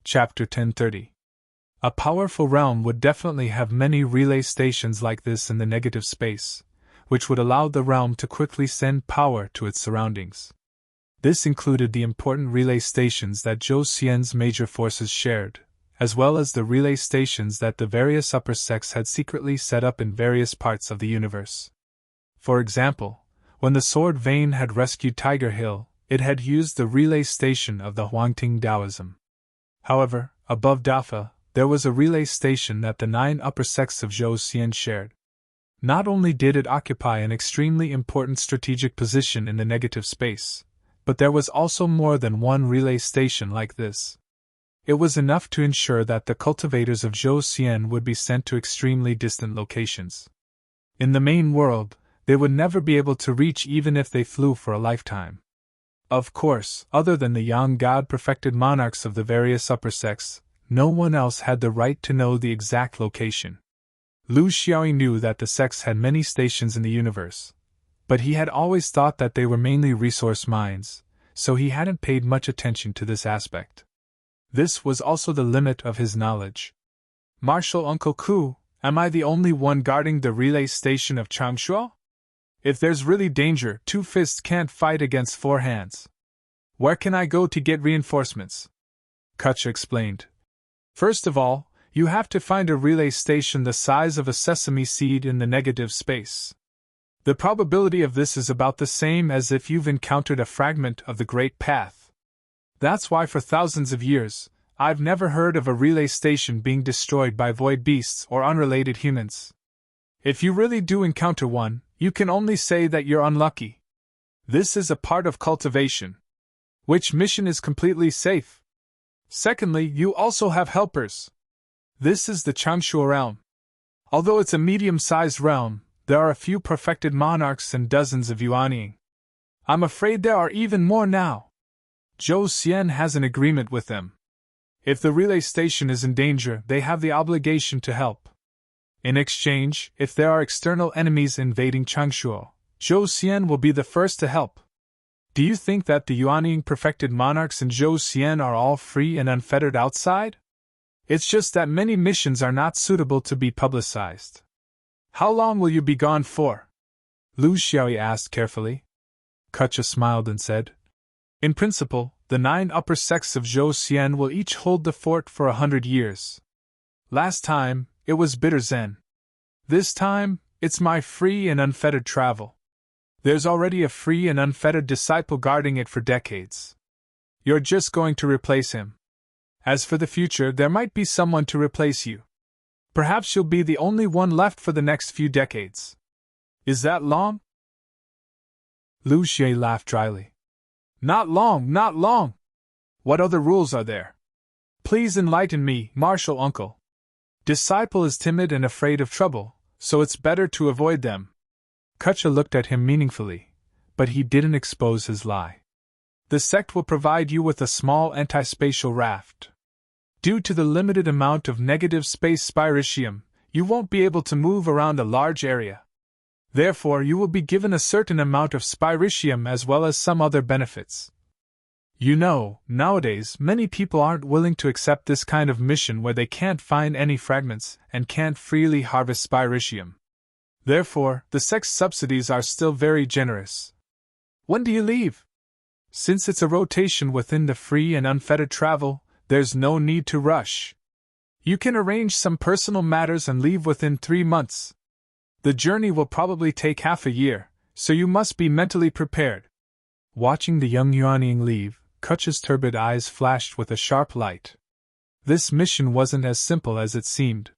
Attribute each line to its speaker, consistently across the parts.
Speaker 1: Chapter 1030. A powerful realm would definitely have many relay stations like this in the negative space, which would allow the realm to quickly send power to its surroundings. This included the important relay stations that Zhou Xian's major forces shared, as well as the relay stations that the various upper sects had secretly set up in various parts of the universe. For example, when the Sword Vein had rescued Tiger Hill, it had used the relay station of the Huangting Taoism. However, above Dafa, there was a relay station that the 9 upper sects of Zhou Xian shared. Not only did it occupy an extremely important strategic position in the negative space, but there was also more than one relay station like this. It was enough to ensure that the cultivators of Zhou Xian would be sent to extremely distant locations. In the main world, they would never be able to reach even if they flew for a lifetime. Of course, other than the young god-perfected monarchs of the various upper sects, no one else had the right to know the exact location. Lu Xiaoyi knew that the sects had many stations in the universe, but he had always thought that they were mainly resource mines, so he hadn't paid much attention to this aspect. This was also the limit of his knowledge. Marshal Uncle Ku, am I the only one guarding the relay station of Changshuo? If there's really danger, 2 fists can't fight against 4 hands. Where can I go to get reinforcements? Kutcha explained. First of all, you have to find a relay station the size of a sesame seed in the negative space. The probability of this is about the same as if you've encountered a fragment of the Great Path. That's why for thousands of years, I've never heard of a relay station being destroyed by void beasts or unrelated humans. If you really do encounter one, you can only say that you're unlucky. This is a part of cultivation. Which mission is completely safe? Secondly, you also have helpers. This is the Changshuo realm. Although it's a medium-sized realm, there are a few perfected monarchs and dozens of Yuanying. I'm afraid there are even more now. Zhou Xian has an agreement with them. If the relay station is in danger, they have the obligation to help. In exchange, if there are external enemies invading Changshuo, Zhou Xian will be the first to help. Do you think that the Yuanying perfected monarchs in Zhou Xian are all free and unfettered outside? It's just that many missions are not suitable to be publicized. How long will you be gone for? Lu Xiaoyi asked carefully. Kutcha smiled and said, in principle, the 9 upper sects of Zhou Xian will each hold the fort for 100 years. Last time, it was Bitter Zen. This time, it's my free and unfettered travel. There's already a free and unfettered disciple guarding it for decades. You're just going to replace him. As for the future, there might be someone to replace you. Perhaps you'll be the only one left for the next few decades. Is that long? Lu Xie laughed dryly. Not long, not long. What other rules are there? Please enlighten me, Marshal Uncle. Disciple is timid and afraid of trouble, so it's better to avoid them. Kutcha looked at him meaningfully, but he didn't expose his lie. The sect will provide you with a small anti-spatial raft. Due to the limited amount of negative space spiritium, you won't be able to move around a large area. Therefore, you will be given a certain amount of spiritium as well as some other benefits. You know, nowadays many people aren't willing to accept this kind of mission where they can't find any fragments and can't freely harvest spiritium. Therefore, the sect's subsidies are still very generous. When do you leave? Since it's a rotation within the free and unfettered travel, there's no need to rush. You can arrange some personal matters and leave within 3 months. The journey will probably take half a year, so you must be mentally prepared. Watching the young Yuanying leave, Kutcha's turbid eyes flashed with a sharp light. This mission wasn't as simple as it seemed.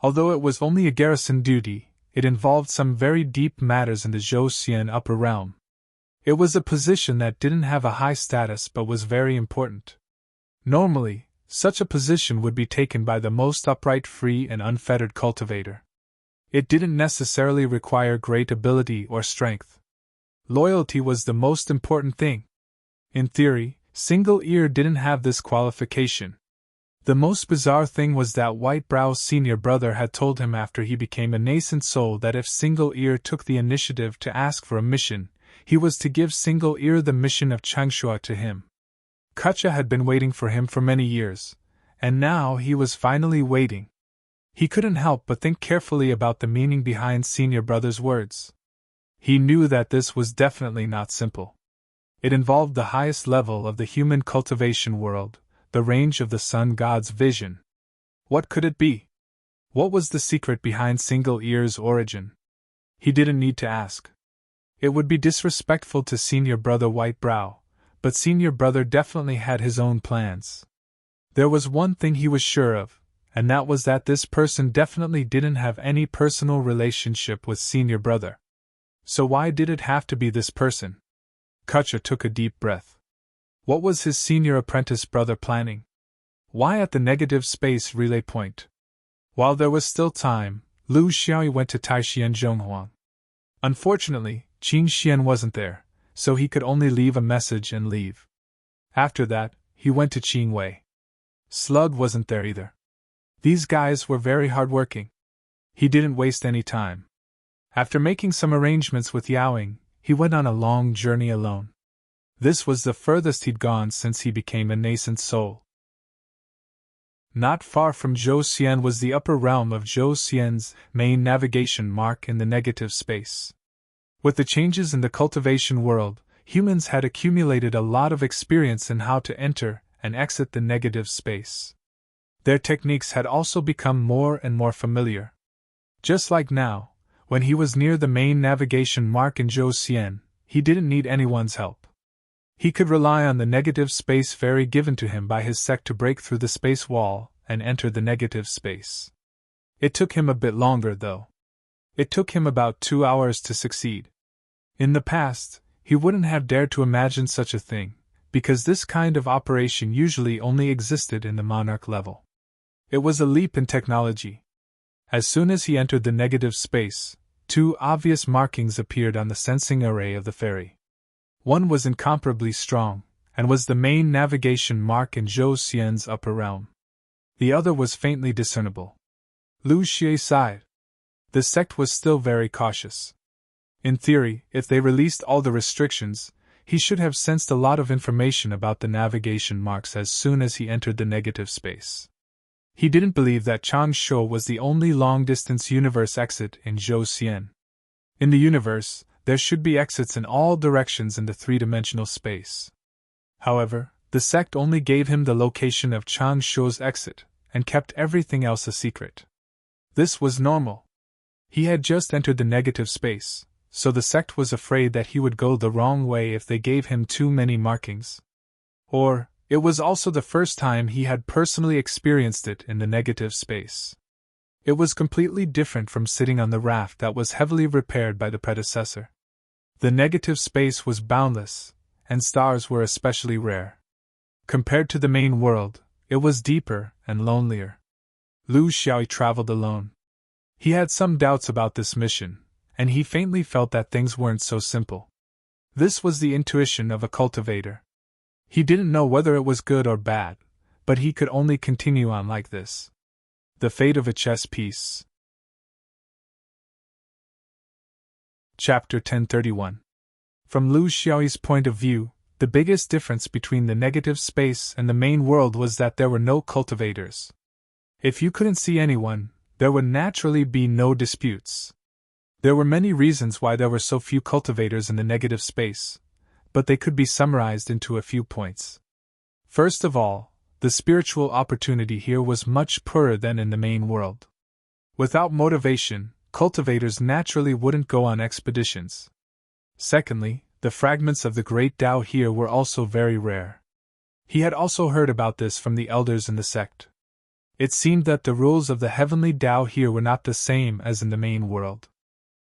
Speaker 1: Although it was only a garrison duty, it involved some very deep matters in the Zhou Xian upper realm. It was a position that didn't have a high status but was very important. Normally, such a position would be taken by the most upright, free and unfettered cultivator. It didn't necessarily require great ability or strength. Loyalty was the most important thing. In theory, Single Ear didn't have this qualification. The most bizarre thing was that White Brow's senior brother had told him after he became a nascent soul that if Single Ear took the initiative to ask for a mission, he was to give Single Ear the mission of Changshuo to him. Kutcha had been waiting for him for many years, And now he was finally waiting. He couldn't help but think carefully about the meaning behind Senior Brother's words. He knew that this was definitely not simple. It involved the highest level of the human cultivation world, the range of the sun god's vision. What could it be? What was the secret behind Single Ear's origin? He didn't need to ask. It would be disrespectful to Senior Brother Whitebrow, but Senior Brother definitely had his own plans. There was one thing he was sure of, and that was that this person definitely didn't have any personal relationship with Senior Brother. So why did it have to be this person? Kutcher took a deep breath. What was his senior apprentice brother planning? Why at the negative space relay point? While there was still time, Lu Xiaoyi went to Taishian Zhonghuang. Unfortunately, Qin Xian wasn't there, so he could only leave a message and leave. After that, he went to Qin Wei. Slug wasn't there either. These guys were very hardworking. He didn't waste any time. After making some arrangements with Yaoing, he went on a long journey alone. This was the furthest he'd gone since he became a nascent soul. Not far from Zhou Xian was the upper realm of Zhou Xian's main navigation mark in the negative space. With the changes in the cultivation world, humans had accumulated a lot of experience in how to enter and exit the negative space. Their techniques had also become more and more familiar. Just like now, when he was near the main navigation mark in Zhou Xian, he didn't need anyone's help. He could rely on the negative space ferry given to him by his sect to break through the space wall and enter the negative space. It took him a bit longer, though. It took him about 2 hours to succeed. In the past, he wouldn't have dared to imagine such a thing, because this kind of operation usually only existed in the monarch level. It was a leap in technology. As soon as he entered the negative space, 2 obvious markings appeared on the sensing array of the ferry. One was incomparably strong, and was the main navigation mark in Zhou Xian's upper realm. The other was faintly discernible. Lu Xie sighed. The sect was still very cautious. In theory, if they released all the restrictions, he should have sensed a lot of information about the navigation marks as soon as he entered the negative space. He didn't believe that Changshu was the only long-distance universe exit in Zhou Xian. In the universe, there should be exits in all directions in the three-dimensional space. However, the sect only gave him the location of Changshu's exit, and kept everything else a secret. This was normal. He had just entered the negative space, so the sect was afraid that he would go the wrong way if they gave him too many markings. Or, it was also the first time he had personally experienced it in the negative space. It was completely different from sitting on the raft that was heavily repaired by the predecessor. The negative space was boundless, and stars were especially rare. Compared to the main world, it was deeper and lonelier. Lu Xiaoyi traveled alone. He had some doubts about this mission, and he faintly felt that things weren't so simple. This was the intuition of a cultivator. He didn't know whether it was good or bad, but he could only continue on like this. The fate of a chess piece. Chapter 1031. From Lu Xiaoyi's point of view, the biggest difference between the negative space and the main world was that there were no cultivators. If you couldn't see anyone, there would naturally be no disputes. There were many reasons why there were so few cultivators in the negative space, but they could be summarized into a few points. First of all, the spiritual opportunity here was much poorer than in the main world. Without motivation, cultivators naturally wouldn't go on expeditions. Secondly, the fragments of the great Tao here were also very rare. He had also heard about this from the elders in the sect. It seemed that the rules of the heavenly Tao here were not the same as in the main world.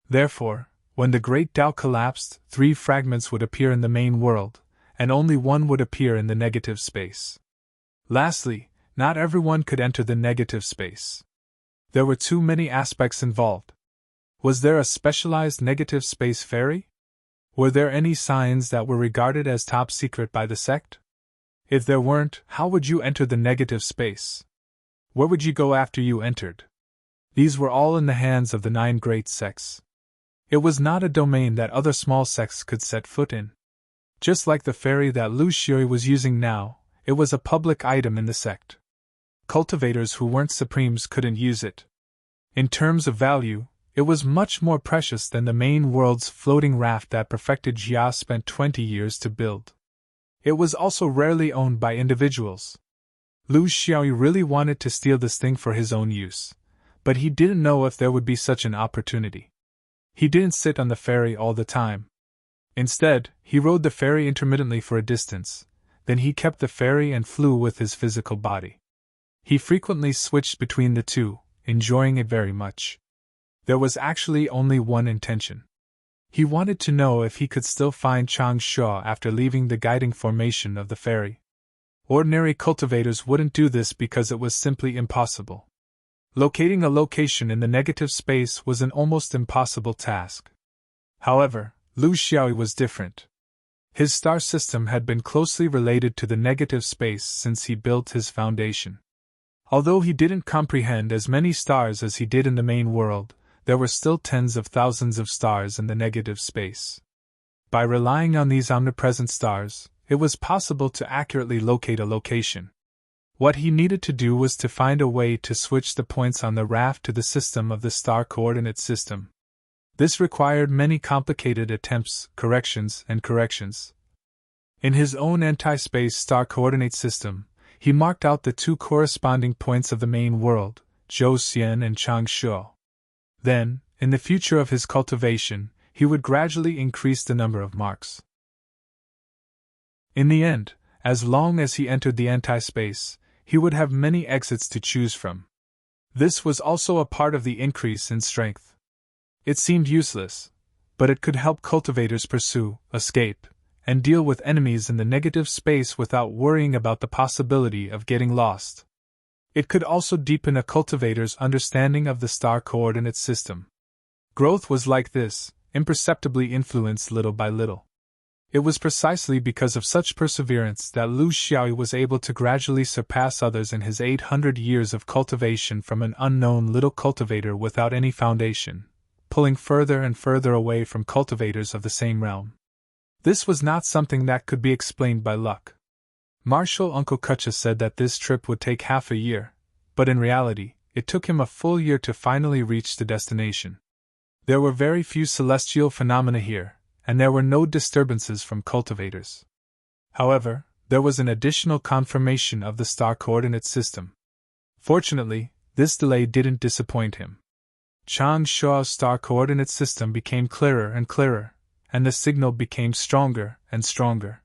Speaker 1: Therefore, when the great Tao collapsed, 3 fragments would appear in the main world, and only 1 would appear in the negative space. Lastly, not everyone could enter the negative space. There were too many aspects involved. Was there a specialized negative space ferry? Were there any signs that were regarded as top secret by the sect? If there weren't, how would you enter the negative space? Where would you go after you entered? These were all in the hands of the 9 great sects. It was not a domain that other small sects could set foot in. Just like the ferry that Lu Xiaoyi was using now, it was a public item in the sect. cultivators who weren't supremes couldn't use it. In terms of value, it was much more precious than the main world's floating raft that Prefected Jia spent 20 years to build. It was also rarely owned by individuals. Lu Xiaoyu really wanted to steal this thing for his own use, but he didn't know if there would be such an opportunity. He didn't sit on the ferry all the time. Instead, he rode the ferry intermittently for a distance, then he kept the ferry and flew with his physical body. He frequently switched between the two, enjoying it very much. There was actually only one intention. He wanted to know if he could still find Changsha after leaving the guiding formation of the ferry. Ordinary cultivators wouldn't do this because it was simply impossible. Locating a location in the negative space was an almost impossible task. However, Lu Xiaoyu was different. His star system had been closely related to the negative space since he built his foundation. Although he didn't comprehend as many stars as he did in the main world, there were still tens of thousands of stars in the negative space. By relying on these omnipresent stars, it was possible to accurately locate a location. What he needed to do was to find a way to switch the points on the raft to the system of the star coordinate system. This required many complicated attempts, corrections, and corrections. In his own anti-space star coordinate system, he marked out the two corresponding points of the main world, Zhouxian and Changshu. Then, in the future of his cultivation, he would gradually increase the number of marks. In the end, as long as he entered the anti-space, he would have many exits to choose from. This was also a part of the increase in strength. It seemed useless, but it could help cultivators pursue, escape, and deal with enemies in the negative space without worrying about the possibility of getting lost. It could also deepen a cultivator's understanding of the star coordinate system. Growth was like this, imperceptibly influenced little by little. It was precisely because of such perseverance that Lu Xiaoyu was able to gradually surpass others in his 800 years of cultivation from an unknown little cultivator without any foundation, pulling further and further away from cultivators of the same realm. This was not something that could be explained by luck. Marshal Uncle Kutcha said that this trip would take half a year, but in reality, it took him a full year to finally reach the destination. There were very few celestial phenomena here, and there were no disturbances from cultivators. However, there was an additional confirmation of the star coordinate system. Fortunately, this delay didn't disappoint him. Changshu's star coordinate system became clearer and clearer, and the signal became stronger and stronger.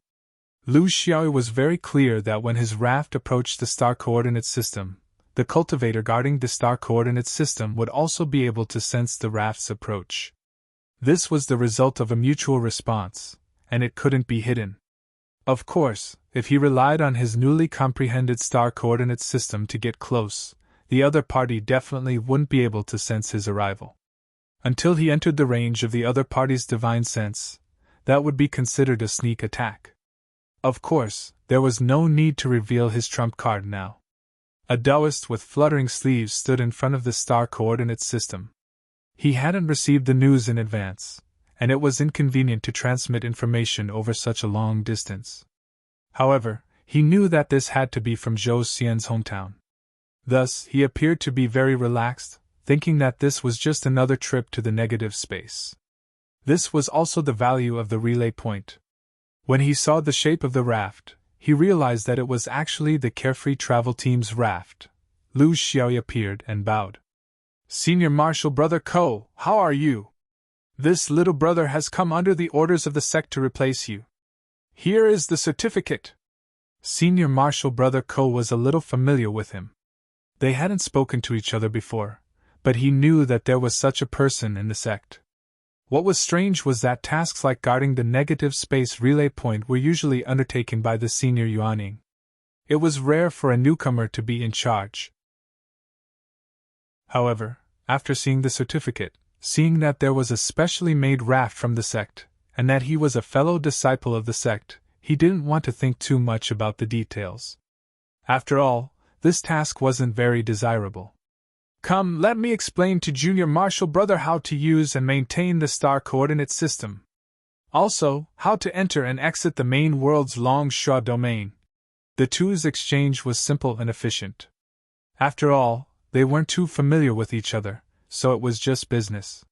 Speaker 1: Lu Xiaoyu was very clear that when his raft approached the star coordinate system, the cultivator guarding the star coordinate system would also be able to sense the raft's approach. This was the result of a mutual response, and it couldn't be hidden. Of course, if he relied on his newly comprehended star coordinate system to get close, the other party definitely wouldn't be able to sense his arrival. Until he entered the range of the other party's divine sense, that would be considered a sneak attack. Of course, there was no need to reveal his trump card now. A Taoist with fluttering sleeves stood in front of the star coordinate system. He hadn't received the news in advance, and it was inconvenient to transmit information over such a long distance. However, he knew that this had to be from Zhou Xian's hometown. Thus, he appeared to be very relaxed, thinking that this was just another trip to the negative space. This was also the value of the relay point. When he saw the shape of the raft, he realized that it was actually the Carefree Travel Team's raft. Lu Xiaoyu appeared and bowed. "Senior Marshal Brother Ko, how are you? This little brother has come under the orders of the sect to replace you. Here is the certificate." Senior Marshal Brother Ko was a little familiar with him. They hadn't spoken to each other before, but he knew that there was such a person in the sect. What was strange was that tasks like guarding the negative space relay point were usually undertaken by the senior Yuaning. It was rare for a newcomer to be in charge. However, after seeing the certificate, seeing that there was a specially made raft from the sect, and that he was a fellow disciple of the sect, he didn't want to think too much about the details. After all, this task wasn't very desirable. "Come, let me explain to Junior Marshal Brother how to use and maintain the star coordinate system. Also, how to enter and exit the main world's Long Sha domain." The two's exchange was simple and efficient. After all, they weren't too familiar with each other, so it was just business.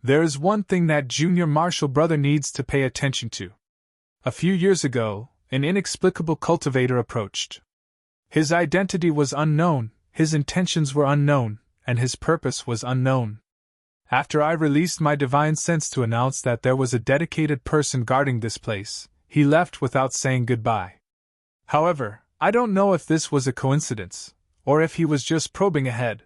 Speaker 1: There is one thing that Junior Marshall brother needs to pay attention to. A few years ago, an inexplicable cultivator approached. His identity was unknown, his intentions were unknown, and his purpose was unknown. After I released my divine sense to announce that there was a dedicated person guarding this place, he left without saying goodbye. However, I don't know if this was a coincidence, or if he was just probing ahead.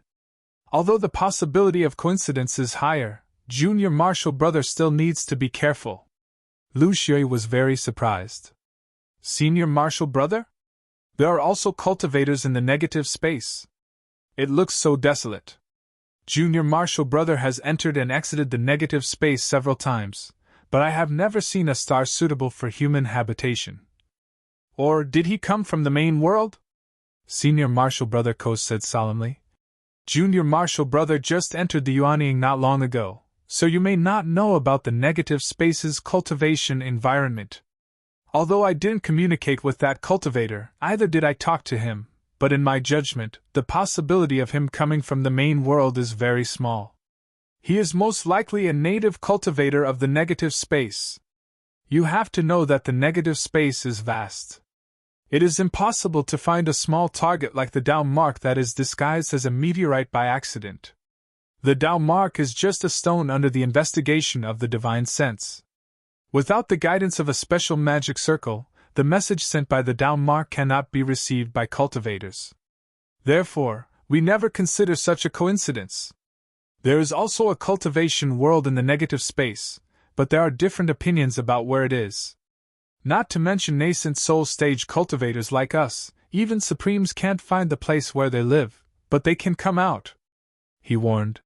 Speaker 1: Although the possibility of coincidence is higher, Junior Marshall brother still needs to be careful. Lu Shui was very surprised. Senior Marshall brother? There are also cultivators in the negative space. It looks so desolate. Junior Marshall brother has entered and exited the negative space several times, but I have never seen a star suitable for human habitation. Or did he come from the main world? Senior Marshall brother Ko said solemnly. Junior Marshall brother just entered the Yuanying not long ago, so you may not know about the negative space's cultivation environment. Although I didn't communicate with that cultivator, either did I talk to him, but in my judgment, the possibility of him coming from the main world is very small. He is most likely a native cultivator of the negative space. You have to know that the negative space is vast. It is impossible to find a small target like the Dao mark that is disguised as a meteorite by accident. The Dao mark is just a stone under the investigation of the divine sense. Without the guidance of a special magic circle, the message sent by the Dao mark cannot be received by cultivators. Therefore, we never consider such a coincidence. There is also a cultivation world in the negative space, but there are different opinions about where it is. Not to mention nascent soul stage cultivators like us, even Supremes can't find the place where they live, but they can come out. He warned.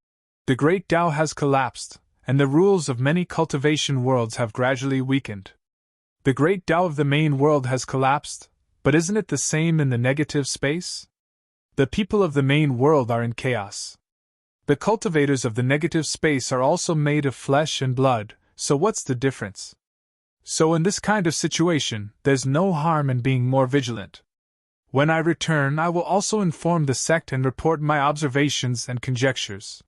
Speaker 1: The great Tao has collapsed, and the rules of many cultivation worlds have gradually weakened. The great Tao of the main world has collapsed, but isn't it the same in the negative space? The people of the main world are in chaos. The cultivators of the negative space are also made of flesh and blood, so what's the difference? So in this kind of situation, there's no harm in being more vigilant. When I return, I will also inform the sect and report my observations and conjectures.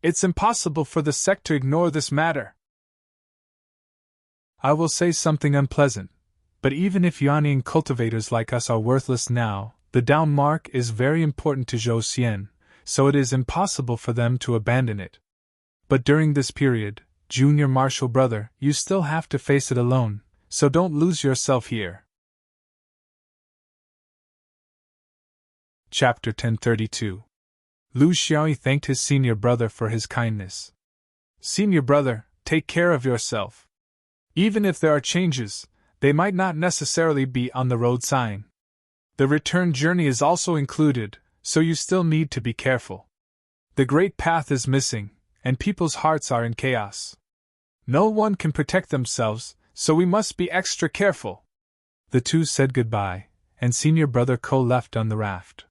Speaker 1: It's impossible for the sect to ignore this matter. I will say something unpleasant, but even if Yuanying cultivators like us are worthless now, the Dao mark is very important to Zhou Xian, so it is impossible for them to abandon it. But during this period, Junior Marshall brother, you still have to face it alone, so don't lose yourself here. Chapter 1032. Lu Xiaoyi thanked his senior brother for his kindness. Senior brother, take care of yourself. Even if there are changes, they might not necessarily be on the road sign. The return journey is also included, so you still need to be careful. The great path is missing, and people's hearts are in chaos. No one can protect themselves, so we must be extra careful. The two said goodbye, and senior brother Ko left on the raft.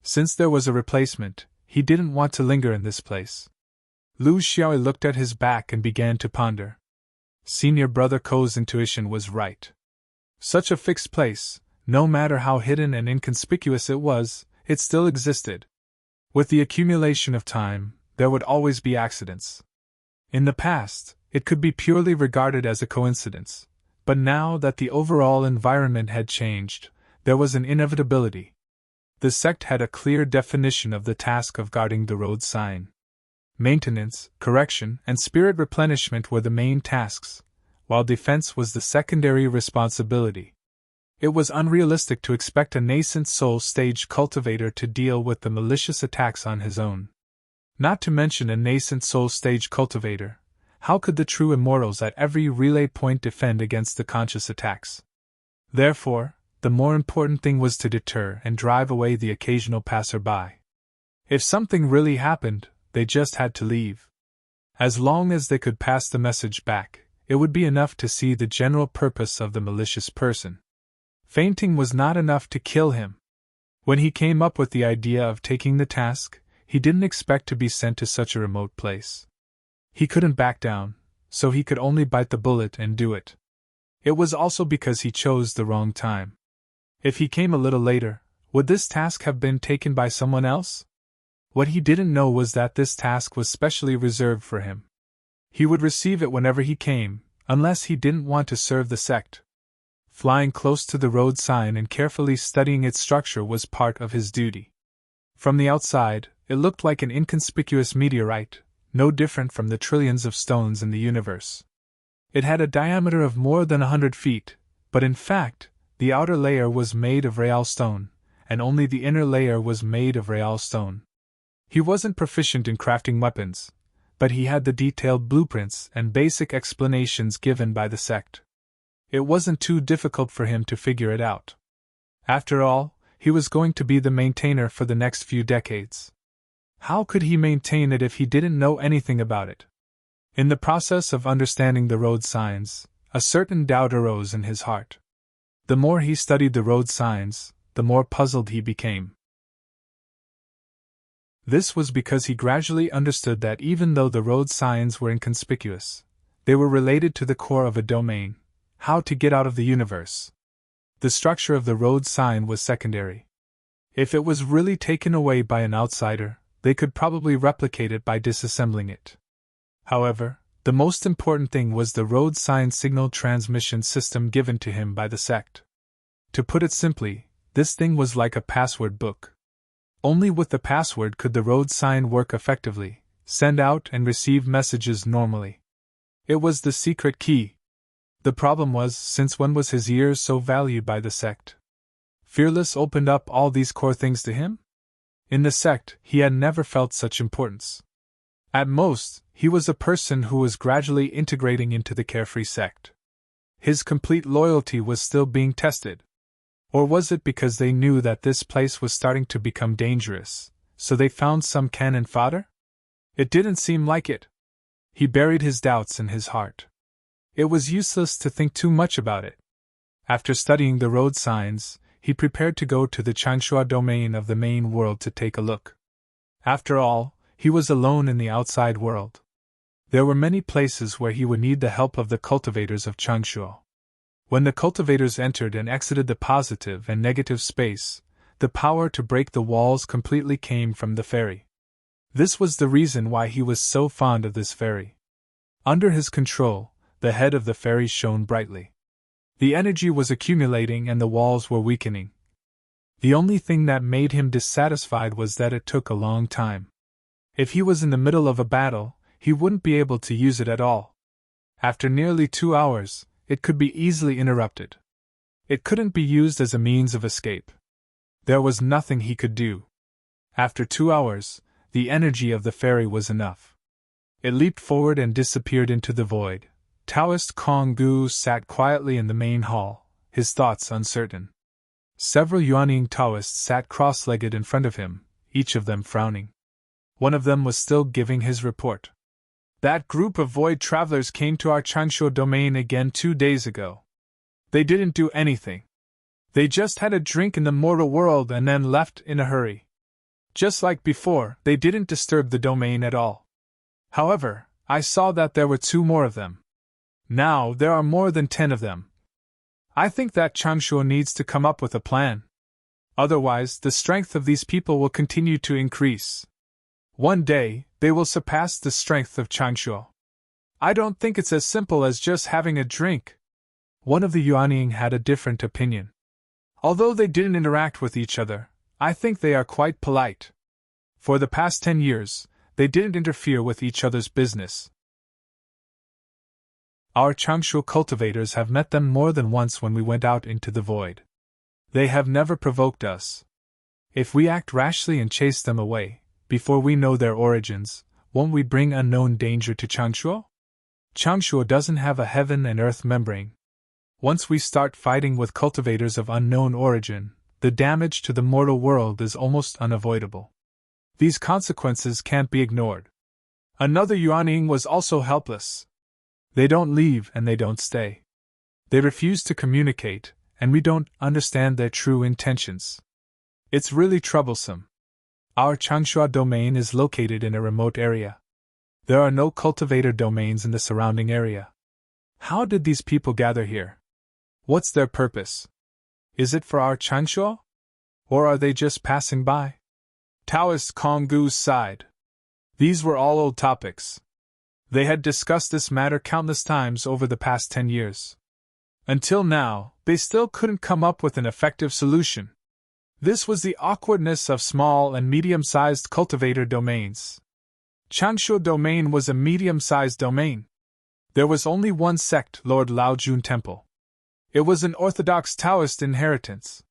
Speaker 1: Since there was a replacement, he didn't want to linger in this place. Lu Xiaoyi looked at his back and began to ponder. Senior brother Ko's intuition was right. Such a fixed place, no matter how hidden and inconspicuous it was, it still existed. With the accumulation of time, there would always be accidents. In the past, it could be purely regarded as a coincidence, but now that the overall environment had changed, there was an inevitability. The sect had a clear definition of the task of guarding the road sign. Maintenance, correction, and spirit replenishment were the main tasks, while defense was the secondary responsibility. It was unrealistic to expect a nascent soul stage cultivator to deal with the malicious attacks on his own. Not to mention a nascent soul stage cultivator, how could the true immortals at every relay point defend against the conscious attacks? Therefore, the more important thing was to deter and drive away the occasional passerby. If something really happened, they just had to leave. As long as they could pass the message back, it would be enough to see the general purpose of the malicious person. Fainting was not enough to kill him. When he came up with the idea of taking the task, he didn't expect to be sent to such a remote place. He couldn't back down, so he could only bite the bullet and do it. It was also because he chose the wrong time. If he came a little later, Would this task have been taken by someone else? What he didn't know was that this task was specially reserved for him. He would receive it whenever he came, unless he didn't want to serve the sect. Flying close to the road sign and carefully studying its structure was part of his duty. From the outside, it looked like an inconspicuous meteorite, no different from the trillions of stones in the universe. It had a diameter of more than 100 feet, but in fact, the outer layer was made of real stone, and only the inner layer was made of real stone. He wasn't proficient in crafting weapons, but he had the detailed blueprints and basic explanations given by the sect. It wasn't too difficult for him to figure it out. After all, he was going to be the maintainer for the next few decades. How could he maintain it if he didn't know anything about it? In the process of understanding the road signs, a certain doubt arose in his heart. The more he studied the road signs, the more puzzled he became. This was because he gradually understood that even though the road signs were inconspicuous, they were related to the core of a domain, how to get out of the universe. The structure of the road sign was secondary. If it was really taken away by an outsider, they could probably replicate it by disassembling it. However, the most important thing was the road sign signal transmission system given to him by the sect. To put it simply, this thing was like a password book. Only with the password could the road sign work effectively, send out and receive messages normally. It was the secret key. The problem was, since when was his ears so valued by the sect? Fearless opened up all these core things to him? In the sect, he had never felt such importance. At most, he was a person who was gradually integrating into the carefree sect. His complete loyalty was still being tested. Or was it because they knew that this place was starting to become dangerous, so they found some cannon fodder? It didn't seem like it. He buried his doubts in his heart. It was useless to think too much about it. After studying the road signs, he prepared to go to the Changsha domain of the main world to take a look. After all, he was alone in the outside world. There were many places where he would need the help of the cultivators of Changsha. When the cultivators entered and exited the positive and negative space, the power to break the walls completely came from the fairy. This was the reason why he was so fond of this fairy. Under his control, the head of the fairy shone brightly. The energy was accumulating and the walls were weakening. The only thing that made him dissatisfied was that it took a long time. If he was in the middle of a battle, he wouldn't be able to use it at all. After nearly 2 hours, it could be easily interrupted. It couldn't be used as a means of escape. There was nothing he could do. After 2 hours, the energy of the fairy was enough. It leaped forward and disappeared into the void. Taoist Kong Gu sat quietly in the main hall, his thoughts uncertain. Several Yuanying Taoists sat cross-legged in front of him, each of them frowning. One of them was still giving his report. That group of void travelers came to our Changsha domain again 2 days ago. They didn't do anything. They just had a drink in the mortal world and then left in a hurry. Just like before, they didn't disturb the domain at all. However, I saw that there were 2 more of them. Now there are more than 10 of them. I think that Changsha needs to come up with a plan. Otherwise, the strength of these people will continue to increase. One day, they will surpass the strength of Changsha. I don't think it's as simple as just having a drink. One of the Yuanying had a different opinion. Although they didn't interact with each other, I think they are quite polite. For the past 10 years, they didn't interfere with each other's business. Our Changsha cultivators have met them more than once when we went out into the void. They have never provoked us. If we act rashly and chase them away, before we know their origins, won't we bring unknown danger to Changsha? Changsha doesn't have a heaven and earth membrane. Once we start fighting with cultivators of unknown origin, the damage to the mortal world is almost unavoidable. These consequences can't be ignored. Another Yuanying was also helpless. They don't leave and they don't stay. They refuse to communicate, and we don't understand their true intentions. It's really troublesome. Our Changsha domain is located in a remote area. There are no cultivator domains in the surrounding area. How did these people gather here? What's their purpose? Is it for our Changsha? Or are they just passing by? Taoist Konggu's sighed. These were all old topics. They had discussed this matter countless times over the past 10 years. Until now, they still couldn't come up with an effective solution. This was the awkwardness of small and medium-sized cultivator domains. Changshuo domain was a medium-sized domain. There was only one sect, Lord Laojun Temple. It was an orthodox Taoist inheritance.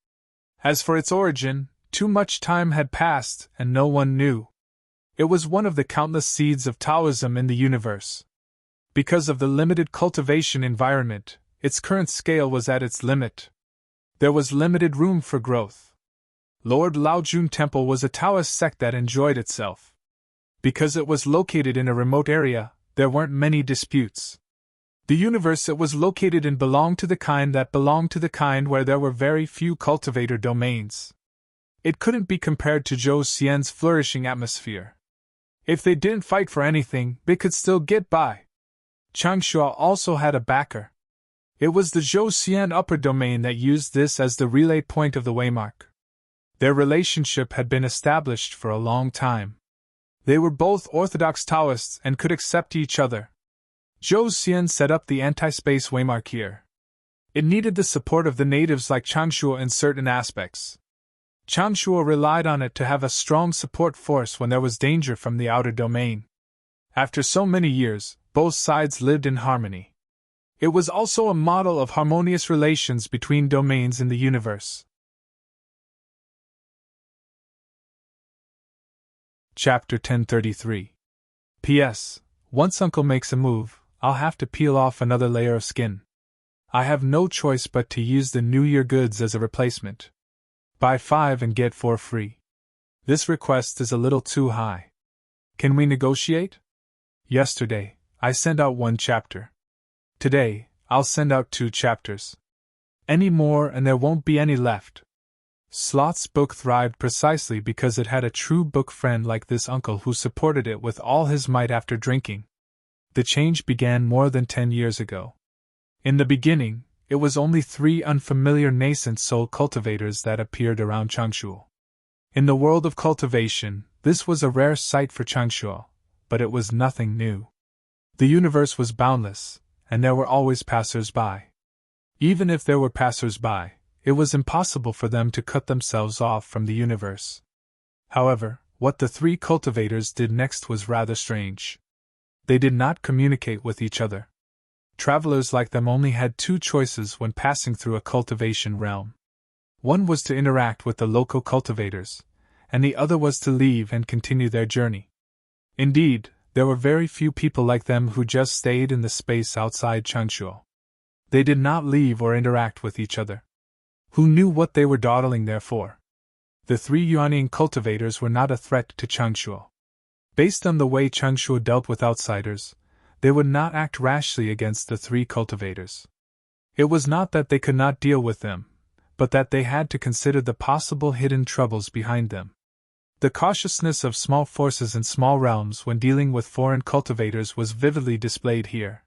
Speaker 1: As for its origin, too much time had passed and no one knew. It was one of the countless seeds of Taoism in the universe. Because of the limited cultivation environment, its current scale was at its limit. There was limited room for growth. Lord Laojun Temple was a Taoist sect that enjoyed itself. Because it was located in a remote area, there weren't many disputes. The universe it was located in belonged to the kind where there were very few cultivator domains. It couldn't be compared to Zhou Xian's flourishing atmosphere. If they didn't fight for anything, they could still get by. Changshuo also had a backer. It was the Zhou Xian upper domain that used this as the relay point of the waymark. Their relationship had been established for a long time. They were both orthodox Taoists and could accept each other. Zhou Xian set up the anti-space waymark here. It needed the support of the natives like Changshuo in certain aspects. Changshuo relied on it to have a strong support force when there was danger from the outer domain. After so many years, both sides lived in harmony. It was also a model of harmonious relations between domains in the universe. Chapter 1033. P.S. Once Uncle makes a move, I'll have to peel off another layer of skin. I have no choice but to use the New Year goods as a replacement. Buy 5 and get 4 free. This request is a little too high. Can we negotiate? Yesterday, I sent out 1 chapter. Today, I'll send out 2 chapters. Any more and there won't be any left. Sloth's book thrived precisely because it had a true book friend like this uncle who supported it with all his might after drinking. The change began more than 10 years ago. In the beginning, it was only 3 unfamiliar nascent soul cultivators that appeared around Changshuo. In the world of cultivation, this was a rare sight for Changshuo, but it was nothing new. The universe was boundless, and there were always passers-by. Even if there were passers-by, it was impossible for them to cut themselves off from the universe. However, what the 3 cultivators did next was rather strange. They did not communicate with each other. Travelers like them only had 2 choices when passing through a cultivation realm. One was to interact with the local cultivators, and the other was to leave and continue their journey. Indeed, there were very few people like them who just stayed in the space outside Changshuo. They did not leave or interact with each other. Who knew what they were dawdling there for? The 3 Yuanying cultivators were not a threat to Changshuo. Based on the way Changshuo dealt with outsiders, they would not act rashly against the 3 cultivators. It was not that they could not deal with them, but that they had to consider the possible hidden troubles behind them. The cautiousness of small forces in small realms when dealing with foreign cultivators was vividly displayed here.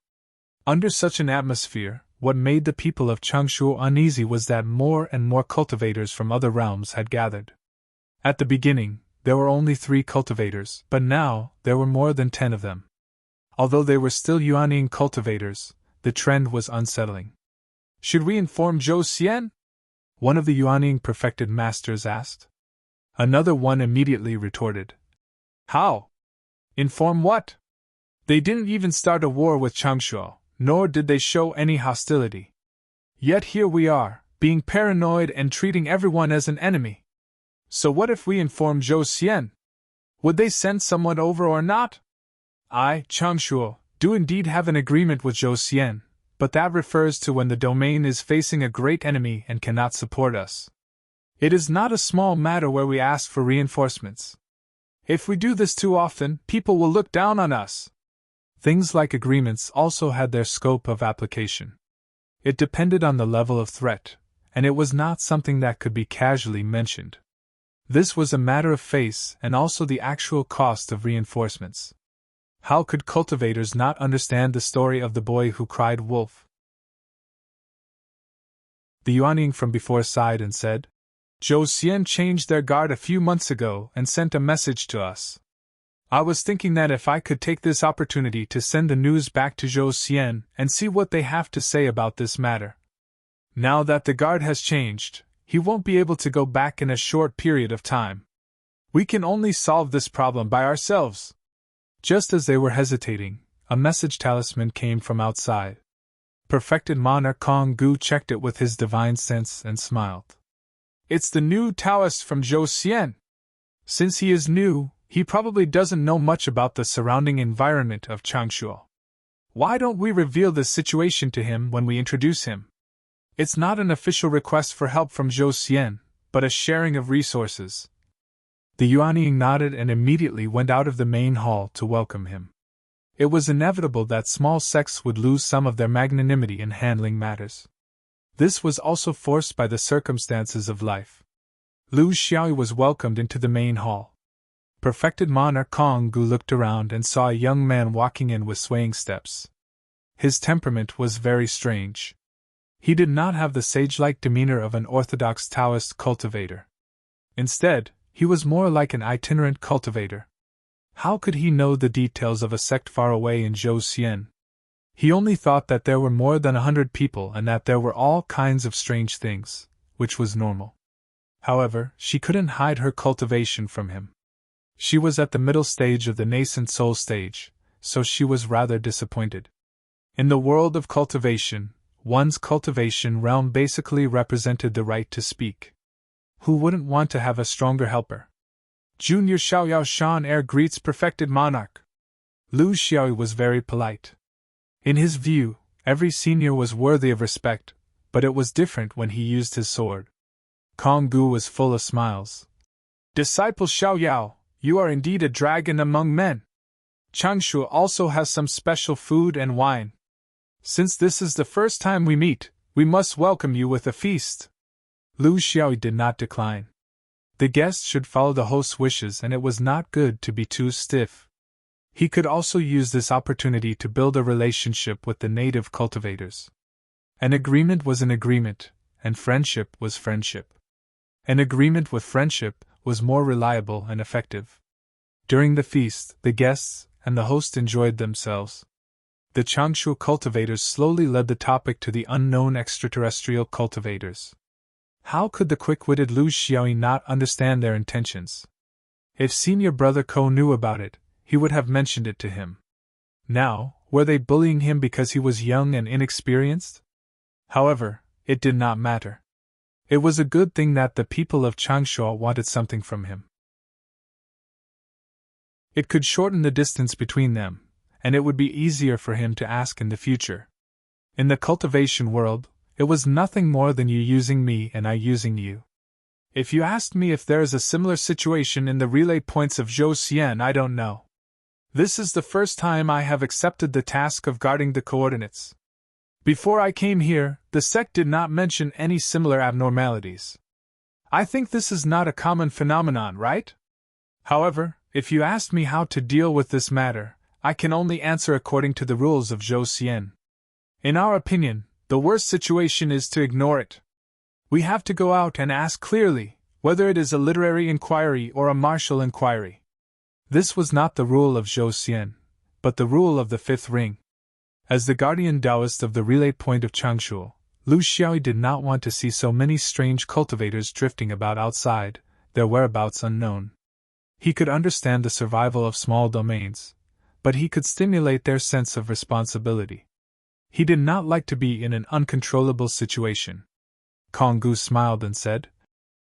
Speaker 1: Under such an atmosphere, what made the people of Changshuo uneasy was that more and more cultivators from other realms had gathered. At the beginning, there were only 3 cultivators, but now there were more than 10 of them. Although they were still Yuanying cultivators, the trend was unsettling. Should we inform Zhou Xian? One of the Yuanying perfected masters asked. Another one immediately retorted. How? Inform what? They didn't even start a war with Changshuo, nor did they show any hostility. Yet here we are, being paranoid and treating everyone as an enemy. So what if we inform Zhou Xian? Would they send someone over or not? I, Changshuo, do indeed have an agreement with Zhou Xian, but that refers to when the domain is facing a great enemy and cannot support us. It is not a small matter where we ask for reinforcements. If we do this too often, people will look down on us. Things like agreements also had their scope of application. It depended on the level of threat, and it was not something that could be casually mentioned. This was a matter of face and also the actual cost of reinforcements. How could cultivators not understand the story of the boy who cried wolf? The Yuanying from before sighed and said, Zhou Xian changed their guard a few months ago and sent a message to us. I was thinking that if I could take this opportunity to send the news back to Zhou Xian and see what they have to say about this matter. Now that the guard has changed, he won't be able to go back in a short period of time. We can only solve this problem by ourselves. Just as they were hesitating, a message talisman came from outside. Perfected monarch Kong Gu checked it with his divine sense and smiled. It's the new Taoist from Zhou Xian. Since he is new, he probably doesn't know much about the surrounding environment of Changshuo. Why don't we reveal this situation to him when we introduce him? It's not an official request for help from Zhou Xian, but a sharing of resources. The Yuanying nodded and immediately went out of the main hall to welcome him. It was inevitable that small sects would lose some of their magnanimity in handling matters. This was also forced by the circumstances of life. Lu Xiaoyu was welcomed into the main hall. Perfected monarch Kong Gu looked around and saw a young man walking in with swaying steps. His temperament was very strange. He did not have the sage-like demeanor of an orthodox Taoist cultivator. Instead, he was more like an itinerant cultivator. How could he know the details of a sect far away in Zhou Xian? He only thought that there were more than 100 people and that there were all kinds of strange things, which was normal. However, she couldn't hide her cultivation from him. She was at the middle stage of the nascent soul stage, so she was rather disappointed. In the world of cultivation, one's cultivation realm basically represented the right to speak. Who wouldn't want to have a stronger helper? Junior Xiaoyao Shan Air greets perfected monarch. Lu Xiaoyu was very polite. In his view, every senior was worthy of respect, but it was different when he used his sword. Kong Gu was full of smiles. Disciple Xiaoyao, you are indeed a dragon among men. Changshu also has some special food and wine. Since this is the first time we meet, we must welcome you with a feast. Lu Xiaoyu did not decline. The guests should follow the host's wishes and it was not good to be too stiff. He could also use this opportunity to build a relationship with the native cultivators. An agreement was an agreement, and friendship was friendship. An agreement with friendship was more reliable and effective. During the feast, the guests and the host enjoyed themselves. The Changshu cultivators slowly led the topic to the unknown extraterrestrial cultivators. How could the quick-witted Lu Xiaoyu not understand their intentions? If senior brother Ko knew about it, he would have mentioned it to him. Now, were they bullying him because he was young and inexperienced? However, it did not matter. It was a good thing that the people of Changshu wanted something from him. It could shorten the distance between them, and it would be easier for him to ask in the future. In the cultivation world, it was nothing more than you using me and I using you. If you asked me if there is a similar situation in the relay points of Zhou Xian, I don't know. This is the first time I have accepted the task of guarding the coordinates. Before I came here, the sect did not mention any similar abnormalities. I think this is not a common phenomenon, right? However, if you asked me how to deal with this matter, I can only answer according to the rules of Zhou Xian. In our opinion, the worst situation is to ignore it. We have to go out and ask clearly, whether it is a literary inquiry or a martial inquiry. This was not the rule of Zhou Xian, but the rule of the fifth ring. As the guardian Taoist of the relay point of Changshu, Lu Xiaoyu did not want to see so many strange cultivators drifting about outside, their whereabouts unknown. He could understand the survival of small domains, but he could stimulate their sense of responsibility. He did not like to be in an uncontrollable situation. Kong Gu smiled and said,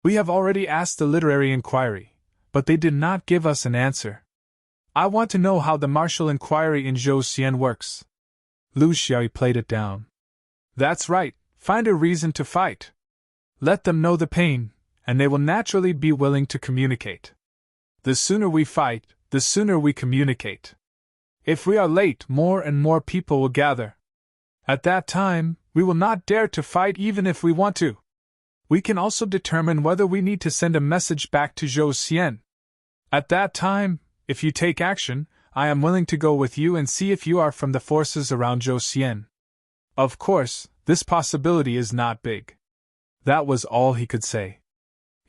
Speaker 1: "We have already asked the literary inquiry, but they did not give us an answer. I want to know how the martial inquiry in Zhou Xian works." Lu Xiaoyu played it down. "That's right, find a reason to fight. Let them know the pain, and they will naturally be willing to communicate. The sooner we fight, the sooner we communicate. If we are late, more and more people will gather. At that time, we will not dare to fight even if we want to. We can also determine whether we need to send a message back to Zhou Xian. At that time, if you take action, I am willing to go with you and see if you are from the forces around Zhou Xian. Of course, this possibility is not big." That was all he could say.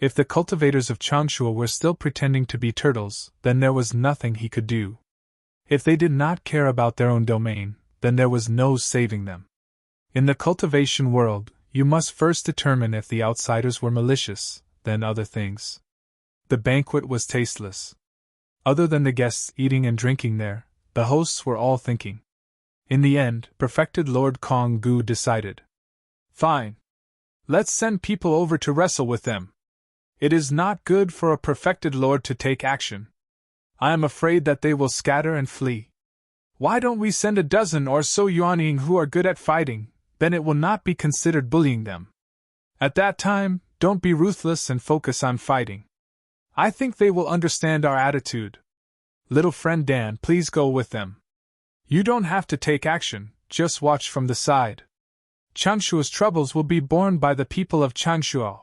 Speaker 1: If the cultivators of Changshuo were still pretending to be turtles, then there was nothing he could do. If they did not care about their own domain, then there was no saving them. In the cultivation world, you must first determine if the outsiders were malicious, then other things. The banquet was tasteless. Other than the guests eating and drinking there, the hosts were all thinking. In the end, perfected Lord Kong Gu decided. Fine. Let's send people over to wrestle with them. It is not good for a perfected lord to take action. I am afraid that they will scatter and flee. Why don't we send a dozen or so Yuanying who are good at fighting, then it will not be considered bullying them. At that time, don't be ruthless and focus on fighting. I think they will understand our attitude. Little friend Dan, please go with them. You don't have to take action, just watch from the side. Changshuo's troubles will be borne by the people of Changshuo.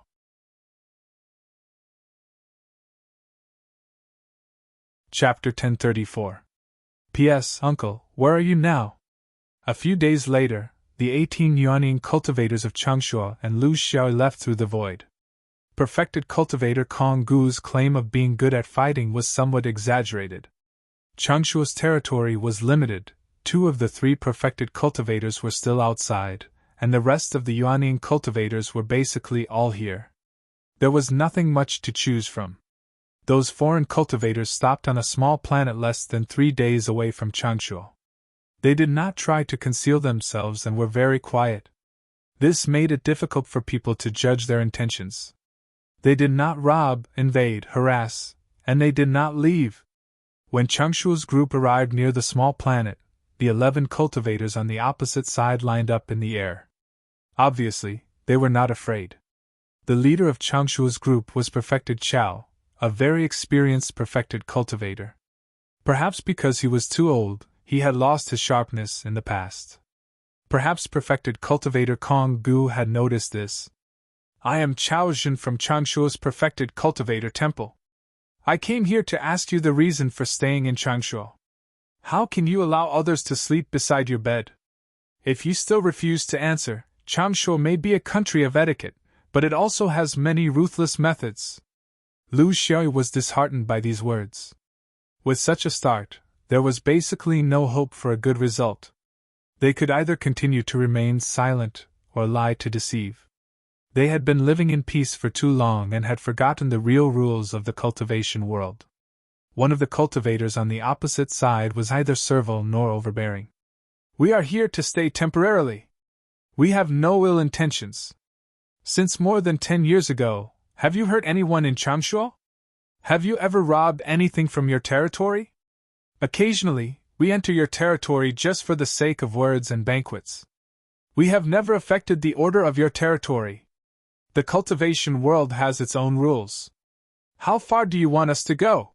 Speaker 1: Chapter 1034. P.S. Uncle, where are you now? A few days later, the 18 Yuanying cultivators of Changshuo and Lu Xiao left through the void. Perfected cultivator Kong Gu's claim of being good at fighting was somewhat exaggerated. Changshuo's territory was limited, 2 of the 3 perfected cultivators were still outside, and the rest of the Yuanying cultivators were basically all here. There was nothing much to choose from. Those foreign cultivators stopped on a small planet less than 3 days away from Changshuo. They did not try to conceal themselves and were very quiet. This made it difficult for people to judge their intentions. They did not rob, invade, harass, and they did not leave. When Changshuo's group arrived near the small planet, the 11 cultivators on the opposite side lined up in the air. Obviously, they were not afraid. The leader of Changshuo's group was Perfected Chao, a very experienced perfected cultivator. Perhaps because he was too old, he had lost his sharpness in the past. Perhaps perfected cultivator Kong Gu had noticed this. I am Chao Jin from Changshuo's perfected cultivator temple. I came here to ask you the reason for staying in Changshuo. How can you allow others to sleep beside your bed? If you still refuse to answer, Changshuo may be a country of etiquette, but it also has many ruthless methods. Lu Xiao was disheartened by these words. With such a start, there was basically no hope for a good result. They could either continue to remain silent or lie to deceive. They had been living in peace for too long and had forgotten the real rules of the cultivation world. One of the cultivators on the opposite side was neither servile nor overbearing. We are here to stay temporarily. We have no ill intentions. Since more than 10 years ago, have you hurt anyone in Changshuo? Have you ever robbed anything from your territory? Occasionally, we enter your territory just for the sake of words and banquets. We have never affected the order of your territory. The cultivation world has its own rules. How far do you want us to go?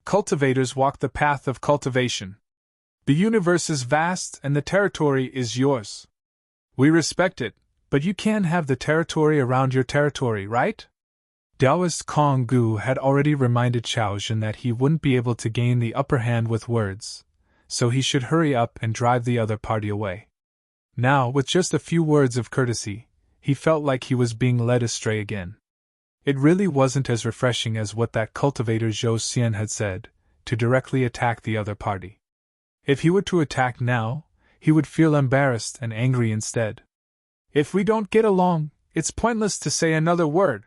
Speaker 1: Cultivators walk the path of cultivation. The universe is vast and the territory is yours. We respect it, but you can't have the territory around your territory, right? Taoist Kong Gu had already reminded Chao Jin that he wouldn't be able to gain the upper hand with words, so he should hurry up and drive the other party away. Now, with just a few words of courtesy, he felt like he was being led astray again. It really wasn't as refreshing as what that cultivator Zhou Xian had said, to directly attack the other party. If he were to attack now, he would feel embarrassed and angry instead. If we don't get along, it's pointless to say another word.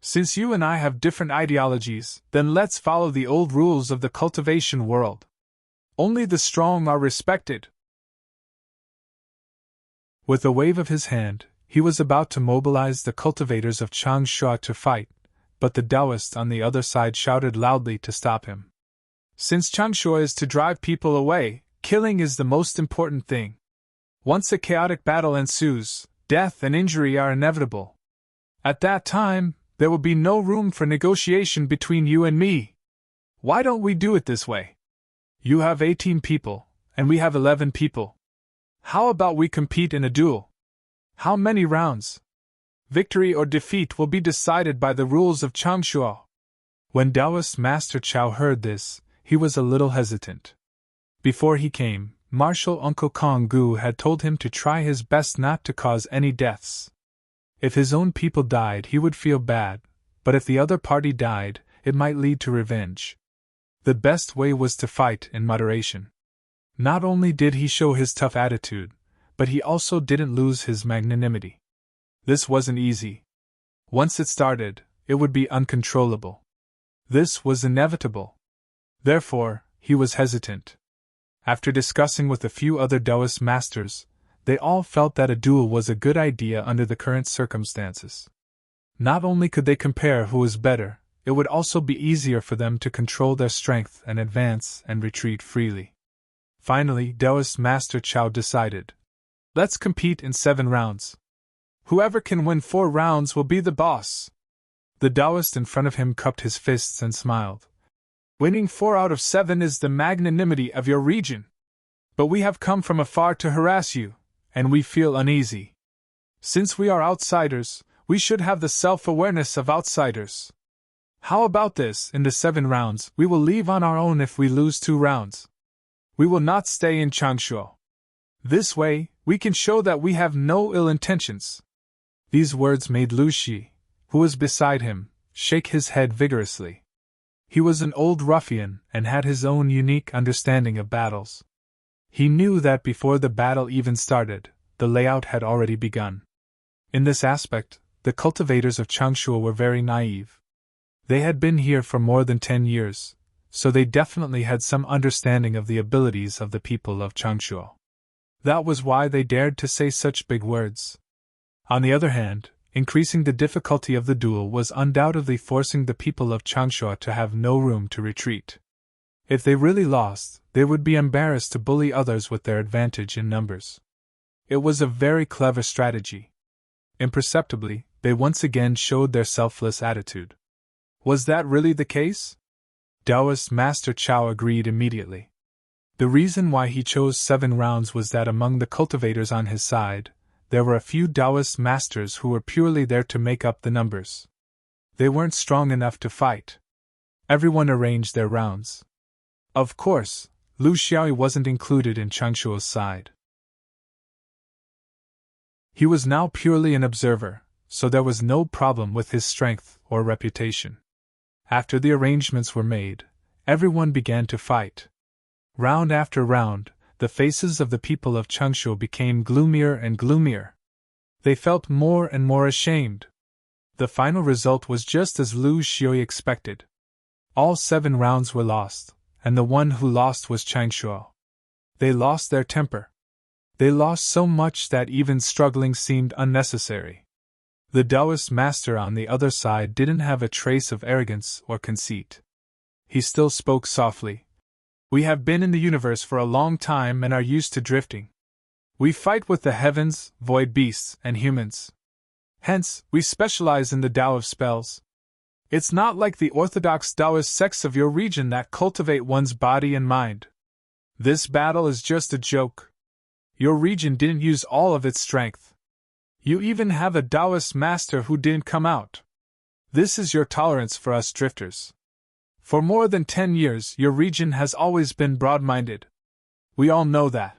Speaker 1: Since you and I have different ideologies, then let's follow the old rules of the cultivation world. Only the strong are respected. With a wave of his hand, he was about to mobilize the cultivators of Changshuo to fight, but the Taoist on the other side shouted loudly to stop him. Since Changshuo is to drive people away, killing is the most important thing. Once a chaotic battle ensues, death and injury are inevitable. At that time, there will be no room for negotiation between you and me. Why don't we do it this way? You have 18 people, and we have 11 people. How about we compete in a duel? How many rounds? Victory or defeat will be decided by the rules of Changshuo. When Taoist Master Chao heard this, he was a little hesitant. Before he came, Martial Uncle Kong Gu had told him to try his best not to cause any deaths. If his own people died, he would feel bad, but if the other party died, it might lead to revenge. The best way was to fight in moderation. Not only did he show his tough attitude, but he also didn't lose his magnanimity. This wasn't easy. Once it started, it would be uncontrollable. This was inevitable. Therefore, he was hesitant. After discussing with a few other Taoist masters, they all felt that a duel was a good idea under the current circumstances. Not only could they compare who was better, it would also be easier for them to control their strength and advance and retreat freely. Finally, Taoist Master Chao decided, "Let's compete in 7 rounds. Whoever can win 4 rounds will be the boss." The Taoist in front of him cupped his fists and smiled. "Winning 4 out of 7 is the magnanimity of your region. But we have come from afar to harass you, and we feel uneasy. Since we are outsiders, we should have the self-awareness of outsiders. How about this? In the 7 rounds, we will leave on our own if we lose 2 rounds. We will not stay in Changshuo. This way, we can show that we have no ill intentions." These words made Lu Shi, who was beside him, shake his head vigorously. He was an old ruffian and had his own unique understanding of battles. He knew that before the battle even started, the layout had already begun. In this aspect, the cultivators of Changshuo were very naive. They had been here for more than 10 years, so they definitely had some understanding of the abilities of the people of Changshuo. That was why they dared to say such big words. On the other hand, increasing the difficulty of the duel was undoubtedly forcing the people of Changshuo to have no room to retreat. If they really lost, they would be embarrassed to bully others with their advantage in numbers. It was a very clever strategy. Imperceptibly, they once again showed their selfless attitude. Was that really the case? Taoist Master Chao agreed immediately. The reason why he chose 7 rounds was that among the cultivators on his side, there were a few Taoist masters who were purely there to make up the numbers. They weren't strong enough to fight. Everyone arranged their rounds. Of course, Lu Xiaoyi wasn't included in Changshuo's side. He was now purely an observer, so there was no problem with his strength or reputation. After the arrangements were made, everyone began to fight. Round after round, the faces of the people of Changshuo became gloomier and gloomier. They felt more and more ashamed. The final result was just as Lu Xiaoyi expected. All 7 rounds were lost, and the one who lost was Changshuo. They lost their temper. They lost so much that even struggling seemed unnecessary. The Taoist master on the other side didn't have a trace of arrogance or conceit. He still spoke softly. "We have been in the universe for a long time and are used to drifting. We fight with the heavens, void beasts, and humans. Hence, we specialize in the Tao of spells. It's not like the orthodox Taoist sects of your region that cultivate one's body and mind. This battle is just a joke. Your region didn't use all of its strength. You even have a Taoist master who didn't come out. This is your tolerance for us drifters. For more than 10 years, your region has always been broad-minded. We all know that.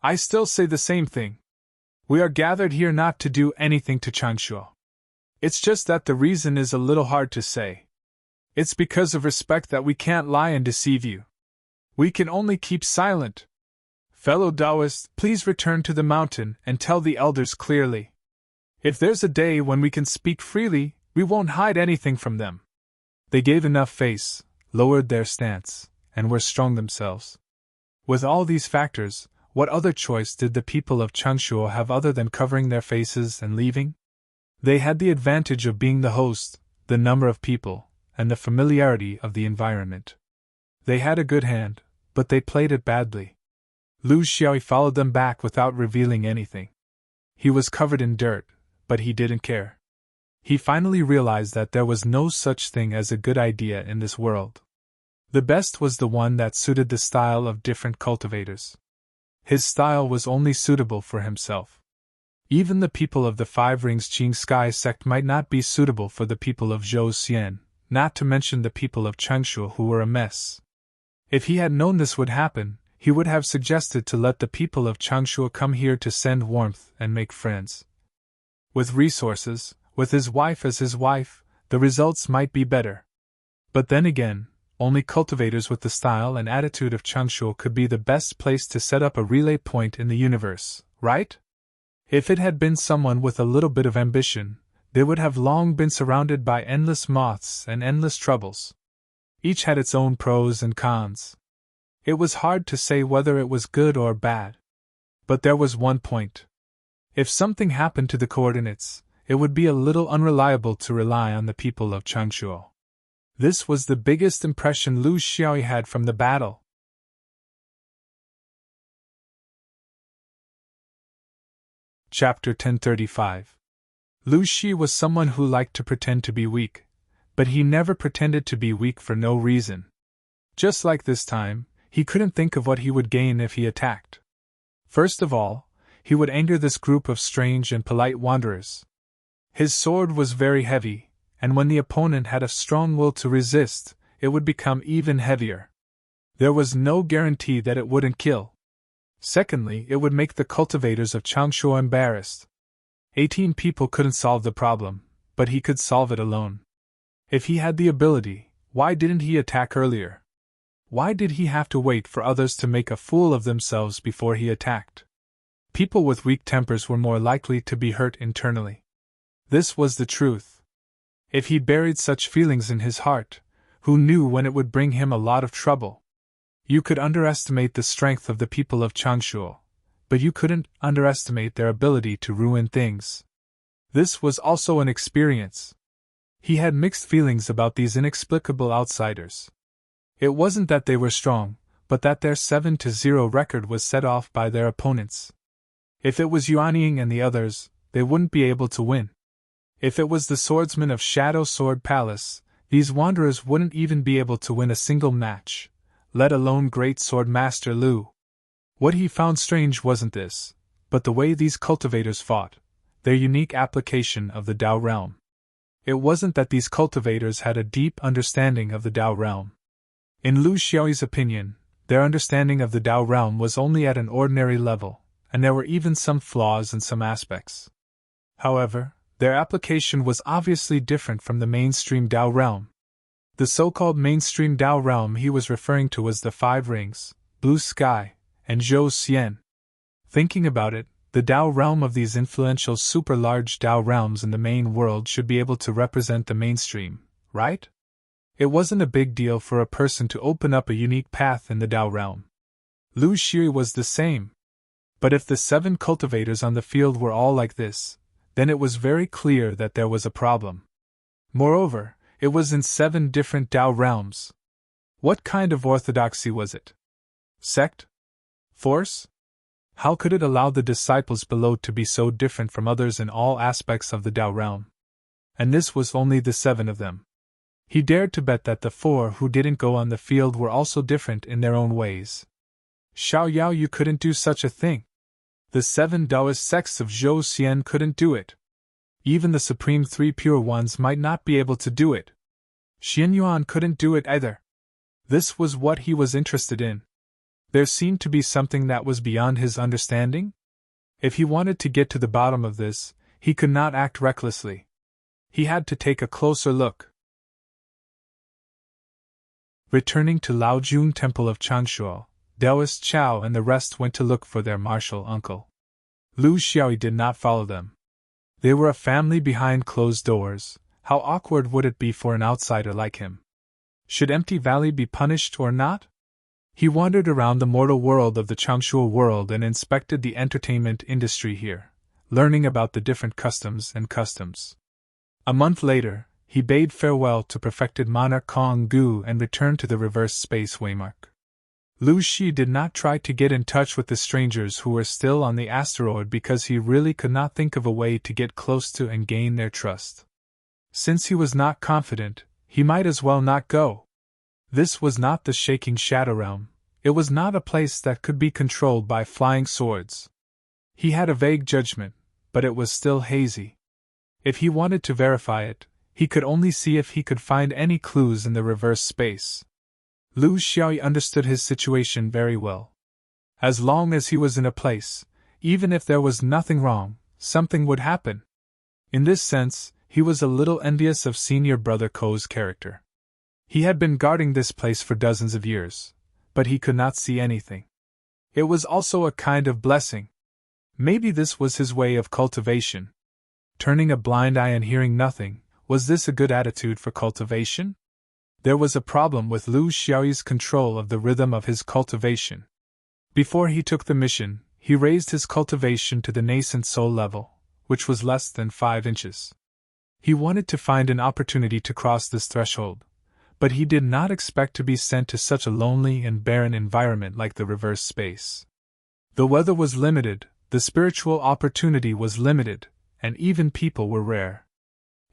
Speaker 1: I still say the same thing. We are gathered here not to do anything to Changshuo. It's just that the reason is a little hard to say. It's because of respect that we can't lie and deceive you. We can only keep silent. Fellow Taoists, please return to the mountain and tell the elders clearly. If there's a day when we can speak freely, we won't hide anything from them." They gave enough face, lowered their stance, and were strong themselves. With all these factors, what other choice did the people of Changshuo have other than covering their faces and leaving? They had the advantage of being the host, the number of people, and the familiarity of the environment. They had a good hand, but they played it badly. Lu Xiaoyi followed them back without revealing anything. He was covered in dirt, but he didn't care. He finally realized that there was no such thing as a good idea in this world. The best was the one that suited the style of different cultivators. His style was only suitable for himself. Even the people of the 5 Rings Qing Sky sect might not be suitable for the people of Zhou Xian, not to mention the people of Changshuo who were a mess. If he had known this would happen, he would have suggested to let the people of Changshuo come here to send warmth and make friends. With resources, with his wife as his wife, the results might be better. But then again, only cultivators with the style and attitude of Changshu could be the best place to set up a relay point in the universe, right? If it had been someone with a little bit of ambition, they would have long been surrounded by endless moths and endless troubles. Each had its own pros and cons. It was hard to say whether it was good or bad. But there was one point. If something happened to the coordinates, it would be a little unreliable to rely on the people of Changshu. This was the biggest impression Lu Xiaoyi had from the battle. Chapter 1035. Lu Shi was someone who liked to pretend to be weak, but he never pretended to be weak for no reason. Just like this time, he couldn't think of what he would gain if he attacked. First of all, he would anger this group of strange and polite wanderers. His sword was very heavy, and when the opponent had a strong will to resist, it would become even heavier. There was no guarantee that it wouldn't kill. Secondly, it would make the cultivators of Changshu embarrassed. 18 people couldn't solve the problem, but he could solve it alone. If he had the ability, why didn't he attack earlier? Why did he have to wait for others to make a fool of themselves before he attacked? People with weak tempers were more likely to be hurt internally. This was the truth. If he buried such feelings in his heart, who knew when it would bring him a lot of trouble? You could underestimate the strength of the people of Changshu, but you couldn't underestimate their ability to ruin things. This was also an experience. He had mixed feelings about these inexplicable outsiders. It wasn't that they were strong, but that their 7-0 record was set off by their opponents. If it was Yuan Ying and the others, they wouldn't be able to win. If it was the swordsmen of Shadow Sword Palace, these wanderers wouldn't even be able to win a single match, let alone Great Sword Master Lu. What he found strange wasn't this, but the way these cultivators fought, their unique application of the Dao realm. It wasn't that these cultivators had a deep understanding of the Dao realm. In Lu Xiaoyi's opinion, their understanding of the Dao realm was only at an ordinary level, and there were even some flaws in some aspects. However, their application was obviously different from the mainstream Dao realm. The so-called mainstream Dao realm he was referring to was the Five Rings, Blue Sky, and Zhou Xian. Thinking about it, the Dao realm of these influential super-large Dao realms in the main world should be able to represent the mainstream, right? It wasn't a big deal for a person to open up a unique path in the Dao realm. Lu Shi was the same. But if the 7 cultivators on the field were all like this, then it was very clear that there was a problem. Moreover, it was in 7 different Dao realms. What kind of orthodoxy was it? Sect? Force? How could it allow the disciples below to be so different from others in all aspects of the Dao realm? And this was only the 7 of them. He dared to bet that the 4 who didn't go on the field were also different in their own ways. Xiao Yao, you couldn't do such a thing. The 7 Taoist sects of Zhou Xian couldn't do it. Even the Supreme 3 Pure Ones might not be able to do it. Xian Yuan couldn't do it either. This was what he was interested in. There seemed to be something that was beyond his understanding. If he wanted to get to the bottom of this, he could not act recklessly. He had to take a closer look. Returning to Laojun Temple of Changshu, Taoist Chao and the rest went to look for their martial uncle. Lu Xiaoyi did not follow them. They were a family behind closed doors. How awkward would it be for an outsider like him? Should Empty Valley be punished or not? He wandered around the mortal world of the Changshu world and inspected the entertainment industry here, learning about the different customs. A month later, he bade farewell to perfected monarch Kong Gu and returned to the reverse space waymark. Lu Shi did not try to get in touch with the strangers who were still on the asteroid because he really could not think of a way to get close to and gain their trust. Since he was not confident, he might as well not go. This was not the shaking Shadow Realm. It was not a place that could be controlled by flying swords. He had a vague judgment, but it was still hazy. If he wanted to verify it, he could only see if he could find any clues in the reverse space. Lu Xiaoyi understood his situation very well. As long as he was in a place, even if there was nothing wrong, something would happen. In this sense, he was a little envious of Senior Brother Ko's character. He had been guarding this place for dozens of years, but he could not see anything. It was also a kind of blessing. Maybe this was his way of cultivation. Turning a blind eye and hearing nothing, was this a good attitude for cultivation? There was a problem with Lu Xiaoyi's control of the rhythm of his cultivation. Before he took the mission, he raised his cultivation to the nascent soul level, which was less than 5 inches. He wanted to find an opportunity to cross this threshold, but he did not expect to be sent to such a lonely and barren environment like the reverse space. The weather was limited, the spiritual opportunity was limited, and even people were rare.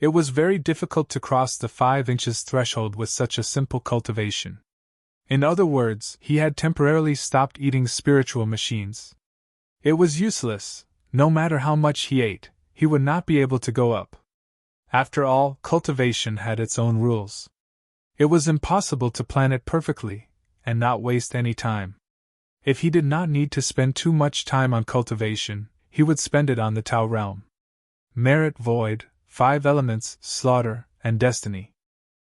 Speaker 1: It was very difficult to cross the 5 inches threshold with such a simple cultivation. In other words, he had temporarily stopped eating spiritual machines. It was useless. No matter how much he ate, he would not be able to go up. After all, cultivation had its own rules. It was impossible to plan it perfectly, and not waste any time. If he did not need to spend too much time on cultivation, he would spend it on the Tao realm. Merit, void, 5 elements, slaughter, and destiny.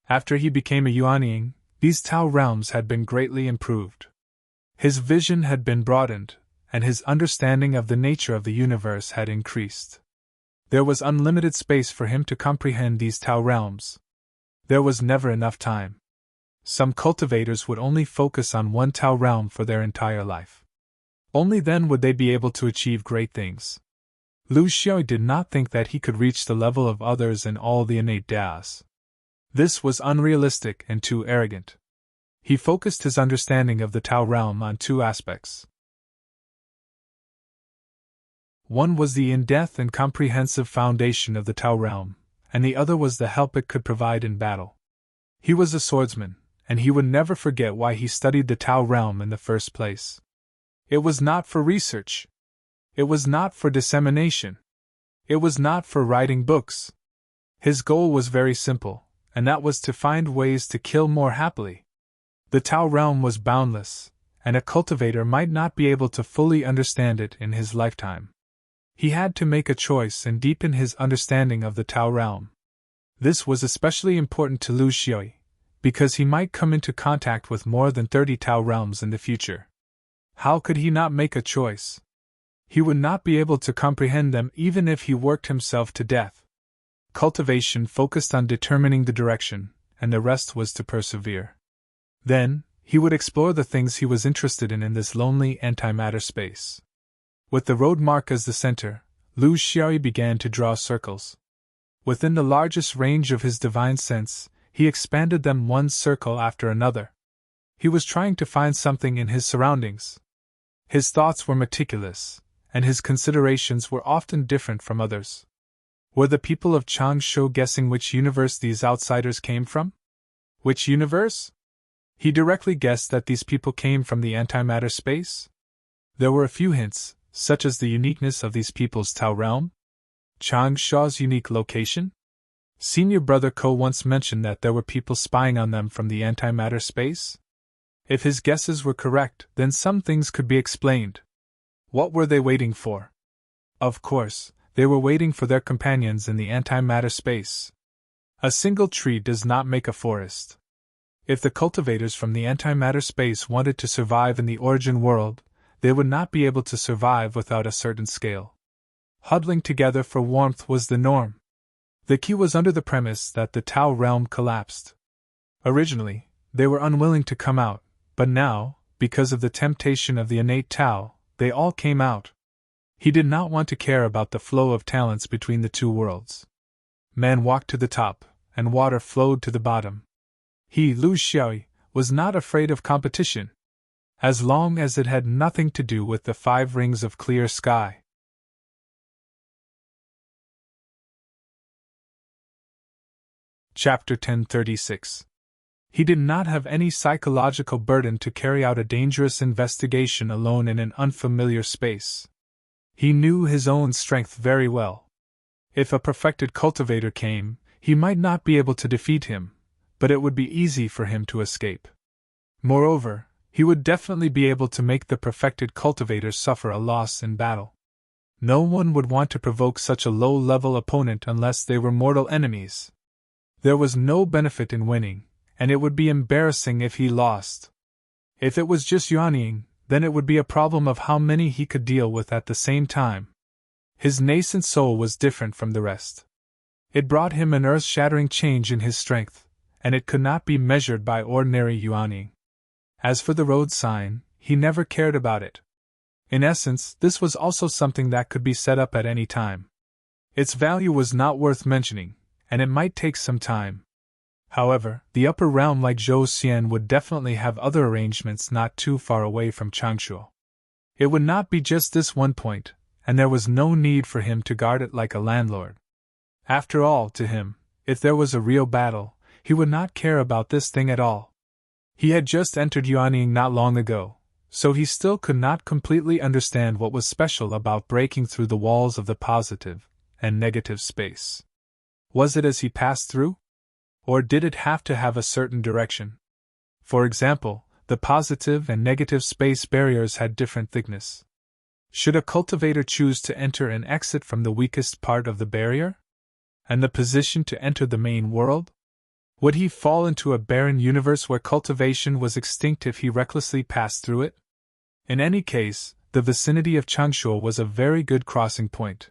Speaker 1: After he became a Yuanying, these Tao realms had been greatly improved. His vision had been broadened, and his understanding of the nature of the universe had increased. There was unlimited space for him to comprehend these Tao realms. There was never enough time. Some cultivators would only focus on one Tao realm for their entire life. Only then would they be able to achieve great things. Lu Xiaoyi did not think that he could reach the level of others in all the innate Taos. This was unrealistic and too arrogant. He focused his understanding of the Tao realm on 2 aspects. One was the in-depth and comprehensive foundation of the Tao realm, and the other was the help it could provide in battle. He was a swordsman, and he would never forget why he studied the Tao realm in the first place. It was not for research. It was not for dissemination. It was not for writing books. His goal was very simple, and that was to find ways to kill more happily. The Tao realm was boundless, and a cultivator might not be able to fully understand it in his lifetime. He had to make a choice and deepen his understanding of the Tao realm. This was especially important to Lu Xiaoyi, because he might come into contact with more than 30 Tao realms in the future. How could he not make a choice? He would not be able to comprehend them even if he worked himself to death. Cultivation focused on determining the direction, and the rest was to persevere. Then, he would explore the things he was interested in this lonely antimatter space. With the road mark as the center, Lu Xiaoyi began to draw circles. Within the largest range of his divine sense, he expanded them one circle after another. He was trying to find something in his surroundings. His thoughts were meticulous, and his considerations were often different from others. Were the people of Changshu guessing which universe these outsiders came from? Which universe? He directly guessed that these people came from the antimatter space. There were a few hints, such as the uniqueness of these people's Tao realm, Changshu's unique location. Senior Brother Ko once mentioned that there were people spying on them from the antimatter space. If his guesses were correct, then some things could be explained. What were they waiting for? Of course, they were waiting for their companions in the antimatter space. A single tree does not make a forest. If the cultivators from the antimatter space wanted to survive in the origin world, they would not be able to survive without a certain scale. Huddling together for warmth was the norm. The key was under the premise that the Tao realm collapsed. Originally, they were unwilling to come out, but now, because of the temptation of the innate Tao, they all came out. He did not want to care about the flow of talents between the 2 worlds. Man walked to the top, and water flowed to the bottom. He, Lu Xiaoyi, was not afraid of competition, as long as it had nothing to do with the 5 rings of clear sky. Chapter 1036. He did not have any psychological burden to carry out a dangerous investigation alone in an unfamiliar space. He knew his own strength very well. If a perfected cultivator came, he might not be able to defeat him, but it would be easy for him to escape. Moreover, he would definitely be able to make the perfected cultivator suffer a loss in battle. No one would want to provoke such a low-level opponent unless they were mortal enemies. There was no benefit in winning, and it would be embarrassing if he lost. If it was just yuanying, then it would be a problem of how many he could deal with at the same time. His nascent soul was different from the rest. It brought him an earth-shattering change in his strength, and it could not be measured by ordinary yuanying. As for the road sign, he never cared about it. In essence, this was also something that could be set up at any time. Its value was not worth mentioning, and it might take some time. However, the upper realm like Zhou Xian would definitely have other arrangements not too far away from Changshuo. It would not be just this one point, and there was no need for him to guard it like a landlord. After all, to him, if there was a real battle, he would not care about this thing at all. He had just entered yuanying not long ago, so he still could not completely understand what was special about breaking through the walls of the positive and negative space. Was it as he passed through? Or did it have to have a certain direction? For example, the positive and negative space barriers had different thickness. Should a cultivator choose to enter and exit from the weakest part of the barrier? And the position to enter the main world? Would he fall into a barren universe where cultivation was extinct if he recklessly passed through it? In any case, the vicinity of Changshuo was a very good crossing point.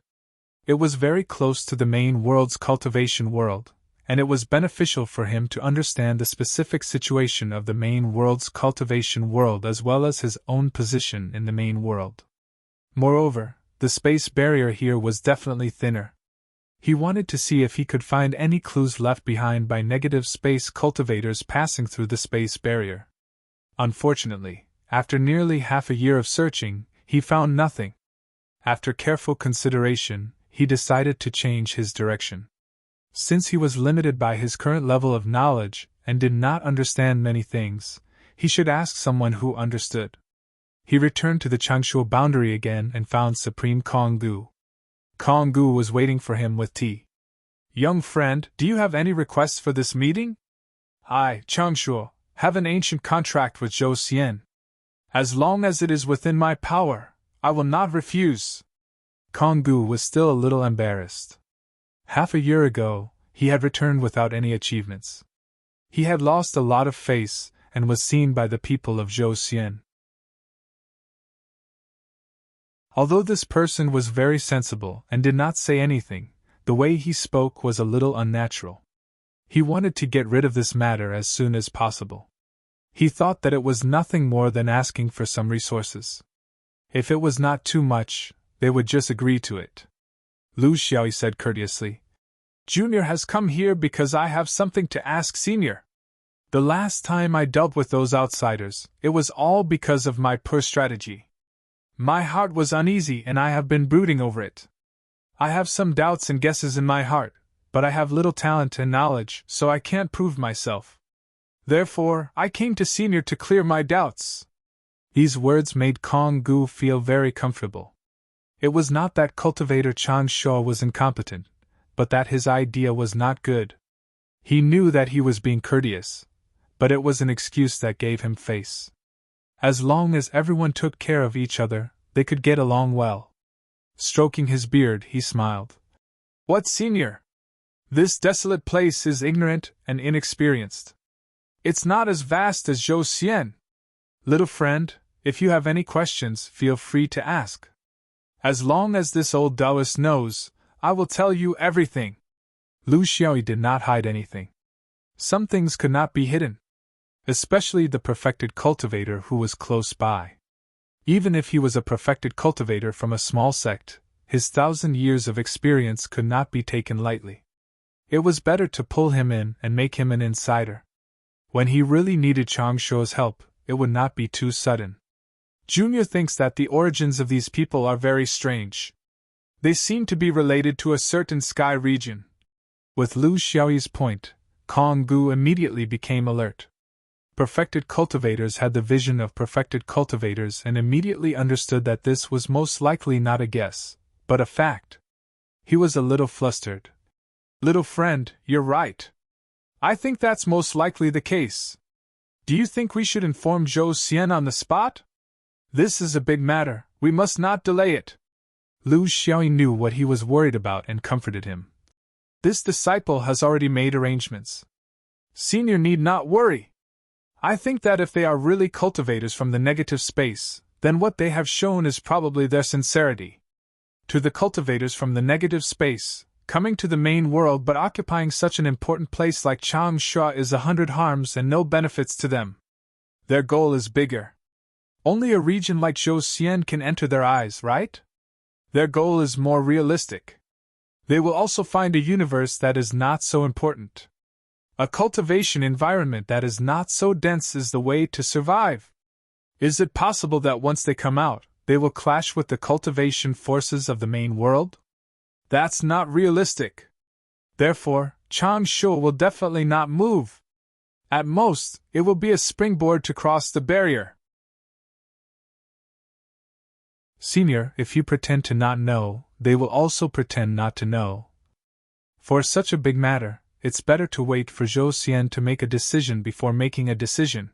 Speaker 1: It was very close to the main world's cultivation world, and it was beneficial for him to understand the specific situation of the main world's cultivation world as well as his own position in the main world. Moreover, the space barrier here was definitely thinner. He wanted to see if he could find any clues left behind by negative space cultivators passing through the space barrier. Unfortunately, after nearly half a year of searching, he found nothing. After careful consideration, he decided to change his direction. Since he was limited by his current level of knowledge and did not understand many things, he should ask someone who understood. He returned to the Changshuo boundary again and found Supreme Konggu. Konggu was waiting for him with tea. "Young friend, do you have any requests for this meeting?" "I, Changshuo, have an ancient contract with Zhou Xian. As long as it is within my power, I will not refuse." Konggu was still a little embarrassed. Half a year ago, he had returned without any achievements. He had lost a lot of face and was seen by the people of Zhou Xian. Although this person was very sensible and did not say anything, the way he spoke was a little unnatural. He wanted to get rid of this matter as soon as possible. He thought that it was nothing more than asking for some resources. If it was not too much, they would just agree to it. Lu Xiaoyi said courteously, "Junior has come here because I have something to ask Senior. The last time I dealt with those outsiders, it was all because of my poor strategy. My heart was uneasy and I have been brooding over it. I have some doubts and guesses in my heart, but I have little talent and knowledge, so I can't prove myself. Therefore, I came to Senior to clear my doubts." These words made Konggu feel very comfortable. It was not that cultivator Changshuo was incompetent, but that his idea was not good. He knew that he was being courteous, but it was an excuse that gave him face. As long as everyone took care of each other, they could get along well. Stroking his beard, he smiled. "What, Senior? This desolate place is ignorant and inexperienced. It's not as vast as Zhou Xian. Little friend, if you have any questions, feel free to ask. As long as this old Taoist knows, I will tell you everything." Lu Xiaoyi did not hide anything. Some things could not be hidden, especially the perfected cultivator who was close by. Even if he was a perfected cultivator from a small sect, his 1,000 years of experience could not be taken lightly. It was better to pull him in and make him an insider. When he really needed Changshuo's help, it would not be too sudden. Junior thinks that the origins of these people are very strange. They seem to be related to a certain sky region. With Lu Xiaoyi's point, Konggu immediately became alert. Perfected cultivators had the vision of perfected cultivators and immediately understood that this was most likely not a guess, but a fact. He was a little flustered. "Little friend, you're right. I think that's most likely the case. Do you think we should inform Zhou Xian on the spot? This is a big matter, we must not delay it." Lu Xiaoyi knew what he was worried about and comforted him. This disciple has already made arrangements. Senior need not worry. I think that if they are really cultivators from the negative space, then what they have shown is probably their sincerity. To the cultivators from the negative space, coming to the main world but occupying such an important place like Changsha is 100 harms and no benefits to them. Their goal is bigger. Only a region like Zhou can enter their eyes, right? Their goal is more realistic. They will also find a universe that is not so important. A cultivation environment that is not so dense is the way to survive. Is it possible that once they come out, they will clash with the cultivation forces of the main world? That's not realistic. Therefore, Changsha will definitely not move. At most, it will be a springboard to cross the barrier. Senior, if you pretend to not know, they will also pretend not to know. For such a big matter, it's better to wait for Zhou Xian to make a decision before making a decision.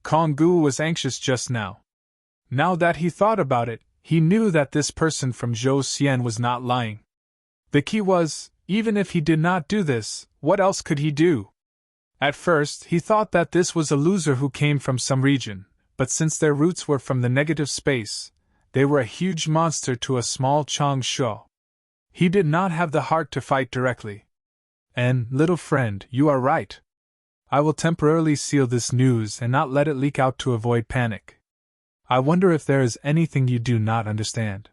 Speaker 1: Konggu was anxious just now. Now that he thought about it, he knew that this person from Zhou Xian was not lying. The key was, even if he did not do this, what else could he do? At first, he thought that this was a loser who came from some region, but since their roots were from the negative space, they were a huge monster to a small Changsha. He did not have the heart to fight directly. And, little friend, you are right. I will temporarily seal this news and not let it leak out to avoid panic. I wonder if there is anything you do not understand.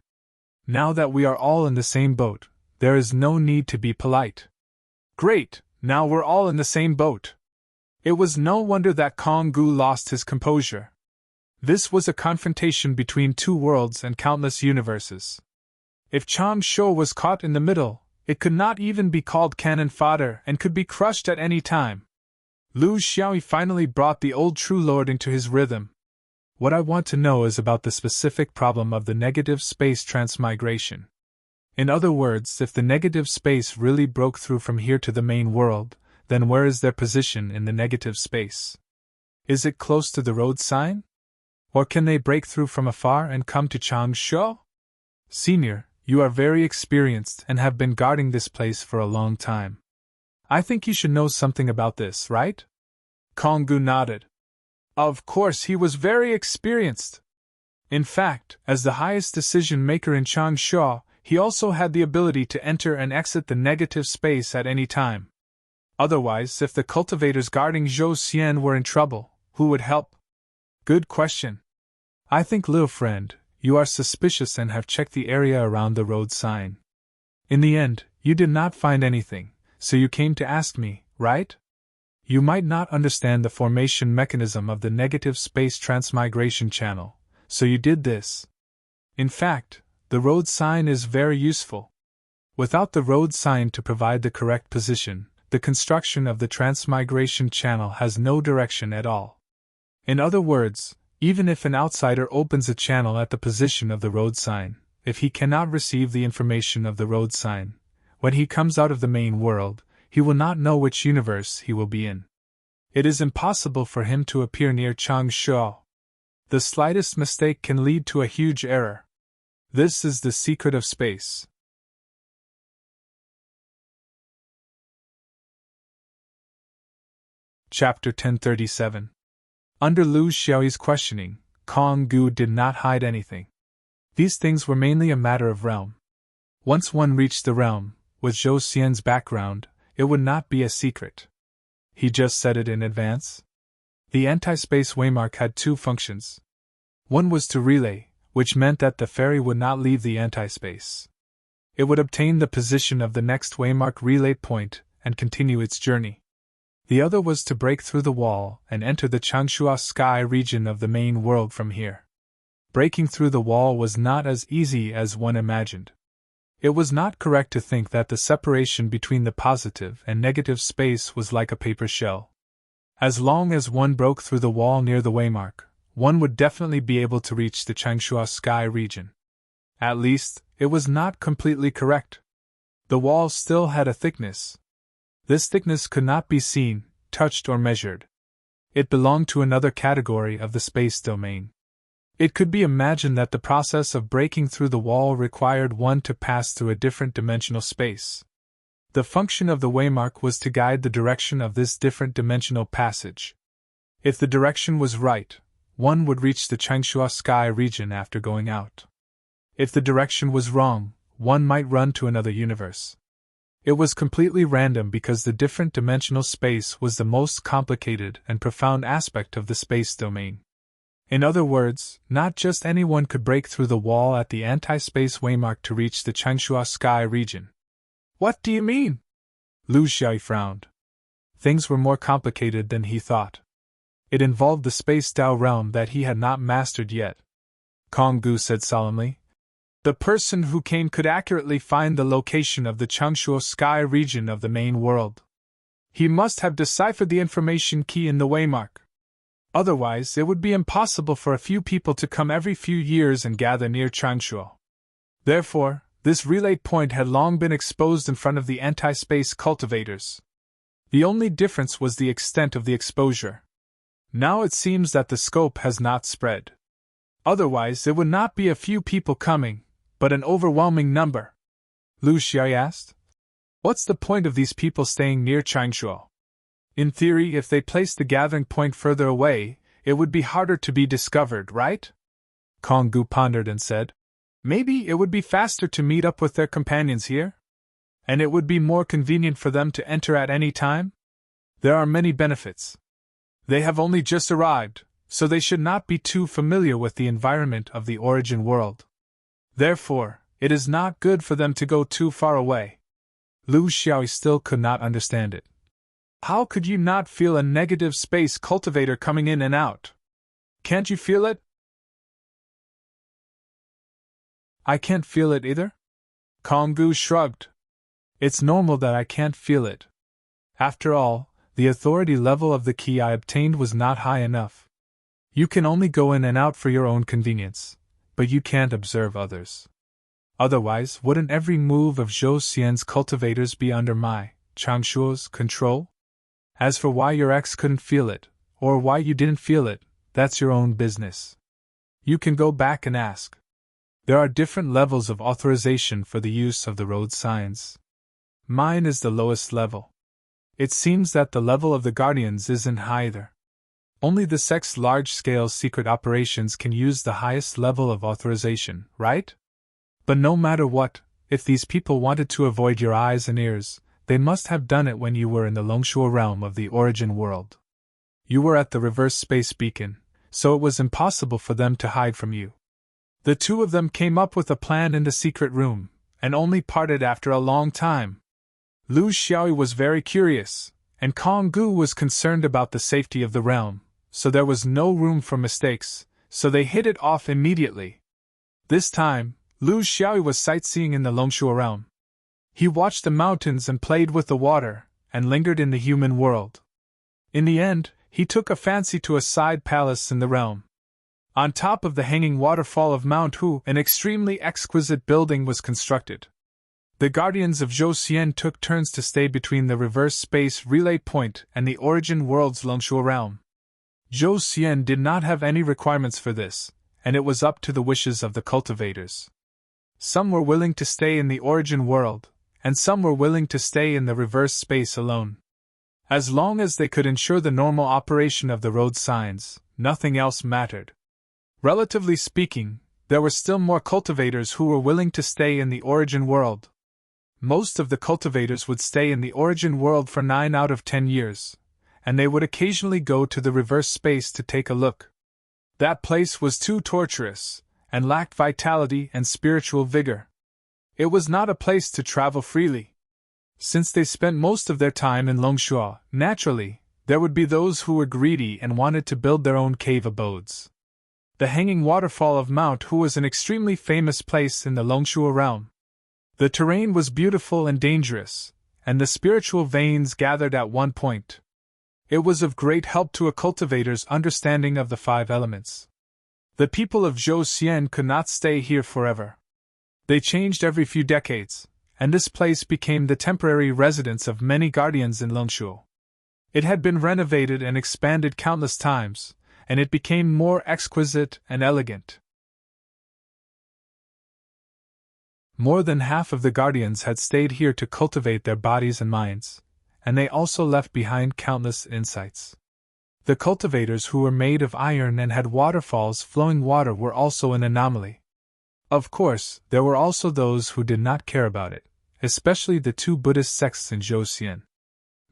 Speaker 1: Now that we are all in the same boat, there is no need to be polite. Great, now we're all in the same boat. It was no wonder that Konggu lost his composure. This was a confrontation between two worlds and countless universes. If Changsha was caught in the middle, it could not even be called cannon fodder and could be crushed at any time. Lu Xiaoyi finally brought the old true lord into his rhythm. What I want to know is about the specific problem of the negative space transmigration. In other words, if the negative space really broke through from here to the main world, then where is their position in the negative space? Is it close to the road sign? Or can they break through from afar and come to Changsha? Senior, you are very experienced and have been guarding this place for a long time. I think you should know something about this, right? Konggu nodded. Of course, he was very experienced. In fact, as the highest decision-maker in Changsha, he also had the ability to enter and exit the negative space at any time. Otherwise, if the cultivators guarding Zhou Xian were in trouble, who would help? Good question. I think, little friend, you are suspicious and have checked the area around the road sign. In the end, you did not find anything, so you came to ask me, right? You might not understand the formation mechanism of the negative space transmigration channel, so you did this. In fact, the road sign is very useful. Without the road sign to provide the correct position, the construction of the transmigration channel has no direction at all. In other words, even if an outsider opens a channel at the position of the road sign, if he cannot receive the information of the road sign, when he comes out of the main world, he will not know which universe he will be in. It is impossible for him to appear near Changsha. The slightest mistake can lead to a huge error. This is the secret of space. Chapter 1037. Under Lu Xiaoyi's questioning, Konggu did not hide anything. These things were mainly a matter of realm. Once one reached the realm, with Zhou Xian's background, it would not be a secret. He just said it in advance. The anti-space waymark had two functions. One was to relay, which meant that the ferry would not leave the anti-space. It would obtain the position of the next waymark relay point and continue its journey. The other was to break through the wall and enter the Changsha sky region of the main world from here. Breaking through the wall was not as easy as one imagined. It was not correct to think that the separation between the positive and negative space was like a paper shell. As long as one broke through the wall near the waymark, one would definitely be able to reach the Changsha sky region. At least, it was not completely correct. The wall still had a thickness. This thickness could not be seen, touched or measured. It belonged to another category of the space domain. It could be imagined that the process of breaking through the wall required one to pass through a different dimensional space. The function of the waymark was to guide the direction of this different dimensional passage. If the direction was right, one would reach the Changshuo sky region after going out. If the direction was wrong, one might run to another universe. It was completely random because the different dimensional space was the most complicated and profound aspect of the space domain. In other words, not just anyone could break through the wall at the anti-space waymark to reach the Changshuo sky region. What do you mean? Lu Xiaoyi frowned. Things were more complicated than he thought. It involved the space Dao realm that he had not mastered yet. Kong Gu said solemnly. The person who came could accurately find the location of the Changshuo sky region of the main world. He must have deciphered the information key in the waymark. Otherwise, it would be impossible for a few people to come every few years and gather near Changshuo. Therefore, this relay point had long been exposed in front of the anti-space cultivators. The only difference was the extent of the exposure. Now it seems that the scope has not spread. Otherwise, it would not be a few people coming, but an overwhelming number. Lu Xiaoyi asked. What's the point of these people staying near Changshuo? In theory, if they placed the gathering point further away, it would be harder to be discovered, right? Kong Gu pondered and said. Maybe it would be faster to meet up with their companions here? And it would be more convenient for them to enter at any time? There are many benefits. They have only just arrived, so they should not be too familiar with the environment of the origin world. Therefore, it is not good for them to go too far away. Lu Xiaoyi still could not understand it. How could you not feel a negative space cultivator coming in and out? Can't you feel it? I can't feel it either? Kong Gu shrugged. It's normal that I can't feel it. After all, the authority level of the key I obtained was not high enough. You can only go in and out for your own convenience, but you can't observe others. Otherwise, wouldn't every move of Zhou Xian's cultivators be under my, Changshuo's, control? As for why your ex couldn't feel it, or why you didn't feel it, that's your own business. You can go back and ask. There are different levels of authorization for the use of the road signs. Mine is the lowest level. It seems that the level of the Guardians isn't high either. Only the sect's large-scale secret operations can use the highest level of authorization, right? But no matter what, if these people wanted to avoid your eyes and ears, they must have done it when you were in the Longshuo realm of the origin world. You were at the reverse space beacon, so it was impossible for them to hide from you. The two of them came up with a plan in the secret room, and only parted after a long time. Lu Xiaoyi was very curious, and Kong Gu was concerned about the safety of the realm, so there was no room for mistakes, so they hit it off immediately. This time, Lu Xiaoyi was sightseeing in the Longshuo realm. He watched the mountains and played with the water, and lingered in the human world. In the end, he took a fancy to a side palace in the realm. On top of the hanging waterfall of Mount Hu, an extremely exquisite building was constructed. The guardians of Zhou Xian took turns to stay between the reverse space relay point and the origin world's Longshuo realm. Zhou Xian did not have any requirements for this, and it was up to the wishes of the cultivators. Some were willing to stay in the origin world, and some were willing to stay in the reverse space alone. As long as they could ensure the normal operation of the road signs, nothing else mattered. Relatively speaking, there were still more cultivators who were willing to stay in the origin world. Most of the cultivators would stay in the origin world for 9 out of 10 years, and they would occasionally go to the reverse space to take a look. That place was too torturous, and lacked vitality and spiritual vigor. It was not a place to travel freely. Since they spent most of their time in Longshuo, naturally, there would be those who were greedy and wanted to build their own cave abodes. The hanging waterfall of Mount Hu was an extremely famous place in the Longshuo realm. The terrain was beautiful and dangerous, and the spiritual veins gathered at one point. It was of great help to a cultivator's understanding of the 5 elements. The people of Zhou Xian could not stay here forever. They changed every few decades, and this place became the temporary residence of many guardians in Longshuo. It had been renovated and expanded countless times, and it became more exquisite and elegant. More than half of the guardians had stayed here to cultivate their bodies and minds, and they also left behind countless insights. The cultivators who were made of iron and had waterfalls flowing water were also an anomaly. Of course, there were also those who did not care about it, especially the two Buddhist sects in Zhoushan.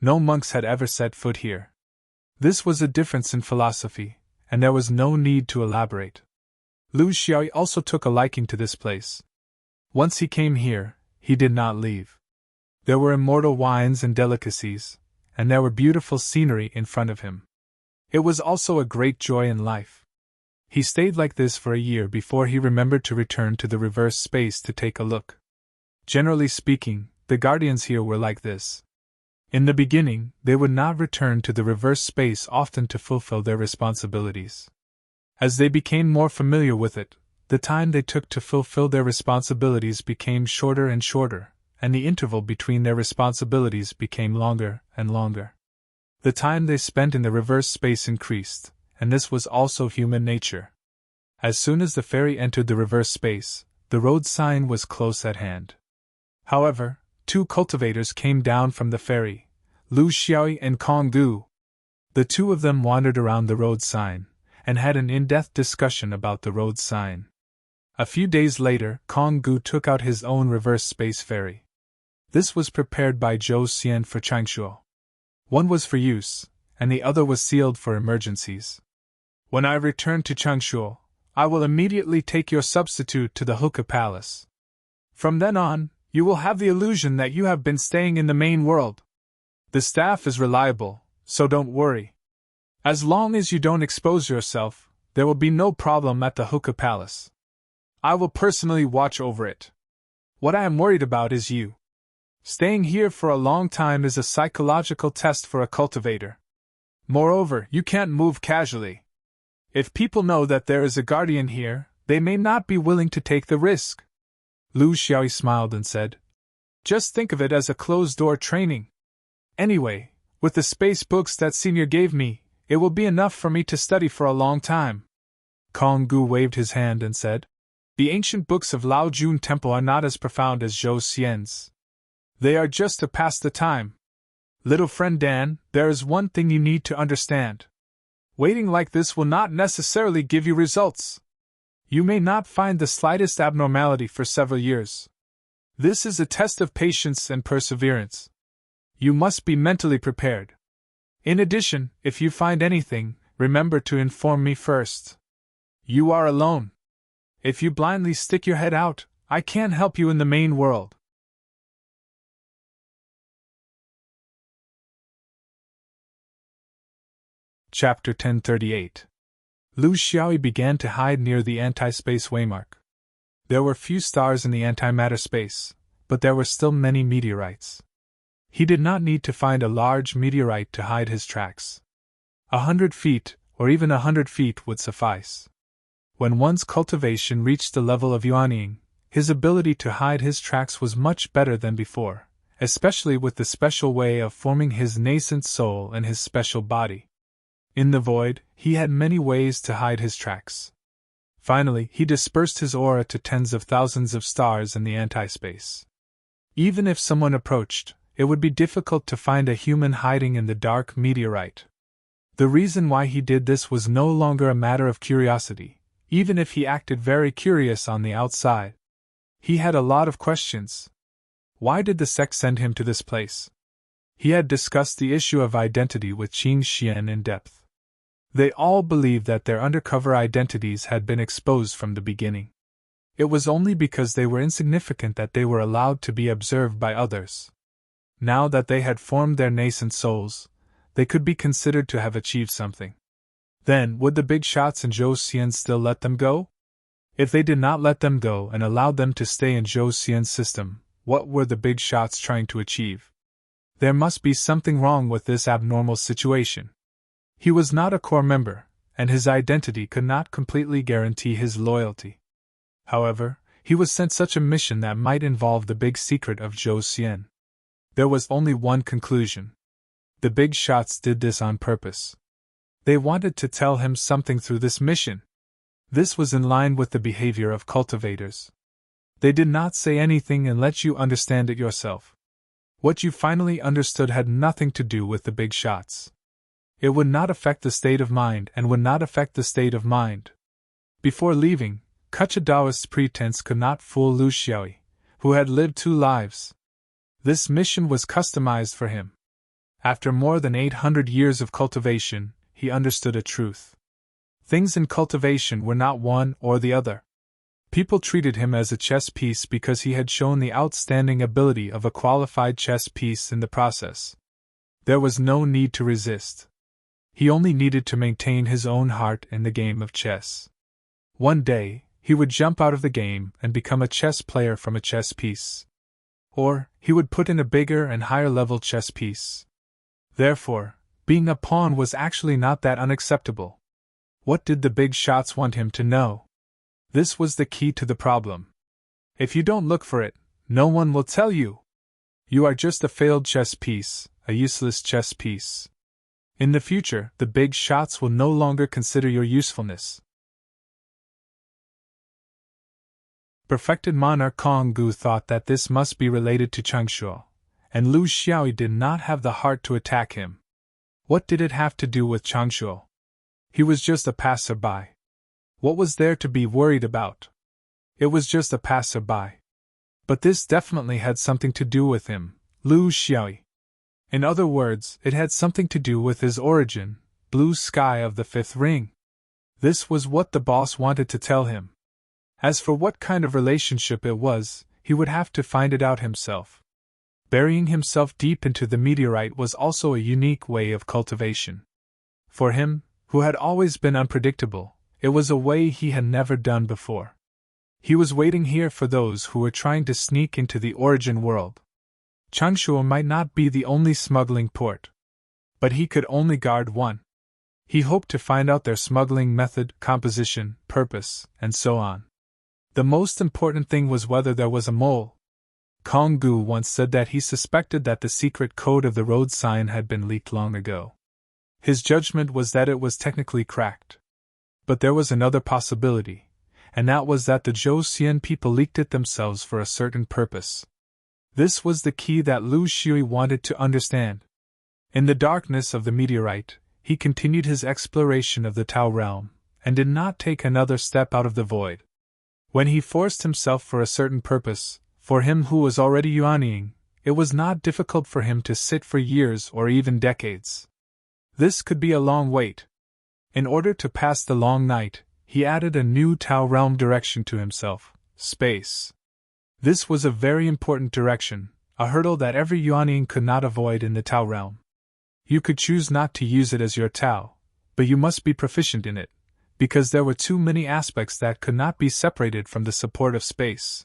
Speaker 1: No monks had ever set foot here. This was a difference in philosophy, and there was no need to elaborate. Lu Xiaoyi also took a liking to this place. Once he came here, he did not leave. There were immortal wines and delicacies, and there were beautiful scenery in front of him. It was also a great joy in life. He stayed like this for a year before he remembered to return to the reverse space to take a look. Generally speaking, the guardians here were like this. In the beginning, they would not return to the reverse space often to fulfill their responsibilities. As they became more familiar with it, the time they took to fulfill their responsibilities became shorter and shorter, and the interval between their responsibilities became longer and longer. The time they spent in the reverse space increased, and this was also human nature. As soon as the ferry entered the reverse space, the road sign was close at hand. However, two cultivators came down from the ferry, Lu Xiaoyi and Kong Gu. The two of them wandered around the road sign, and had an in-depth discussion about the road sign. A few days later, Kong Gu took out his own reverse space ferry. This was prepared by Zhou Xian for Changshuo. One was for use, and the other was sealed for emergencies. When I return to Changshuo, I will immediately take your substitute to the Hookah Palace. From then on, you will have the illusion that you have been staying in the main world. The staff is reliable, so don't worry. As long as you don't expose yourself, there will be no problem at the Hookah Palace. I will personally watch over it. What I am worried about is you. Staying here for a long time is a psychological test for a cultivator. Moreover, you can't move casually. If people know that there is a guardian here, they may not be willing to take the risk. Lu Xiaoyi smiled and said, Just think of it as a closed-door training. Anyway, with the space books that Senior gave me, it will be enough for me to study for a long time. Kong Gu waved his hand and said, The ancient books of Lao Jun Temple are not as profound as Zhou Xian's. They are just to pass the time. Little friend Dan, there is one thing you need to understand. Waiting like this will not necessarily give you results. You may not find the slightest abnormality for several years. This is a test of patience and perseverance. You must be mentally prepared. In addition, if you find anything, remember to inform me first. You are alone. If you blindly stick your head out, I can't help you in the main world. Chapter 1038. Lu Xiaoyi began to hide near the anti-space waymark. There were few stars in the antimatter space, but there were still many meteorites. He did not need to find a large meteorite to hide his tracks. 100 feet, or even 100 feet would suffice. When one's cultivation reached the level of yuanying, his ability to hide his tracks was much better than before, especially with the special way of forming his nascent soul and his special body. In the void, he had many ways to hide his tracks. Finally, he dispersed his aura to tens of thousands of stars in the anti-space. Even if someone approached, it would be difficult to find a human hiding in the dark meteorite. The reason why he did this was no longer a matter of curiosity, even if he acted very curious on the outside. He had a lot of questions. Why did the sect send him to this place? He had discussed the issue of identity with Qing Xian in depth. They all believed that their undercover identities had been exposed from the beginning. It was only because they were insignificant that they were allowed to be observed by others. Now that they had formed their nascent souls, they could be considered to have achieved something. Then, would the big shots in Zhou Xian still let them go? If they did not let them go and allowed them to stay in Zhou Xian's system, what were the big shots trying to achieve? There must be something wrong with this abnormal situation. He was not a core member, and his identity could not completely guarantee his loyalty. However, he was sent such a mission that might involve the big secret of Zhou Xian. There was only one conclusion. The big shots did this on purpose. They wanted to tell him something through this mission. This was in line with the behavior of cultivators. They did not say anything and let you understand it yourself. What you finally understood had nothing to do with the big shots. It would not affect the state of mind and would not affect the state of mind. Before leaving, Kucha Daoist's pretense could not fool Lu Xiaoyi, who had lived 2 lives. This mission was customized for him. After more than 800 years of cultivation, he understood a truth. Things in cultivation were not one or the other. People treated him as a chess piece because he had shown the outstanding ability of a qualified chess piece in the process. There was no need to resist. He only needed to maintain his own heart in the game of chess. One day, he would jump out of the game and become a chess player from a chess piece. Or, he would put in a bigger and higher level chess piece. Therefore, being a pawn was actually not that unacceptable. What did the big shots want him to know? This was the key to the problem. If you don't look for it, no one will tell you. You are just a failed chess piece, a useless chess piece. In the future, the big shots will no longer consider your usefulness. Perfected monarch Kong Gu thought that this must be related to Changshuo, and Lu Xiaoyi did not have the heart to attack him. What did it have to do with Changshuo? He was just a passerby. What was there to be worried about? It was just a passerby. But this definitely had something to do with him, Lu Xiaoyi. In other words, it had something to do with his origin, blue sky of the 5th ring. This was what the boss wanted to tell him. As for what kind of relationship it was, he would have to find it out himself. Burying himself deep into the meteorite was also a unique way of cultivation. For him, who had always been unpredictable, it was a way he had never done before. He was waiting here for those who were trying to sneak into the origin world. Changshuo might not be the only smuggling port, but he could only guard one. He hoped to find out their smuggling method, composition, purpose, and so on. The most important thing was whether there was a mole. Kong Gu once said that he suspected that the secret code of the road sign had been leaked long ago. His judgment was that it was technically cracked. But there was another possibility, and that was that the Zhou people leaked it themselves for a certain purpose. This was the key that Lu Xiaoyi wanted to understand. In the darkness of the meteorite, he continued his exploration of the Tao realm, and did not take another step out of the void. When he forced himself for a certain purpose, for him who was already yuanying, it was not difficult for him to sit for years or even decades. This could be a long wait. In order to pass the long night, he added a new Tao realm direction to himself, space. This was a very important direction, a hurdle that every yuanying could not avoid in the Tao realm. You could choose not to use it as your Tao, but you must be proficient in it, because there were too many aspects that could not be separated from the support of space.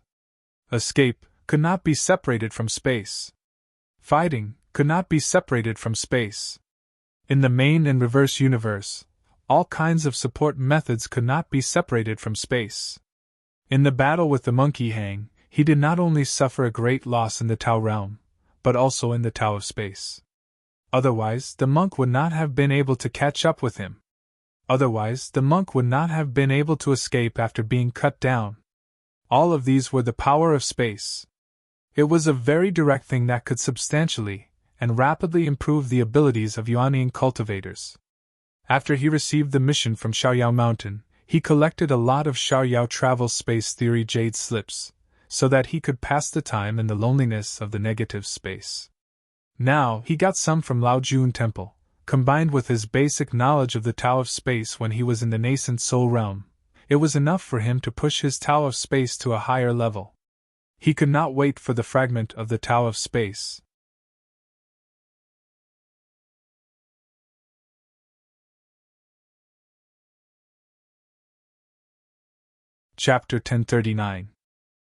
Speaker 1: Escape could not be separated from space. Fighting could not be separated from space. In the main and reverse universe, all kinds of support methods could not be separated from space. In the battle with the monkey hang, he did not only suffer a great loss in the Tao realm, but also in the Tao of space. Otherwise, the monk would not have been able to catch up with him. Otherwise, the monk would not have been able to escape after being cut down. All of these were the power of space. It was a very direct thing that could substantially and rapidly improve the abilities of yuanying cultivators. After he received the mission from Xiaoyao Mountain, he collected a lot of Xiaoyao travel space theory jade slips, so that he could pass the time in the loneliness of the negative space. Now, he got some from Lao Jun Temple, combined with his basic knowledge of the Tao of space when he was in the nascent soul realm. It was enough for him to push his Tao of space to a higher level. He could not wait for the fragment of the Tao of space. Chapter 1039.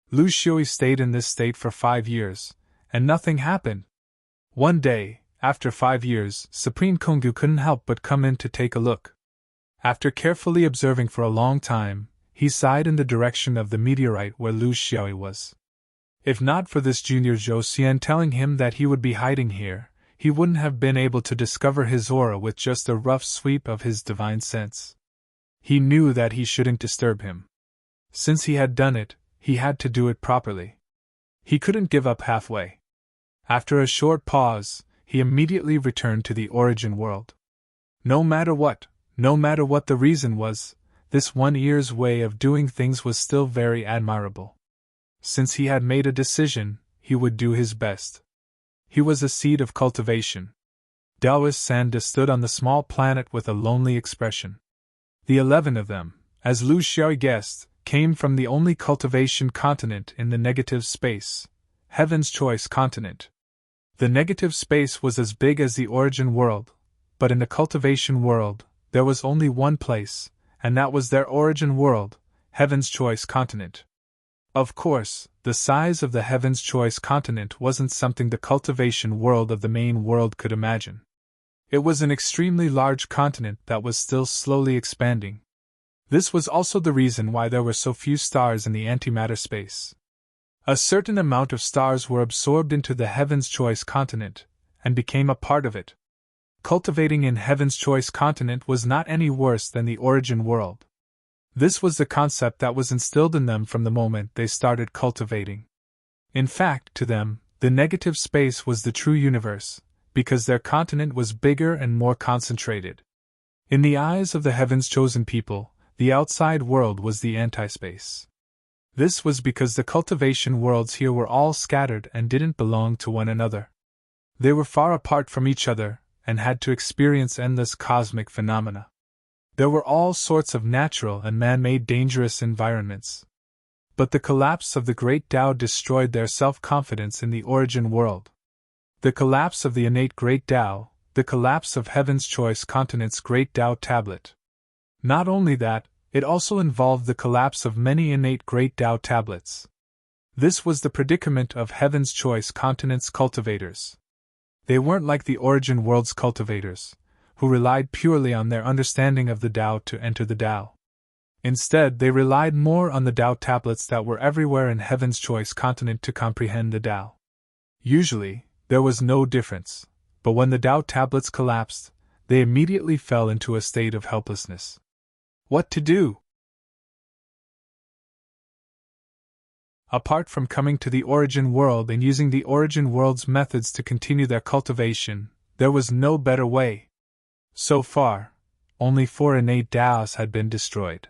Speaker 1: Lu Xiaoyi stayed in this state for 5 years, and nothing happened. One day, after 5 years, Supreme Konggu couldn't help but come in to take a look. After carefully observing for a long time, he sighed in the direction of the meteorite where Lu Xiaoyi was. If not for this junior Zhou Xian telling him that he would be hiding here, he wouldn't have been able to discover his aura with just a rough sweep of his divine sense. He knew that he shouldn't disturb him. Since he had done it, he had to do it properly. He couldn't give up halfway. After a short pause, he immediately returned to the origin world. No matter what the reason was, this one year's way of doing things was still very admirable. Since he had made a decision, he would do his best. He was a seed of cultivation. Taoist Sanda stood on the small planet with a lonely expression. The 11 of them, as Lu Xiao guessed, came from the only cultivation continent in the negative space, Heaven's Choice continent. The negative space was as big as the origin world, but in the cultivation world, there was only one place, and that was their origin world, Heaven's Choice continent. Of course, the size of the Heaven's Choice continent wasn't something the cultivation world of the main world could imagine. It was an extremely large continent that was still slowly expanding. This was also the reason why there were so few stars in the antimatter space. A certain amount of stars were absorbed into the Heaven's Choice continent, and became a part of it. Cultivating in Heaven's Choice continent was not any worse than the origin world. This was the concept that was instilled in them from the moment they started cultivating. In fact, to them, the negative space was the true universe, because their continent was bigger and more concentrated. In the eyes of the Heaven's chosen people, the outside world was the anti-space. This was because the cultivation worlds here were all scattered and didn't belong to one another. They were far apart from each other, and had to experience endless cosmic phenomena. There were all sorts of natural and man-made dangerous environments. But the collapse of the Great Tao destroyed their self-confidence in the origin world. The collapse of the innate Great Tao, the collapse of Heaven's Choice continent's Great Tao tablet. Not only that, it also involved the collapse of many innate Great Tao tablets. This was the predicament of Heaven's Choice continent's cultivators. They weren't like the origin world's cultivators, who relied purely on their understanding of the Tao to enter the Tao. Instead, they relied more on the Tao tablets that were everywhere in Heaven's Choice continent to comprehend the Tao. Usually, there was no difference, but when the Tao tablets collapsed, they immediately fell into a state of helplessness. What to do? Apart from coming to the origin world and using the origin world's methods to continue their cultivation, there was no better way. So far, only 4 innate Taos had been destroyed.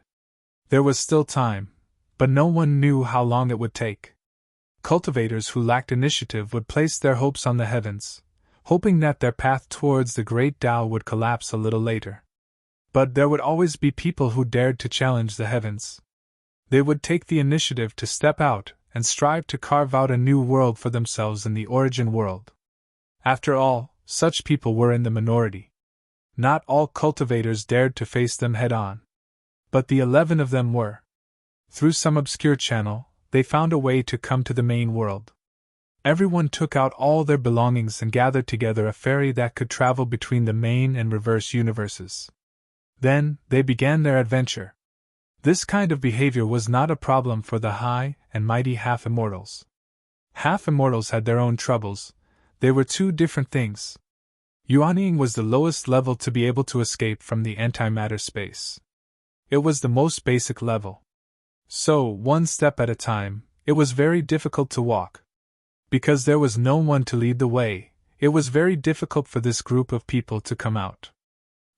Speaker 1: There was still time, but no one knew how long it would take. Cultivators who lacked initiative would place their hopes on the heavens, hoping that their path towards the Great Tao would collapse a little later. But there would always be people who dared to challenge the heavens. They would take the initiative to step out and strive to carve out a new world for themselves in the origin world. After all, such people were in the minority. Not all cultivators dared to face them head-on. But the 11 of them were. Through some obscure channel, they found a way to come to the main world. Everyone took out all their belongings and gathered together a ferry that could travel between the main and reverse universes. Then, they began their adventure. This kind of behavior was not a problem for the high and mighty half-immortals. Half-immortals had their own troubles. They were 2 different things. Yuanying was the lowest level to be able to escape from the antimatter space. It was the most basic level. So, one step at a time, it was very difficult to walk. Because there was no one to lead the way, it was very difficult for this group of people to come out.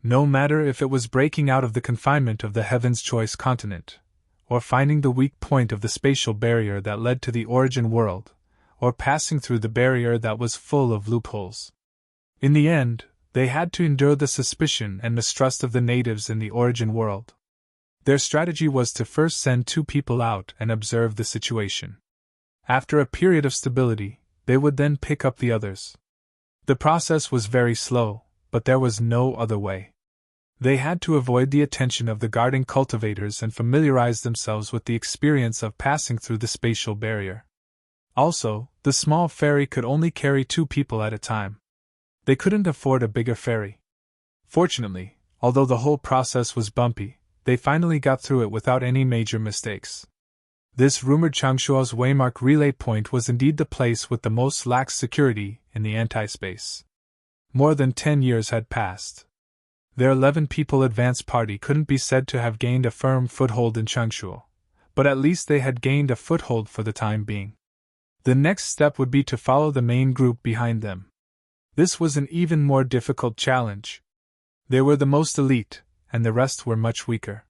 Speaker 1: No matter if it was breaking out of the confinement of the Heaven's Choice continent, or finding the weak point of the spatial barrier that led to the origin world, or passing through the barrier that was full of loopholes. In the end, they had to endure the suspicion and mistrust of the natives in the origin world. Their strategy was to first send 2 people out and observe the situation. After a period of stability, they would then pick up the others. The process was very slow, but there was no other way. They had to avoid the attention of the guarding cultivators and familiarize themselves with the experience of passing through the spatial barrier. Also, the small ferry could only carry 2 people at a time. They couldn't afford a bigger ferry. Fortunately, although the whole process was bumpy, they finally got through it without any major mistakes. This rumored Changshuo's waymark relay point was indeed the place with the most lax security in the anti-space. More than 10 years had passed. Their 11 people advance party couldn't be said to have gained a firm foothold in Changshuo, but at least they had gained a foothold for the time being. The next step would be to follow the main group behind them. This was an even more difficult challenge. They were the most elite, and the rest were much weaker.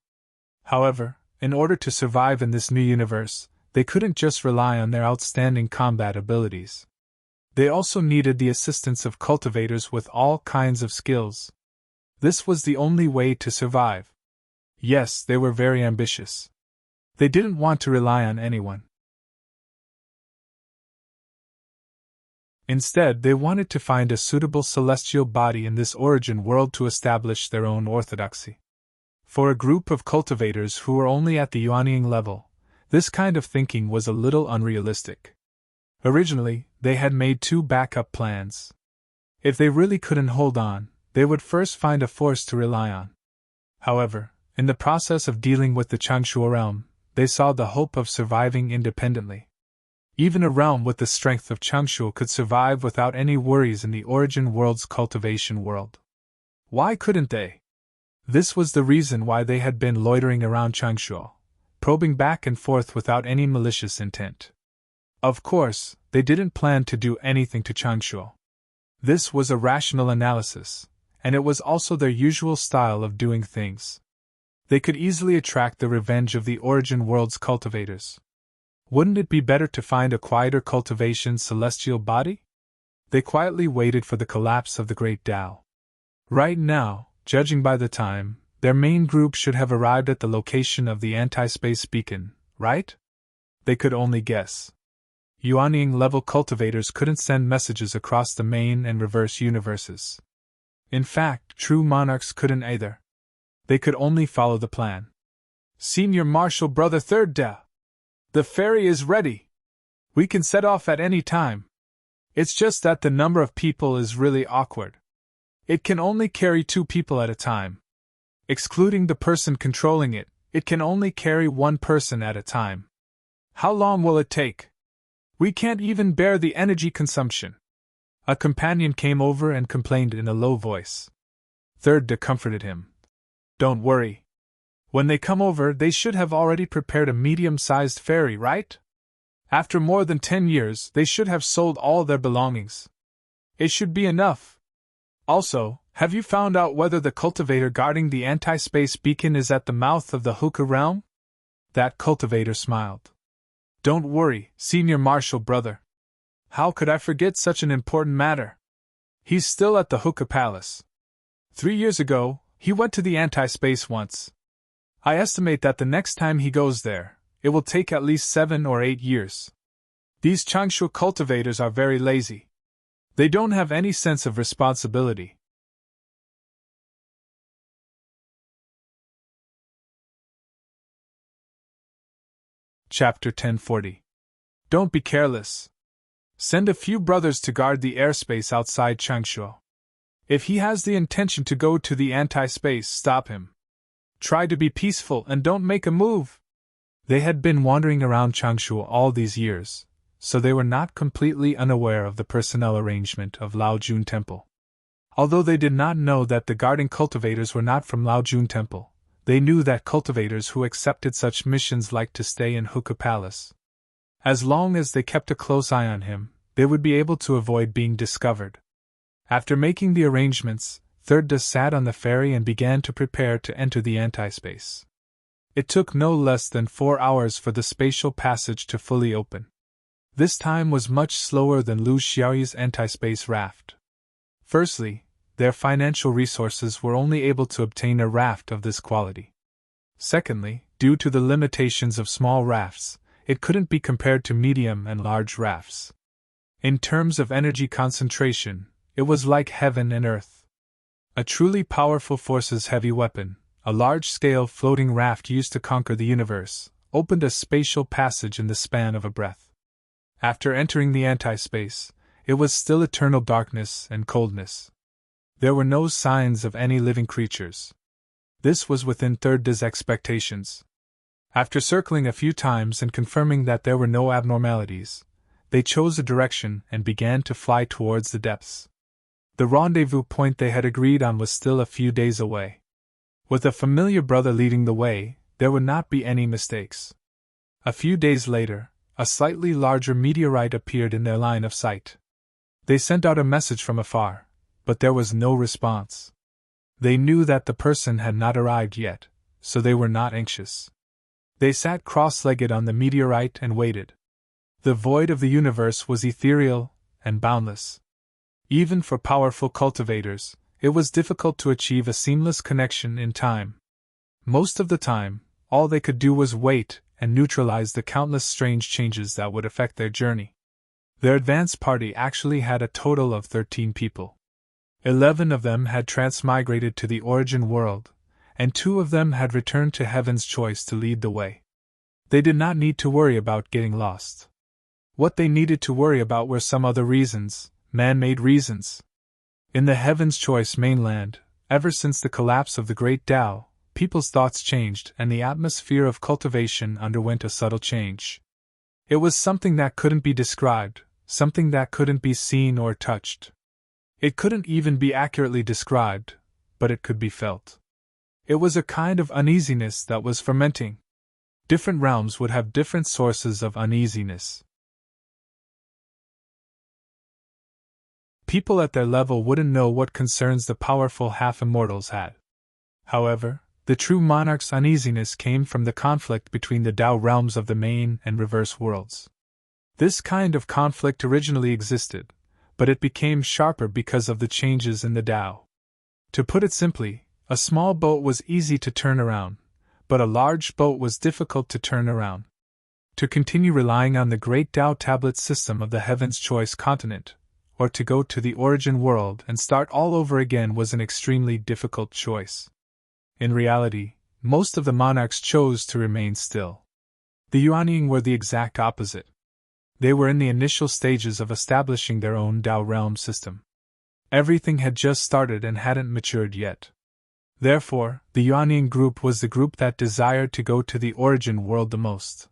Speaker 1: However, in order to survive in this new universe, they couldn't just rely on their outstanding combat abilities. They also needed the assistance of cultivators with all kinds of skills. This was the only way to survive. Yes, they were very ambitious. They didn't want to rely on anyone. Instead, they wanted to find a suitable celestial body in this origin world to establish their own orthodoxy. For a group of cultivators who were only at the Yuanying level, this kind of thinking was a little unrealistic. Originally, they had made 2 backup plans. If they really couldn't hold on, they would first find a force to rely on. However, in the process of dealing with the Changshuo realm, they saw the hope of surviving independently. Even a realm with the strength of Changshuo could survive without any worries in the origin world's cultivation world. Why couldn't they? This was the reason why they had been loitering around Changshuo, probing back and forth without any malicious intent. Of course, they didn't plan to do anything to Changshuo. This was a rational analysis, and it was also their usual style of doing things. They could easily attract the revenge of the origin world's cultivators. Wouldn't it be better to find a quieter cultivation celestial body? They quietly waited for the collapse of the Great Tao. Right now, judging by the time, their main group should have arrived at the location of the anti-space beacon, right? They could only guess. Yuanying level cultivators couldn't send messages across the main and reverse universes. In fact, true monarchs couldn't either. They could only follow the plan. Senior Marshal Brother Third Da! The ferry is ready! We can set off at any time. It's just that the number of people is really awkward. It can only carry 2 people at a time. Excluding the person controlling it, it can only carry 1 person at a time. How long will it take? We can't even bear the energy consumption. A companion came over and complained in a low voice. Third Da comforted him. Don't worry. When they come over, they should have already prepared a medium-sized ferry, right? After more than 10 years, they should have sold all their belongings. It should be enough. Also, have you found out whether the cultivator guarding the anti-space beacon is at the mouth of the hookah realm? That cultivator smiled. Don't worry, Senior Marshal Brother. How could I forget such an important matter? He's still at the hookah palace. 3 years ago, he went to the anti-space once. I estimate that the next time he goes there, it will take at least 7 or 8 years. These Changshuo cultivators are very lazy. They don't have any sense of responsibility. Chapter 1040. Don't be careless. Send a few brothers to guard the airspace outside Changshuo. If he has the intention to go to the anti-space, stop him. Try to be peaceful and don't make a move. They had been wandering around Changshuo all these years, so they were not completely unaware of the personnel arrangement of Laojun Temple. Although they did not know that the guarding cultivators were not from Laojun Temple, they knew that cultivators who accepted such missions liked to stay in Hookah Palace. As long as they kept a close eye on him, they would be able to avoid being discovered. After making the arrangements, Third Da sat on the ferry and began to prepare to enter the anti-space. It took no less than 4 hours for the spatial passage to fully open. This time was much slower than Lu Xiaoyi's anti-space raft. Firstly, their financial resources were only able to obtain a raft of this quality. Secondly, due to the limitations of small rafts, it couldn't be compared to medium and large rafts. In terms of energy concentration, it was like heaven and earth. A truly powerful force's heavy weapon, a large-scale floating raft used to conquer the universe, opened a spatial passage in the span of a breath. After entering the anti-space, it was still eternal darkness and coldness. There were no signs of any living creatures. This was within Third Da's expectations. After circling a few times and confirming that there were no abnormalities, they chose a direction and began to fly towards the depths. The rendezvous point they had agreed on was still a few days away. With a familiar brother leading the way, there would not be any mistakes. A few days later, a slightly larger meteorite appeared in their line of sight. They sent out a message from afar, but there was no response. They knew that the person had not arrived yet, so they were not anxious. They sat cross-legged on the meteorite and waited. The void of the universe was ethereal and boundless. Even for powerful cultivators, it was difficult to achieve a seamless connection in time. Most of the time, all they could do was wait and neutralize the countless strange changes that would affect their journey. Their advance party actually had a total of 13 people. 11 of them had transmigrated to the origin world, and 2 of them had returned to Heaven's Choice to lead the way. They did not need to worry about getting lost. What they needed to worry about were some other reasons, man-made reasons. In the Heaven's Choice mainland, ever since the collapse of the Great Tao, people's thoughts changed and the atmosphere of cultivation underwent a subtle change. It was something that couldn't be described, something that couldn't be seen or touched. It couldn't even be accurately described, but it could be felt. It was a kind of uneasiness that was fermenting. Different realms would have different sources of uneasiness. People at their level wouldn't know what concerns the powerful half-immortals had. However, the true monarch's uneasiness came from the conflict between the Tao realms of the main and reverse worlds. This kind of conflict originally existed, but it became sharper because of the changes in the Tao. To put it simply, a small boat was easy to turn around, but a large boat was difficult to turn around. To continue relying on the Great Tao tablet system of the Heaven's Choice continent, or to go to the origin world and start all over again was an extremely difficult choice. In reality, most of the monarchs chose to remain still. The Yuanying were the exact opposite. They were in the initial stages of establishing their own Tao realm system. Everything had just started and hadn't matured yet. Therefore, the Yuanying group was the group that desired to go to the origin world the most.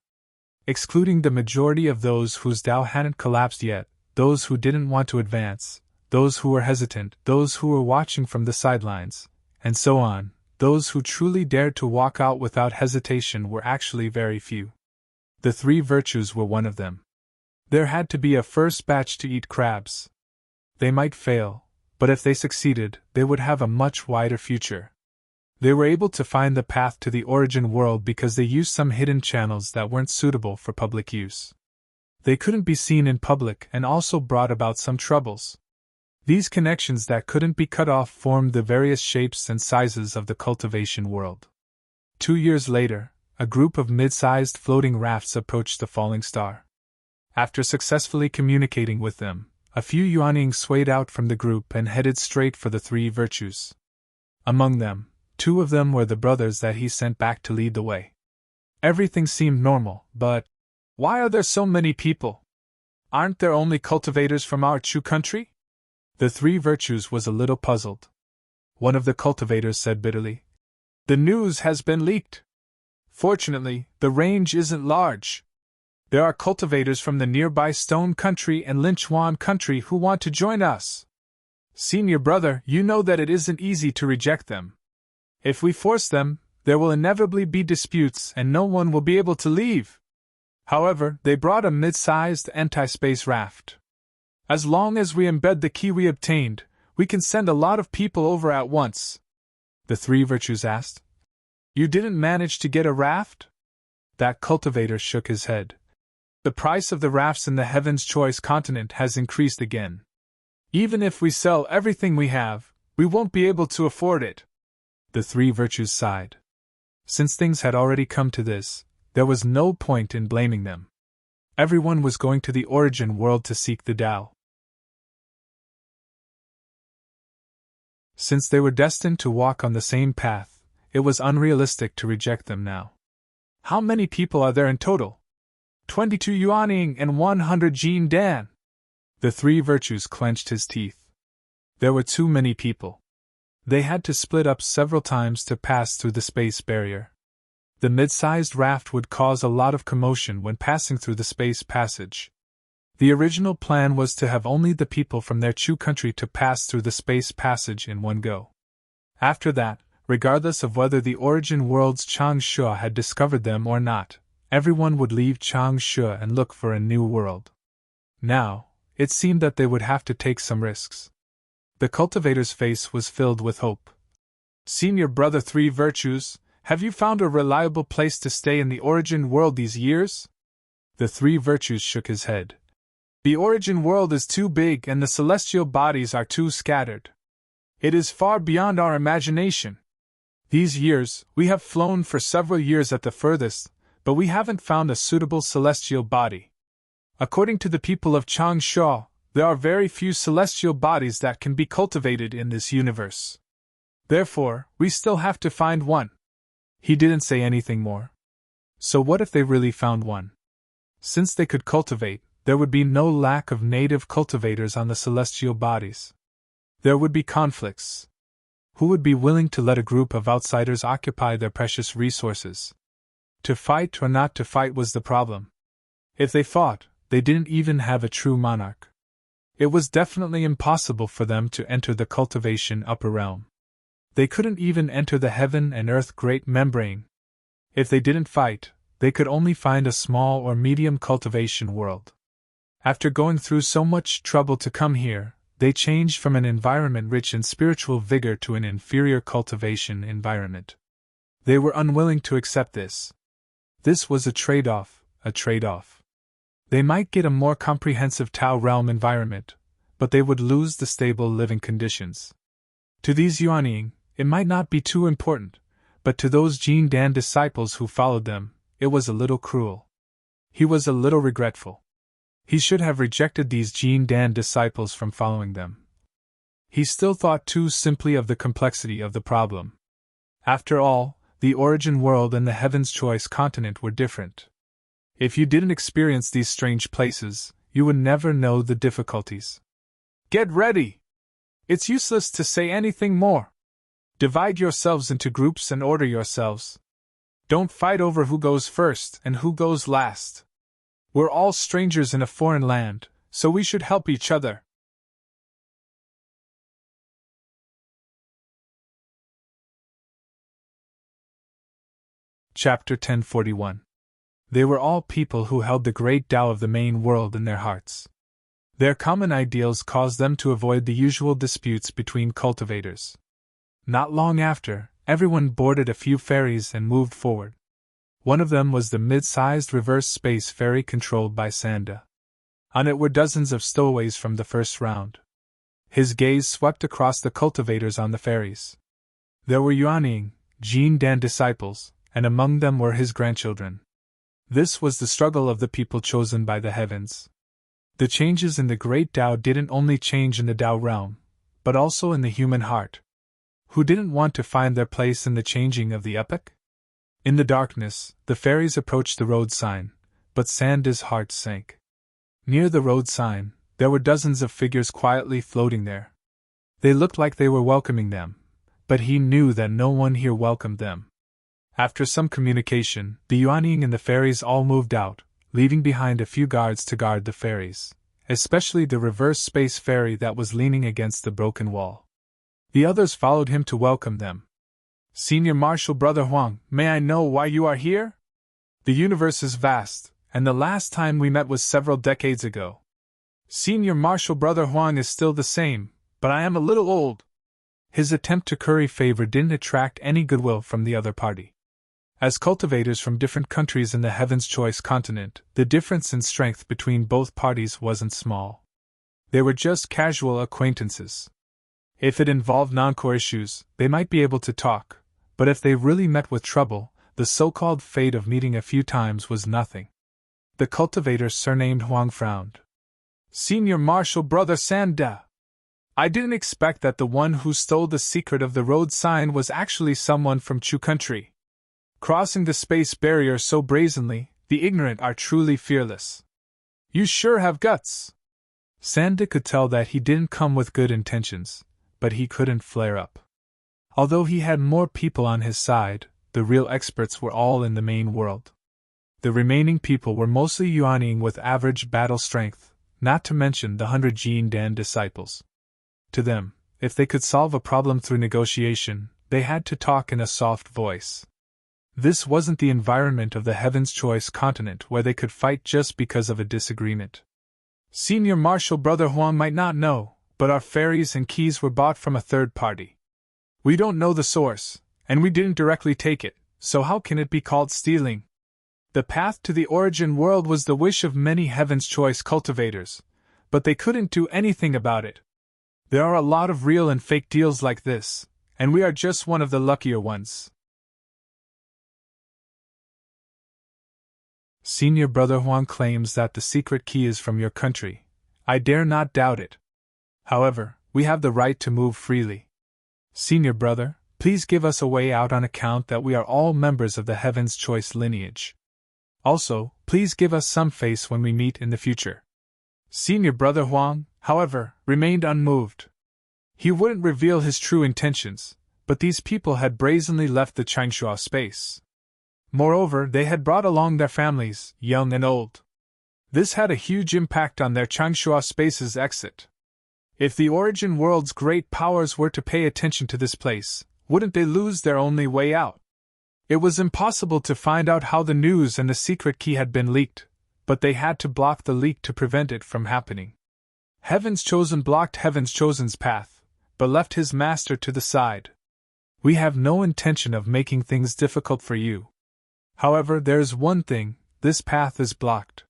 Speaker 1: Excluding the majority of those whose Tao hadn't collapsed yet, those who didn't want to advance, those who were hesitant, those who were watching from the sidelines, and so on, those who truly dared to walk out without hesitation were actually very few. The 3 virtues were one of them. There had to be a first batch to eat crabs. They might fail, but if they succeeded, they would have a much wider future. They were able to find the path to the origin world because they used some hidden channels that weren't suitable for public use. They couldn't be seen in public and also brought about some troubles. These connections that couldn't be cut off formed the various shapes and sizes of the cultivation world. 2 years later, a group of mid-sized floating rafts approached the falling star. After successfully communicating with them, a few Yuanying swayed out from the group and headed straight for the 3 virtues. Among them, 2 of them were the brothers that he sent back to lead the way. Everything seemed normal, but why are there so many people? Aren't there only cultivators from our Chu country? The 3 virtues was a little puzzled. One of the cultivators said bitterly, "The news has been leaked. Fortunately, the range isn't large. There are cultivators from the nearby Stone country and Linchuan country who want to join us. Senior brother, you know that it isn't easy to reject them. If we force them, there will inevitably be disputes and no one will be able to leave. However, they brought a mid-sized anti-space raft. As long as we embed the key we obtained, we can send a lot of people over at once." The 3 virtues asked, "You didn't manage to get a raft?" That cultivator shook his head. "The price of the rafts in the Heaven's Choice continent has increased again. Even if we sell everything we have, we won't be able to afford it." The 3 virtues sighed. Since things had already come to this, there was no point in blaming them. Everyone was going to the origin world to seek the Tao. Since they were destined to walk on the same path, it was unrealistic to reject them now. "How many people are there in total?" 22 Yuanying and 100 Jin Dan. The 3 virtues clenched his teeth. There were too many people. They had to split up several times to pass through the space barrier. The mid-sized raft would cause a lot of commotion when passing through the space passage. The original plan was to have only the people from their Chu country to pass through the space passage in one go. After that, regardless of whether the origin world's Changshe had discovered them or not, everyone would leave Changshe and look for a new world. Now, it seemed that they would have to take some risks. The cultivator's face was filled with hope. "Senior brother Three Virtues, have you found a reliable place to stay in the origin world these years?" The Three Virtues shook his head. "The origin world is too big and the celestial bodies are too scattered. It is far beyond our imagination. These years, we have flown for several years at the furthest, but we haven't found a suitable celestial body. According to the people of Changshe, there are very few celestial bodies that can be cultivated in this universe. Therefore, we still have to find one." He didn't say anything more. So what if they really found one? Since they could cultivate, there would be no lack of native cultivators on the celestial bodies. There would be conflicts. Who would be willing to let a group of outsiders occupy their precious resources? To fight or not to fight was the problem. If they fought, they didn't even have a true monarch. It was definitely impossible for them to enter the cultivation upper realm. They couldn't even enter the heaven and earth great membrane. If they didn't fight, they could only find a small or medium cultivation world. After going through so much trouble to come here, they changed from an environment rich in spiritual vigor to an inferior cultivation environment. They were unwilling to accept this. This was a trade-off, They might get a more comprehensive Tao realm environment, but they would lose the stable living conditions. To these Yuanying, it might not be too important, but to those Jin Dan disciples who followed them, it was a little cruel. He was a little regretful. He should have rejected these Jin Dan disciples from following them. He still thought too simply of the complexity of the problem. After all, the origin world and the Heaven's Choice continent were different. If you didn't experience these strange places, you would never know the difficulties. "Get ready! It's useless to say anything more. Divide yourselves into groups and order yourselves. Don't fight over who goes first and who goes last. We're all strangers in a foreign land, so we should help each other." Chapter 1041. They were all people who held the great Tao of the main world in their hearts. Their common ideals caused them to avoid the usual disputes between cultivators. Not long after, everyone boarded a few ferries and moved forward. One of them was the mid-sized reverse space ferry controlled by Sanda. On it were dozens of stowaways from the first round. His gaze swept across the cultivators on the ferries. There were Yuanying, Jin Dan disciples, and among them were his grandchildren. This was the struggle of the people chosen by the heavens. The changes in the great Tao didn't only change in the Tao realm, but also in the human heart. Who didn't want to find their place in the changing of the epoch? In the darkness, the ferries approached the road sign, but Sanda's heart sank. Near the road sign, there were dozens of figures quietly floating there. They looked like they were welcoming them, but he knew that no one here welcomed them. After some communication, the Yuanying and the ferries all moved out, leaving behind a few guards to guard the ferries, especially the reverse space ferry that was leaning against the broken wall. The others followed him to welcome them. "Senior Marshal Brother Huang, may I know why you are here? The universe is vast, and the last time we met was several decades ago. Senior Marshal Brother Huang is still the same, but I am a little old." His attempt to curry favor didn't attract any goodwill from the other party. As cultivators from different countries in the Heaven's Choice continent, the difference in strength between both parties wasn't small. They were just casual acquaintances. If it involved non-core issues, they might be able to talk, but if they really met with trouble, the so-called fate of meeting a few times was nothing. The cultivator surnamed Huang frowned. "Senior Marshal Brother Sanda, I didn't expect that the one who stole the secret of the road sign was actually someone from Chu country. Crossing the space barrier so brazenly, the ignorant are truly fearless. You sure have guts." Sanda could tell that he didn't come with good intentions, but he couldn't flare up. Although he had more people on his side, the real experts were all in the main world. The remaining people were mostly Yuanying with average battle strength, not to mention the 100 Jin Dan disciples. To them, if they could solve a problem through negotiation, they had to talk in a soft voice. This wasn't the environment of the Heaven's Choice continent where they could fight just because of a disagreement. Senior Marshal Brother Huang might not know, but our fairies and keys were bought from a third party. We don't know the source, and we didn't directly take it, so how can it be called stealing? The path to the origin world was the wish of many Heaven's Choice cultivators, but they couldn't do anything about it. There are a lot of real and fake deals like this, and we are just one of the luckier ones. Senior Brother Huang claims that the secret key is from your country. I dare not doubt it. However, we have the right to move freely. Senior Brother, please give us a way out on account that we are all members of the Heaven's Choice lineage. Also, please give us some face when we meet in the future. Senior Brother Huang, however, remained unmoved. He wouldn't reveal his true intentions, but these people had brazenly left the Changshuo space. Moreover, they had brought along their families, young and old. This had a huge impact on their Changshuo space's exit. If the origin world's great powers were to pay attention to this place, wouldn't they lose their only way out? It was impossible to find out how the news and the secret key had been leaked, but they had to block the leak to prevent it from happening. Heaven's Chosen blocked Heaven's Chosen's path, but left his master to the side. We have no intention of making things difficult for you. However, there's one thing, this path is blocked.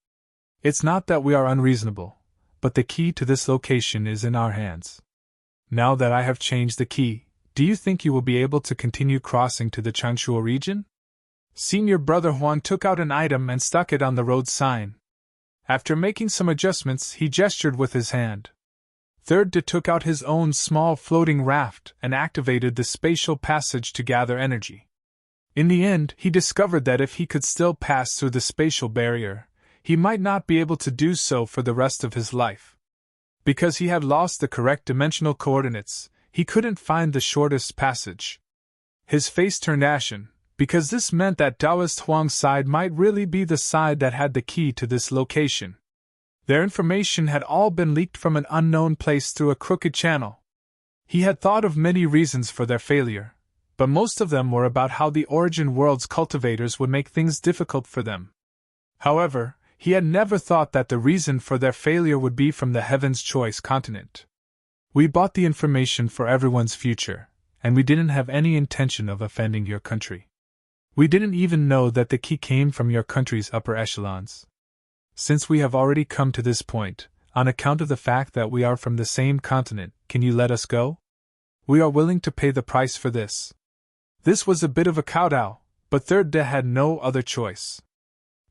Speaker 1: It's not that we are unreasonable, but the key to this location is in our hands. Now that I have changed the key, do you think you will be able to continue crossing to the Changshuo region? Senior Brother Huang took out an item and stuck it on the road sign. After making some adjustments, he gestured with his hand. Third De took out his own small floating raft and activated the spatial passage to gather energy. In the end, he discovered that if he could still pass through the spatial barrier, he might not be able to do so for the rest of his life. Because he had lost the correct dimensional coordinates, he couldn't find the shortest passage. His face turned ashen, because this meant that Taoist Huang's side might really be the side that had the key to this location. Their information had all been leaked from an unknown place through a crooked channel. He had thought of many reasons for their failure, but most of them were about how the origin world's cultivators would make things difficult for them. However, he had never thought that the reason for their failure would be from the Heaven's Choice continent. We bought the information for everyone's future, and we didn't have any intention of offending your country. We didn't even know that the key came from your country's upper echelons. Since we have already come to this point, on account of the fact that we are from the same continent, can you let us go? We are willing to pay the price for this. This was a bit of a kowtow, but Third De had no other choice.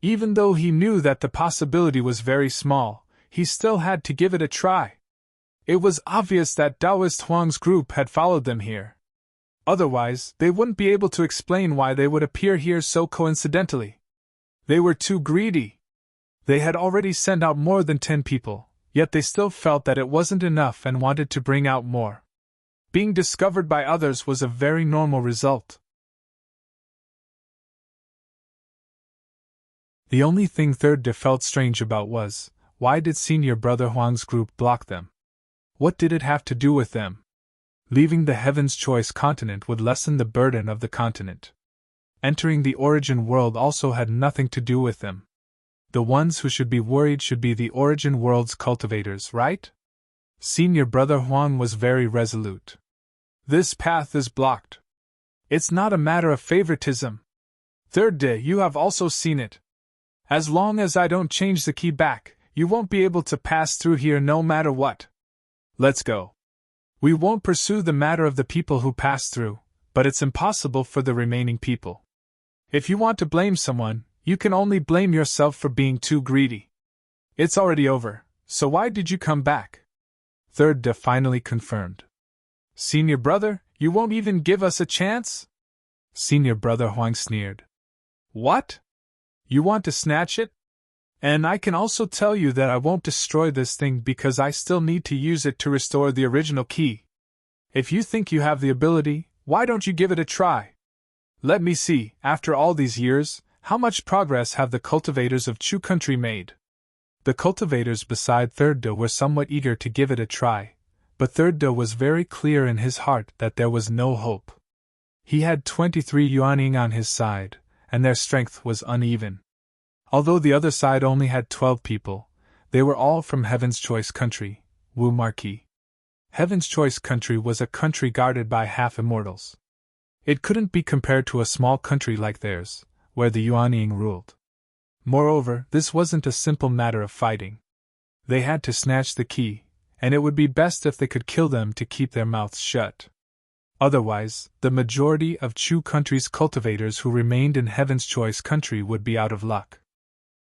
Speaker 1: Even though he knew that the possibility was very small, he still had to give it a try. It was obvious that Taoist Huang's group had followed them here. Otherwise, they wouldn't be able to explain why they would appear here so coincidentally. They were too greedy. They had already sent out more than 10 people, yet they still felt that it wasn't enough and wanted to bring out more. Being discovered by others was a very normal result. The only thing Third De felt strange about was, why did Senior Brother Huang's group block them? What did it have to do with them? Leaving the Heaven's Choice continent would lessen the burden of the continent. Entering the origin world also had nothing to do with them. The ones who should be worried should be the origin world's cultivators, right? Senior Brother Huang was very resolute. This path is blocked. It's not a matter of favoritism. Third De, you have also seen it. As long as I don't change the key back, you won't be able to pass through here no matter what. Let's go. We won't pursue the matter of the people who pass through, but it's impossible for the remaining people. If you want to blame someone, you can only blame yourself for being too greedy. It's already over, so why did you come back? Third De finally confirmed. Senior Brother, you won't even give us a chance? Senior Brother Huang sneered. What? You want to snatch it? And I can also tell you that I won't destroy this thing because I still need to use it to restore the original key. If you think you have the ability, why don't you give it a try? Let me see, after all these years, how much progress have the cultivators of Chu country made? The cultivators beside Third De were somewhat eager to give it a try, but Third De was very clear in his heart that there was no hope. He had 23 Yuanying on his side, and their strength was uneven. Although the other side only had 12 people, they were all from Heaven's Choice Country, Wu Marquis. Heaven's Choice Country was a country guarded by half-immortals. It couldn't be compared to a small country like theirs, where the Yuanying ruled. Moreover, this wasn't a simple matter of fighting. They had to snatch the key, and it would be best if they could kill them to keep their mouths shut. Otherwise, the majority of Chu Country's cultivators who remained in Heaven's Choice Country would be out of luck.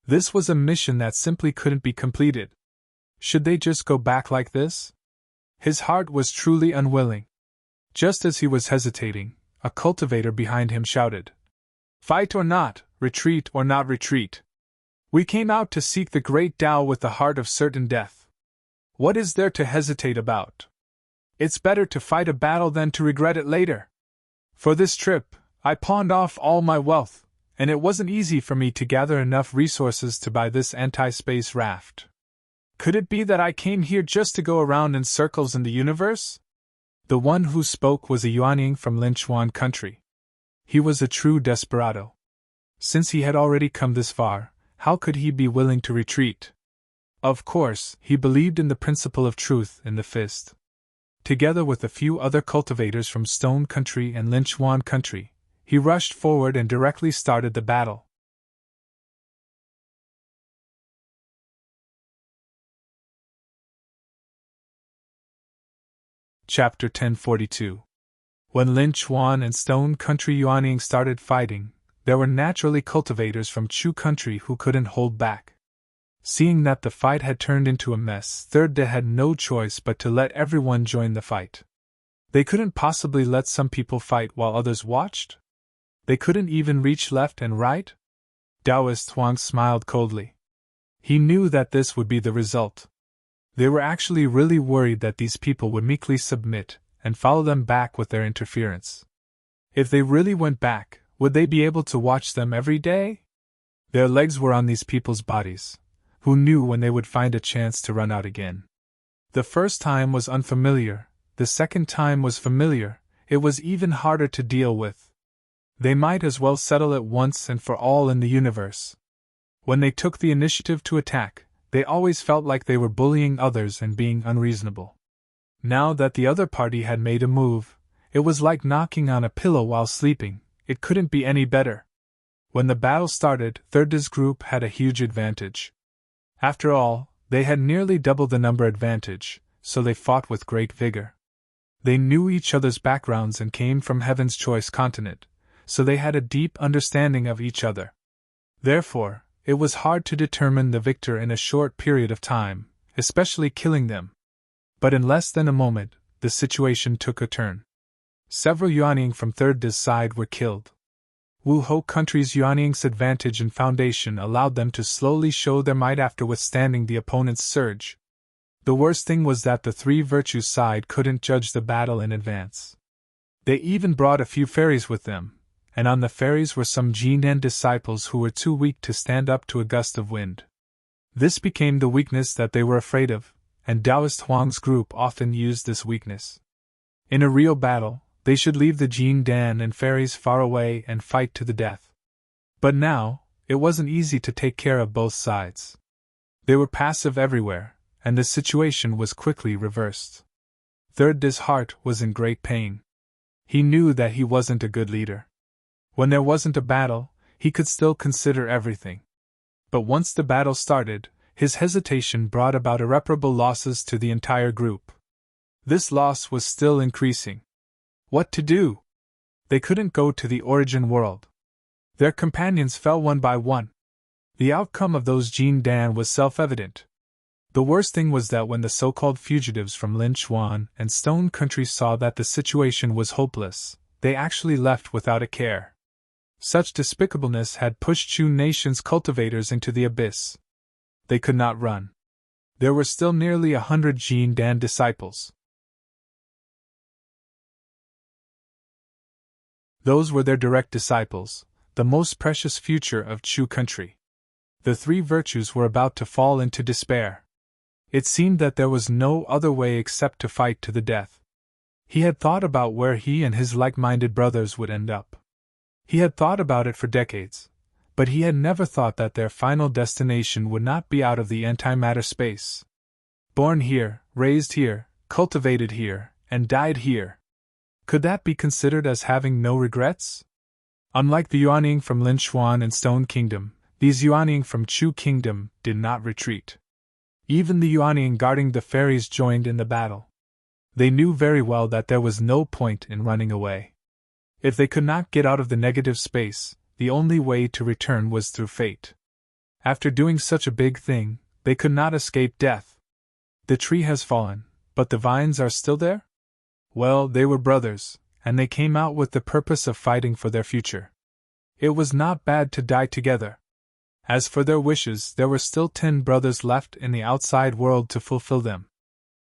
Speaker 1: This was a mission that simply couldn't be completed. Should they just go back like this? His heart was truly unwilling. Just as he was hesitating, a cultivator behind him shouted, "Fight or not, retreat or not retreat. We came out to seek the great Tao with the heart of certain death. What is there to hesitate about? It's better to fight a battle than to regret it later. For this trip, I pawned off all my wealth, and it wasn't easy for me to gather enough resources to buy this anti-space raft. Could it be that I came here just to go around in circles in the universe?" The one who spoke was a Yuanying from Linchuan country. He was a true desperado. Since he had already come this far, how could he be willing to retreat? Of course, he believed in the principle of truth in the fist. Together with a few other cultivators from Stone Country and Linchuan Country, he rushed forward and directly started the battle. Chapter 1042. When Linchuan and Stone Country Yuanying started fighting, there were naturally cultivators from Chu Country who couldn't hold back. Seeing that the fight had turned into a mess, Third De had no choice but to let everyone join the fight. They couldn't possibly let some people fight while others watched? They couldn't even reach left and right? Taoist Huang smiled coldly. He knew that this would be the result. They were actually really worried that these people would meekly submit and follow them back with their interference. If they really went back, would they be able to watch them every day? Their legs were on these people's bodies. Who knew when they would find a chance to run out again? The first time was unfamiliar, the second time was familiar, it was even harder to deal with. They might as well settle it once and for all in the universe. When they took the initiative to attack, they always felt like they were bullying others and being unreasonable. Now that the other party had made a move, it was like knocking on a pillow while sleeping, it couldn't be any better. When the battle started, Third De's group had a huge advantage. After all, they had nearly double the number advantage, so they fought with great vigor. They knew each other's backgrounds and came from Heaven's Choice continent, so they had a deep understanding of each other. Therefore, it was hard to determine the victor in a short period of time, especially killing them. But in less than a moment, the situation took a turn. Several Yuanying from Third De's side were killed. Wu Ho Country's Yuanying's advantage and foundation allowed them to slowly show their might after withstanding the opponent's surge. The worst thing was that the Three Virtues side couldn't judge the battle in advance. They even brought a few fairies with them, and on the ferries were some Jinan disciples who were too weak to stand up to a gust of wind. This became the weakness that they were afraid of, and Taoist Huang's group often used this weakness. In a real battle, they should leave the Jinan and ferries far away and fight to the death. But now, it wasn't easy to take care of both sides. They were passive everywhere, and the situation was quickly reversed. Third De's heart was in great pain. He knew that he wasn't a good leader. When there wasn't a battle, he could still consider everything. But once the battle started, his hesitation brought about irreparable losses to the entire group. This loss was still increasing. What to do? They couldn't go to the origin world. Their companions fell one by one. The outcome of those Jinan was self-evident. The worst thing was that when the so-called fugitives from Linchuan and Stone Country saw that the situation was hopeless, they actually left without a care. Such despicableness had pushed Chu Nation's cultivators into the abyss. They could not run. There were still nearly 100 Jinan disciples. Those were their direct disciples, the most precious future of Chu Country. The three virtues were about to fall into despair. It seemed that there was no other way except to fight to the death. He had thought about where he and his like-minded brothers would end up. He had thought about it for decades, but he had never thought that their final destination would not be out of the antimatter space. Born here, raised here, cultivated here, and died here. Could that be considered as having no regrets? Unlike the Yuanying from Lin Xuan and Stone Kingdom, these Yuanying from Chu Kingdom did not retreat. Even the Yuanying guarding the fairies joined in the battle. They knew very well that there was no point in running away. If they could not get out of the negative space, the only way to return was through fate. After doing such a big thing, they could not escape death. The tree has fallen, but the vines are still there? Well, they were brothers, and they came out with the purpose of fighting for their future. It was not bad to die together. As for their wishes, there were still 10 brothers left in the outside world to fulfill them.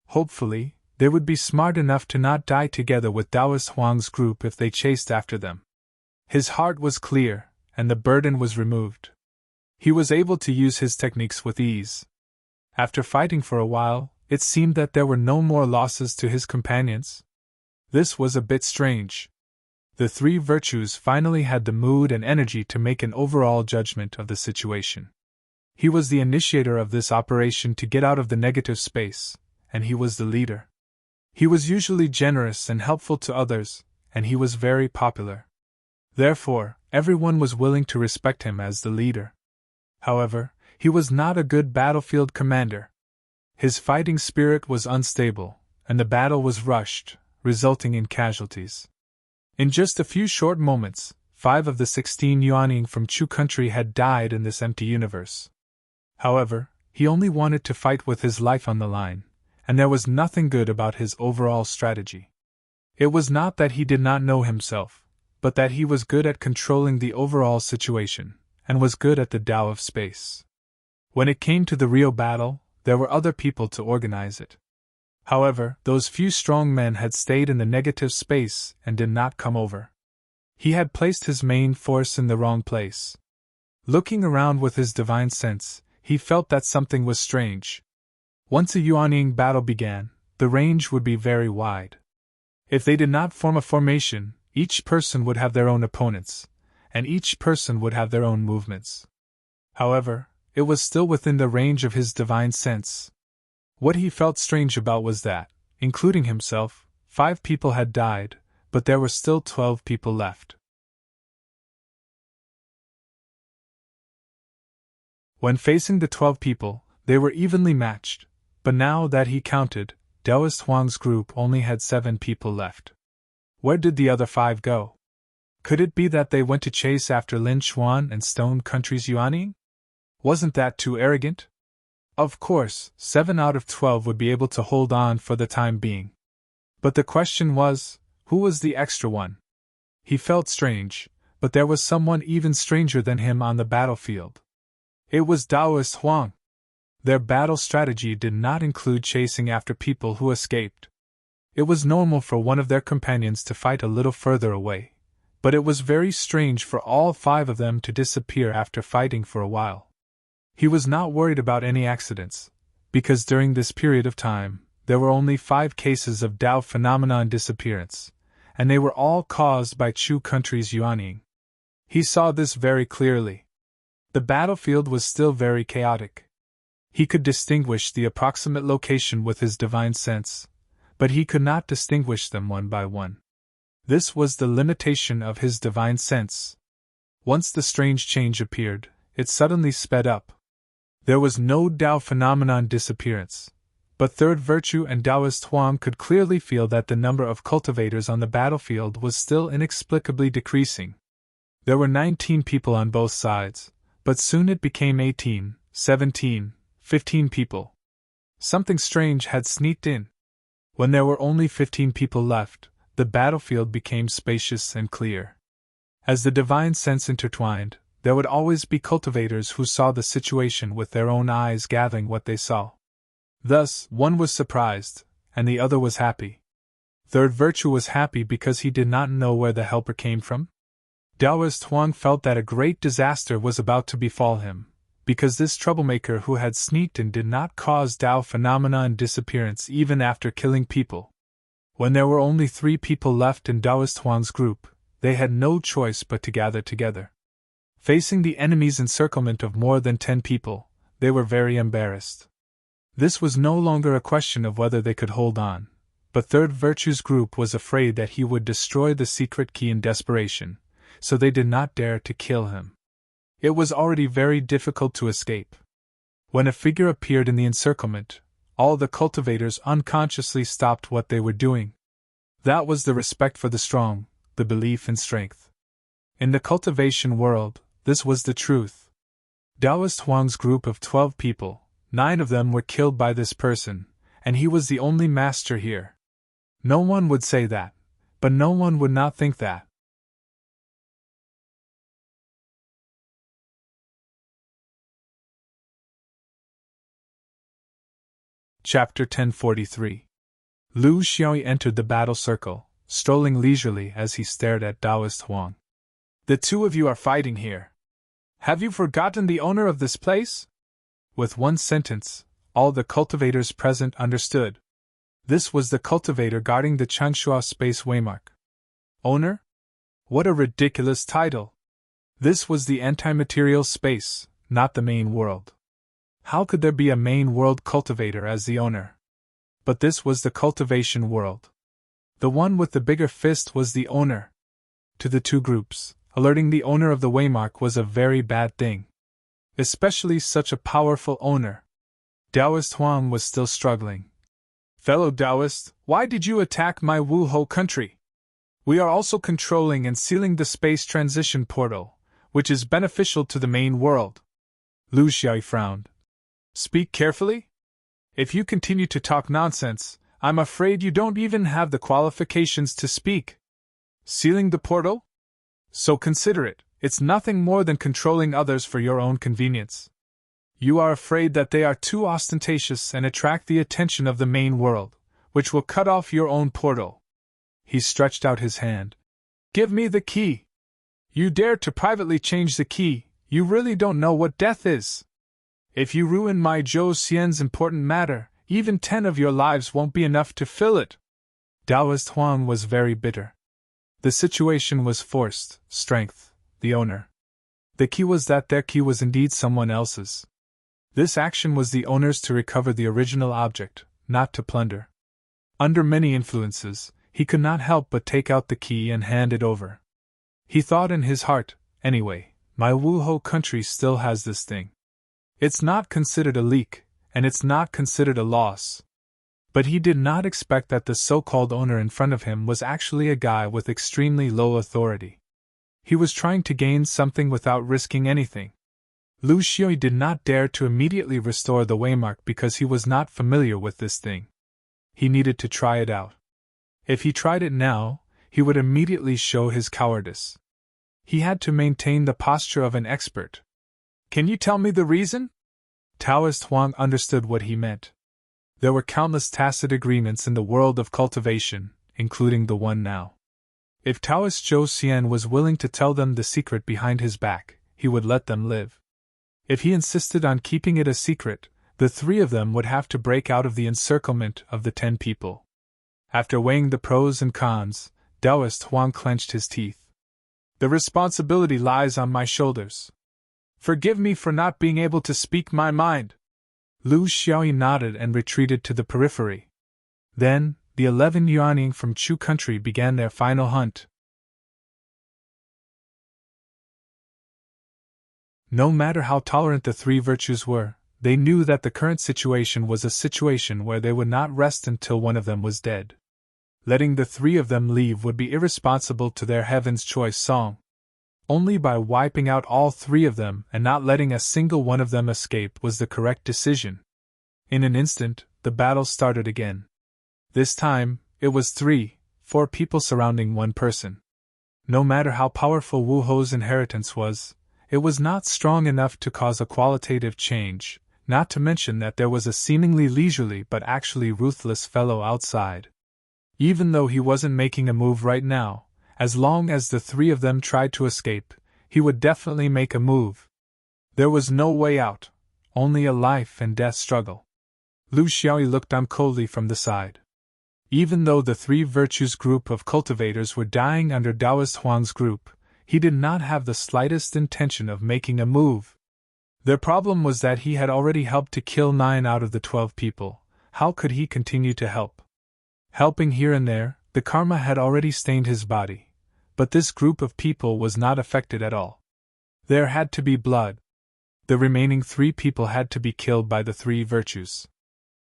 Speaker 1: Hopefully, they would be smart enough to not die together with Taoist Huang's group if they chased after them. His heart was clear, and the burden was removed. He was able to use his techniques with ease. After fighting for a while, it seemed that there were no more losses to his companions. This was a bit strange. The three virtues finally had the mood and energy to make an overall judgment of the situation. He was the initiator of this operation to get out of the negative space, and he was the leader. He was usually generous and helpful to others, and he was very popular. Therefore, everyone was willing to respect him as the leader. However, he was not a good battlefield commander. His fighting spirit was unstable, and the battle was rushed, resulting in casualties. In just a few short moments, 5 of the 16 Yuanying from Chu country had died in this empty universe. However, he only wanted to fight with his life on the line, and there was nothing good about his overall strategy. It was not that he did not know himself, but that he was good at controlling the overall situation, and was good at the Tao of space. When it came to the real battle, there were other people to organize it. However, those few strong men had stayed in the negative space and did not come over. He had placed his main force in the wrong place. Looking around with his divine sense, he felt that something was strange. Once a Yuanying battle began, the range would be very wide. If they did not form a formation, each person would have their own opponents, and each person would have their own movements. However, it was still within the range of his divine sense. What he felt strange about was that, including himself, 5 people had died, but there were still 12 people left. When facing the 12 people, they were evenly matched, but now that he counted, Taoist Huang's group only had 7 people left. Where did the other 5 go? Could it be that they went to chase after Lin Xuan and Stone Country's Yuanying? Wasn't that too arrogant? Of course, 7 out of 12 would be able to hold on for the time being. But the question was, who was the extra one? He felt strange, but there was someone even stranger than him on the battlefield. It was Taoist Huang. Their battle strategy did not include chasing after people who escaped. It was normal for one of their companions to fight a little further away, but it was very strange for all 5 of them to disappear after fighting for a while. He was not worried about any accidents, because during this period of time, there were only 5 cases of Tao phenomenon disappearance, and they were all caused by Chu country's Yuanying. He saw this very clearly. The battlefield was still very chaotic. He could distinguish the approximate location with his divine sense, but he could not distinguish them one by one. This was the limitation of his divine sense. Once the strange change appeared, it suddenly sped up. There was no Tao phenomenon disappearance, but third virtue and Taoist Huang could clearly feel that the number of cultivators on the battlefield was still inexplicably decreasing. There were 19 people on both sides, but soon it became 18, 17, 15 people. Something strange had sneaked in. When there were only 15 people left, the battlefield became spacious and clear. As the divine sense intertwined, there would always be cultivators who saw the situation with their own eyes gathering what they saw. Thus, one was surprised, and the other was happy. Third virtue was happy because he did not know where the helper came from. Taoist Huang felt that a great disaster was about to befall him, because this troublemaker who had sneaked in did not cause Dao phenomena and disappearance even after killing people. When there were only 3 people left in Daoist Huang's group, they had no choice but to gather together. Facing the enemy's encirclement of more than 10 people, they were very embarrassed. This was no longer a question of whether they could hold on, but Third Virtue's group was afraid that he would destroy the secret key in desperation, so they did not dare to kill him. It was already very difficult to escape. When a figure appeared in the encirclement, all the cultivators unconsciously stopped what they were doing. That was the respect for the strong, the belief in strength. In the cultivation world, this was the truth. Daoist Huang's group of 12 people, 9 of them were killed by this person, and he was the only master here. No one would say that, but no one would not think that. Chapter 1043. Lu Xiaoyi entered the battle circle, strolling leisurely as he stared at Daoist Huang. "The 2 of you are fighting here. Have you forgotten the owner of this place?" With one sentence, all the cultivators present understood. This was the cultivator guarding the Changshuo space waymark. Owner? What a ridiculous title! This was the anti-material space, not the main world. How could there be a main world cultivator as the owner? But this was the cultivation world. The one with the bigger fist was the owner. To the 2 groups, alerting the owner of the waymark was a very bad thing. Especially such a powerful owner. Daoist Huang was still struggling. "Fellow Daoist, why did you attack my Wuhou country? We are also controlling and sealing the space transition portal, which is beneficial to the main world." Lu Xiaoyi frowned. "Speak carefully? If you continue to talk nonsense, I'm afraid you don't even have the qualifications to speak. Sealing the portal? So consider it, it's nothing more than controlling others for your own convenience. You are afraid that they are too ostentatious and attract the attention of the main world, which will cut off your own portal." He stretched out his hand. "Give me the key. You dare to privately change the key, you really don't know what death is. If you ruin my Zhou Xian's important matter, even 10 of your lives won't be enough to fill it." Daoist Huang was very bitter. The situation was forced, strength, the owner. The key was that their key was indeed someone else's. This action was the owner's to recover the original object, not to plunder. Under many influences, he could not help but take out the key and hand it over. He thought in his heart, anyway, my Wuhou country still has this thing. It's not considered a leak, and it's not considered a loss. But he did not expect that the so-called owner in front of him was actually a guy with extremely low authority. He was trying to gain something without risking anything. Lu Xiaoyi did not dare to immediately restore the waymark because he was not familiar with this thing. He needed to try it out. If he tried it now, he would immediately show his cowardice. He had to maintain the posture of an expert. "Can you tell me the reason?" Daoist Huang understood what he meant. There were countless tacit agreements in the world of cultivation, including the one now. If Taoist Zhou Xian was willing to tell them the secret behind his back, he would let them live. If he insisted on keeping it a secret, the 3 of them would have to break out of the encirclement of the 10 people. After weighing the pros and cons, Daoist Huang clenched his teeth. "The responsibility lies on my shoulders. Forgive me for not being able to speak my mind." Lu Xiaoyi nodded and retreated to the periphery. Then, the 11 Yuanying from Chu country began their final hunt. No matter how tolerant the 3 virtues were, they knew that the current situation was a situation where they would not rest until one of them was dead. Letting the 3 of them leave would be irresponsible to their Heaven's Choice song. Only by wiping out all 3 of them and not letting a single one of them escape was the correct decision. In an instant, the battle started again. This time, it was 3-4 people surrounding one person. No matter how powerful Wu Hou's inheritance was, it was not strong enough to cause a qualitative change, not to mention that there was a seemingly leisurely but actually ruthless fellow outside. Even though he wasn't making a move right now, as long as the 3 of them tried to escape, he would definitely make a move. There was no way out, only a life and death struggle. Lu Xiaoyi looked on coldly from the side. Even though the three virtues group of cultivators were dying under Taoist Huang's group, he did not have the slightest intention of making a move. Their problem was that he had already helped to kill 9 out of the 12 people. How could he continue to help? Helping here and there, the karma had already stained his body, but this group of people was not affected at all. There had to be blood. The remaining 3 people had to be killed by the 3 virtues.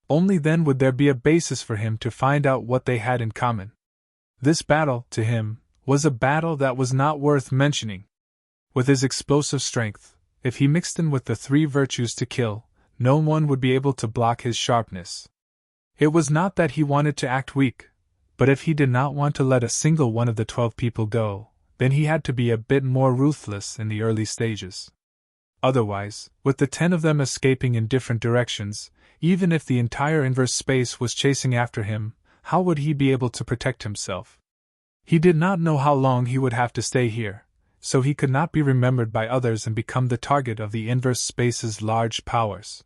Speaker 1: Only then would there be a basis for him to find out what they had in common. This battle, to him, was a battle that was not worth mentioning. With his explosive strength, if he mixed in with the 3 virtues to kill, no one would be able to block his sharpness. It was not that he wanted to act weak, but if he did not want to let a single one of the 12 people go, then he had to be a bit more ruthless in the early stages. Otherwise, with the 10 of them escaping in different directions, even if the entire inverse space was chasing after him, how would he be able to protect himself? He did not know how long he would have to stay here, so he could not be remembered by others and become the target of the inverse space's large powers.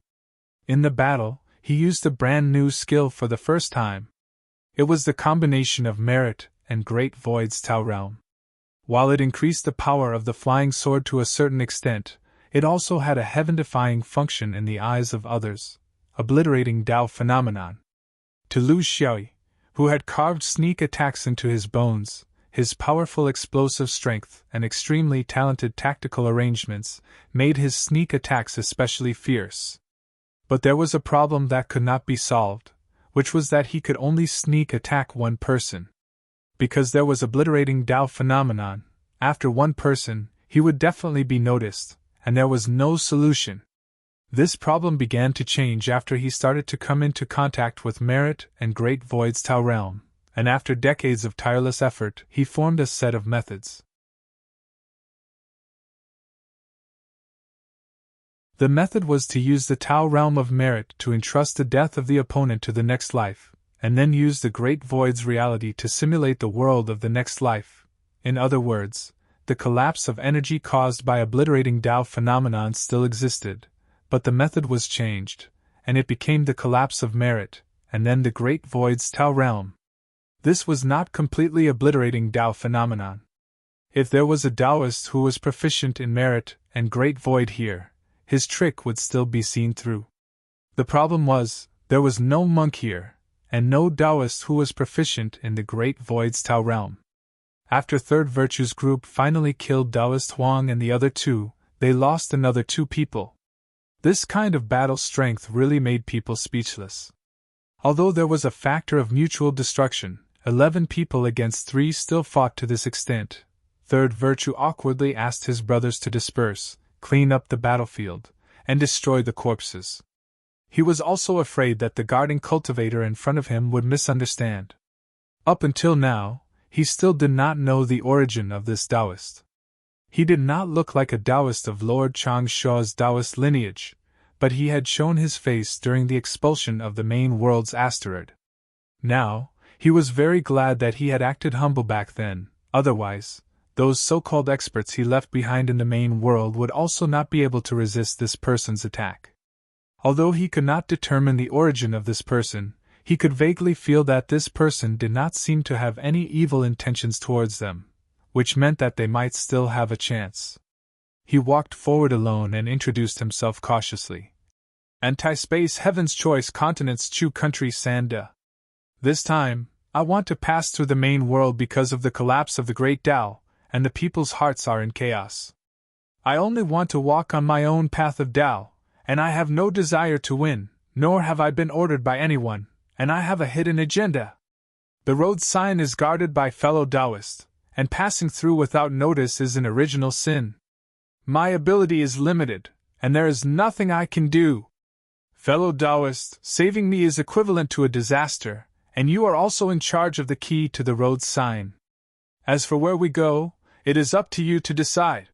Speaker 1: In the battle, he used a brand new skill for the first time. It was the combination of merit and Great Void's Tao realm. While it increased the power of the flying sword to a certain extent, it also had a heaven-defying function in the eyes of others, obliterating Tao phenomenon. To Lu Xiaoyi, who had carved sneak attacks into his bones, his powerful explosive strength and extremely talented tactical arrangements made his sneak attacks especially fierce. But there was a problem that could not be solved, which was that he could only sneak attack one person. Because there was obliterating Tao phenomenon, after one person, he would definitely be noticed, and there was no solution. This problem began to change after he started to come into contact with merit and Great Void's Tao realm, and after decades of tireless effort, he formed a set of methods. The method was to use the Tao realm of merit to entrust the death of the opponent to the next life, and then use the Great Void's reality to simulate the world of the next life. In other words, the collapse of energy caused by obliterating Tao phenomenon still existed, but the method was changed, and it became the collapse of merit, and then the Great Void's Tao realm. This was not completely obliterating Tao phenomenon. If there was a Taoist who was proficient in merit and Great Void here, his trick would still be seen through. The problem was, there was no monk here, and no Taoist who was proficient in the Great Void's Tao realm. After Third Virtue's group finally killed Taoist Huang and the other 2, they lost another 2 people. This kind of battle strength really made people speechless. Although there was a factor of mutual destruction, 11 people against 3 still fought to this extent. Third Virtue awkwardly asked his brothers to disperse, clean up the battlefield, and destroy the corpses. He was also afraid that the guarding cultivator in front of him would misunderstand. Up until now, he still did not know the origin of this Taoist. He did not look like a Taoist of Lord Changshuo's Taoist lineage, but he had shown his face during the expulsion of the main world's asteroid. Now, he was very glad that he had acted humble back then, otherwise, those so-called experts he left behind in the main world would also not be able to resist this person's attack. Although he could not determine the origin of this person, he could vaguely feel that this person did not seem to have any evil intentions towards them, which meant that they might still have a chance. He walked forward alone and introduced himself cautiously. Anti-space Heaven's Choice Continents Chu Country Sanda. This time, I want to pass through the main world because of the collapse of the Great Tao, and the people's hearts are in chaos. I only want to walk on my own path of Tao, and I have no desire to win, nor have I been ordered by anyone, and I have a hidden agenda. The road sign is guarded by fellow Taoists, and passing through without notice is an original sin. My ability is limited, and there is nothing I can do. Fellow Taoist, saving me is equivalent to a disaster, and you are also in charge of the key to the road sign. As for where we go, it is up to you to decide.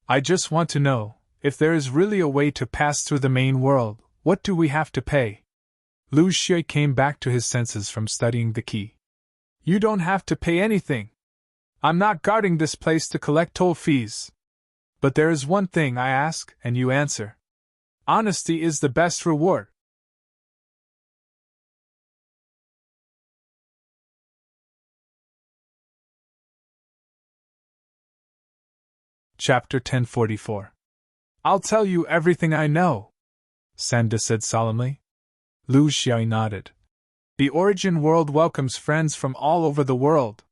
Speaker 1: I just want to know, if there is really a way to pass through the main world, what do we have to pay? Lu Xue came back to his senses from studying the key. You don't have to pay anything. I'm not guarding this place to collect toll fees. But there is one thing I ask, and you answer. Honesty is the best reward. Chapter 1044. I'll tell you everything I know, Sanda said solemnly. Lu Xiaoyi nodded. The Origin world welcomes friends from all over the world.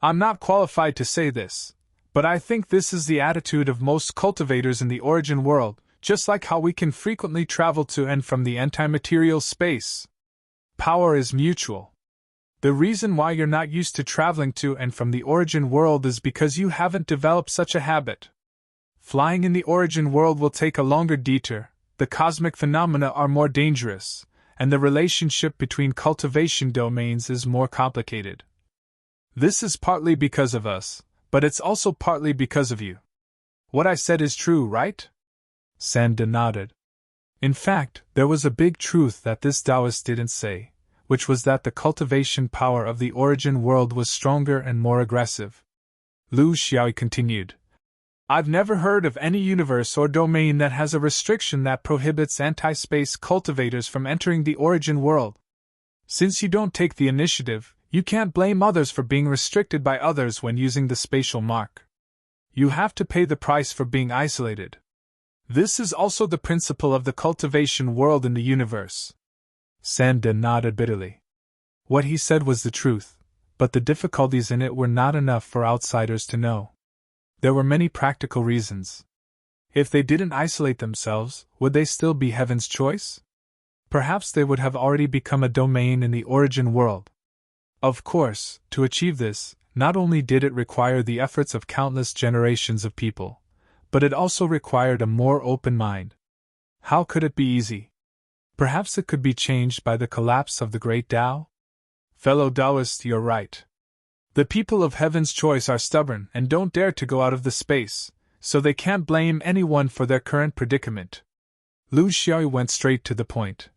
Speaker 1: I'm not qualified to say this, but I think this is the attitude of most cultivators in the Origin world, just like how we can frequently travel to and from the anti-material space. Power is mutual. The reason why you're not used to traveling to and from the Origin world is because you haven't developed such a habit. Flying in the Origin world will take a longer detour, the cosmic phenomena are more dangerous, and the relationship between cultivation domains is more complicated. This is partly because of us, but it's also partly because of you. What I said is true, right? Sanda nodded. In fact, there was a big truth that this Taoist didn't say, which was that the cultivation power of the Origin world was stronger and more aggressive. Lu Xiaoyi continued. I've never heard of any universe or domain that has a restriction that prohibits anti-space cultivators from entering the Origin world. Since you don't take the initiative, you can't blame others for being restricted by others when using the spatial mark. You have to pay the price for being isolated. This is also the principle of the cultivation world in the universe. Sanda nodded bitterly. What he said was the truth, but the difficulties in it were not enough for outsiders to know. There were many practical reasons. If they didn't isolate themselves, would they still be Heaven's choice? Perhaps they would have already become a domain in the Origin world. Of course, to achieve this, not only did it require the efforts of countless generations of people, but it also required a more open mind. How could it be easy? Perhaps it could be changed by the collapse of the great Tao? Fellow Taoist, you're right. The people of Heaven's choice are stubborn and don't dare to go out of the space, so they can't blame anyone for their current predicament. Lu Xiaoyi went straight to the point.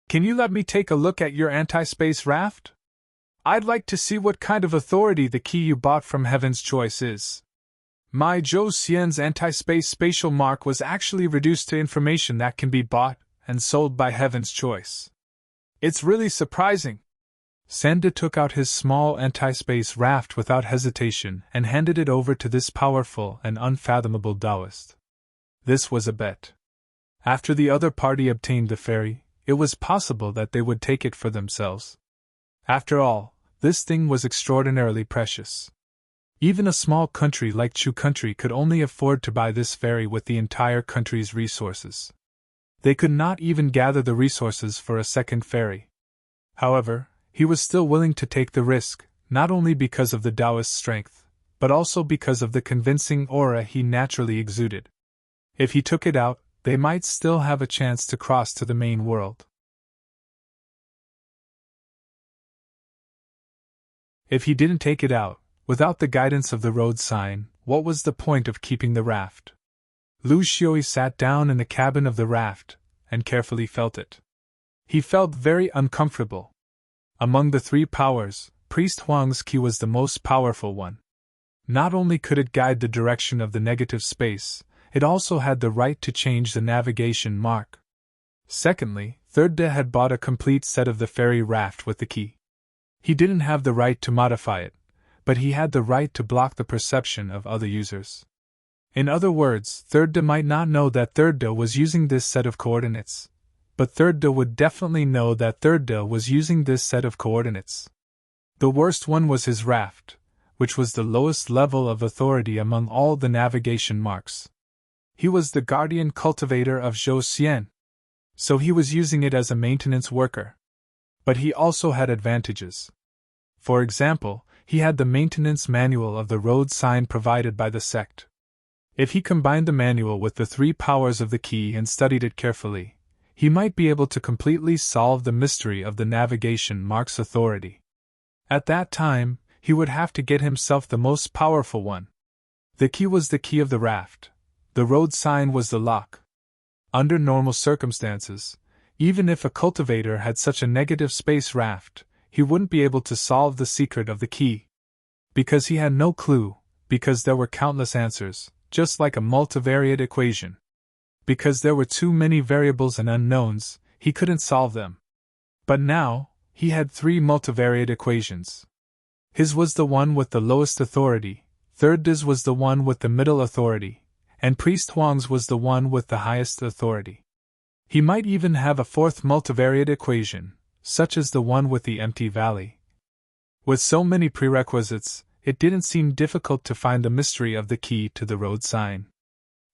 Speaker 1: Can you let me take a look at your anti-space raft? I'd like to see what kind of authority the key you bought from Heaven's choice is. My Zhou Xian's anti-space spatial mark was actually reduced to information that can be bought and sold by Heaven's choice. It's really surprising. Sanda took out his small anti-space raft without hesitation and handed it over to this powerful and unfathomable Taoist. This was a bet. After the other party obtained the ferry, it was possible that they would take it for themselves. After all, this thing was extraordinarily precious. Even a small country like Chu country could only afford to buy this ferry with the entire country's resources. They could not even gather the resources for a second ferry. However, he was still willing to take the risk, not only because of the Taoist's strength, but also because of the convincing aura he naturally exuded. If he took it out, they might still have a chance to cross to the main world. If he didn't take it out, without the guidance of the road sign, what was the point of keeping the raft? Lu Xiaoyi sat down in the cabin of the raft, and carefully felt it. He felt very uncomfortable. Among the three powers, Priest Huang's key was the most powerful one. Not only could it guide the direction of the negative space, it also had the right to change the navigation mark. Secondly, Third De had bought a complete set of the ferry raft with the key. He didn't have the right to modify it, but he had the right to block the perception of other users. In other words, Third De might not know that Third De was using this set of coordinates, but Third De would definitely know that Third De was using this set of coordinates. The worst one was his raft, which was the lowest level of authority among all the navigation marks. He was the guardian cultivator of Zhou Xian, so he was using it as a maintenance worker. But he also had advantages. For example, he had the maintenance manual of the road sign provided by the sect. If he combined the manual with the three powers of the key and studied it carefully, he might be able to completely solve the mystery of the navigation mark's authority. At that time, he would have to get himself the most powerful one. The key was the key of the raft. The road sign was the lock. Under normal circumstances, even if a cultivator had such a negative space raft, he wouldn't be able to solve the secret of the key. Because he had no clue, because there were countless answers, just like a multivariate equation. Because there were too many variables and unknowns, he couldn't solve them. But now, he had 3 multivariate equations. His was the one with the lowest authority, Third De's was the one with the middle authority, and Priest Huang's was the one with the highest authority. He might even have a 4th multivariate equation, such as the one with the empty valley. With so many prerequisites, it didn't seem difficult to find the mystery of the key to the road sign.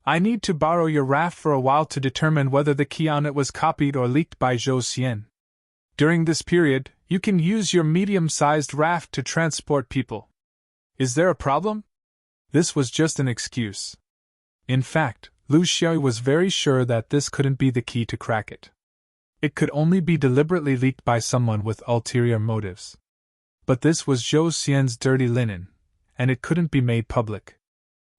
Speaker 1: I need to borrow your raft for a while to determine whether the key on it was copied or leaked by Zhou Xian. During this period, you can use your medium-sized raft to transport people. Is there a problem? This was just an excuse. In fact, Lu Xiaoyi was very sure that this couldn't be the key to crack it. It could only be deliberately leaked by someone with ulterior motives. But this was Zhou Xian's dirty linen, and it couldn't be made public.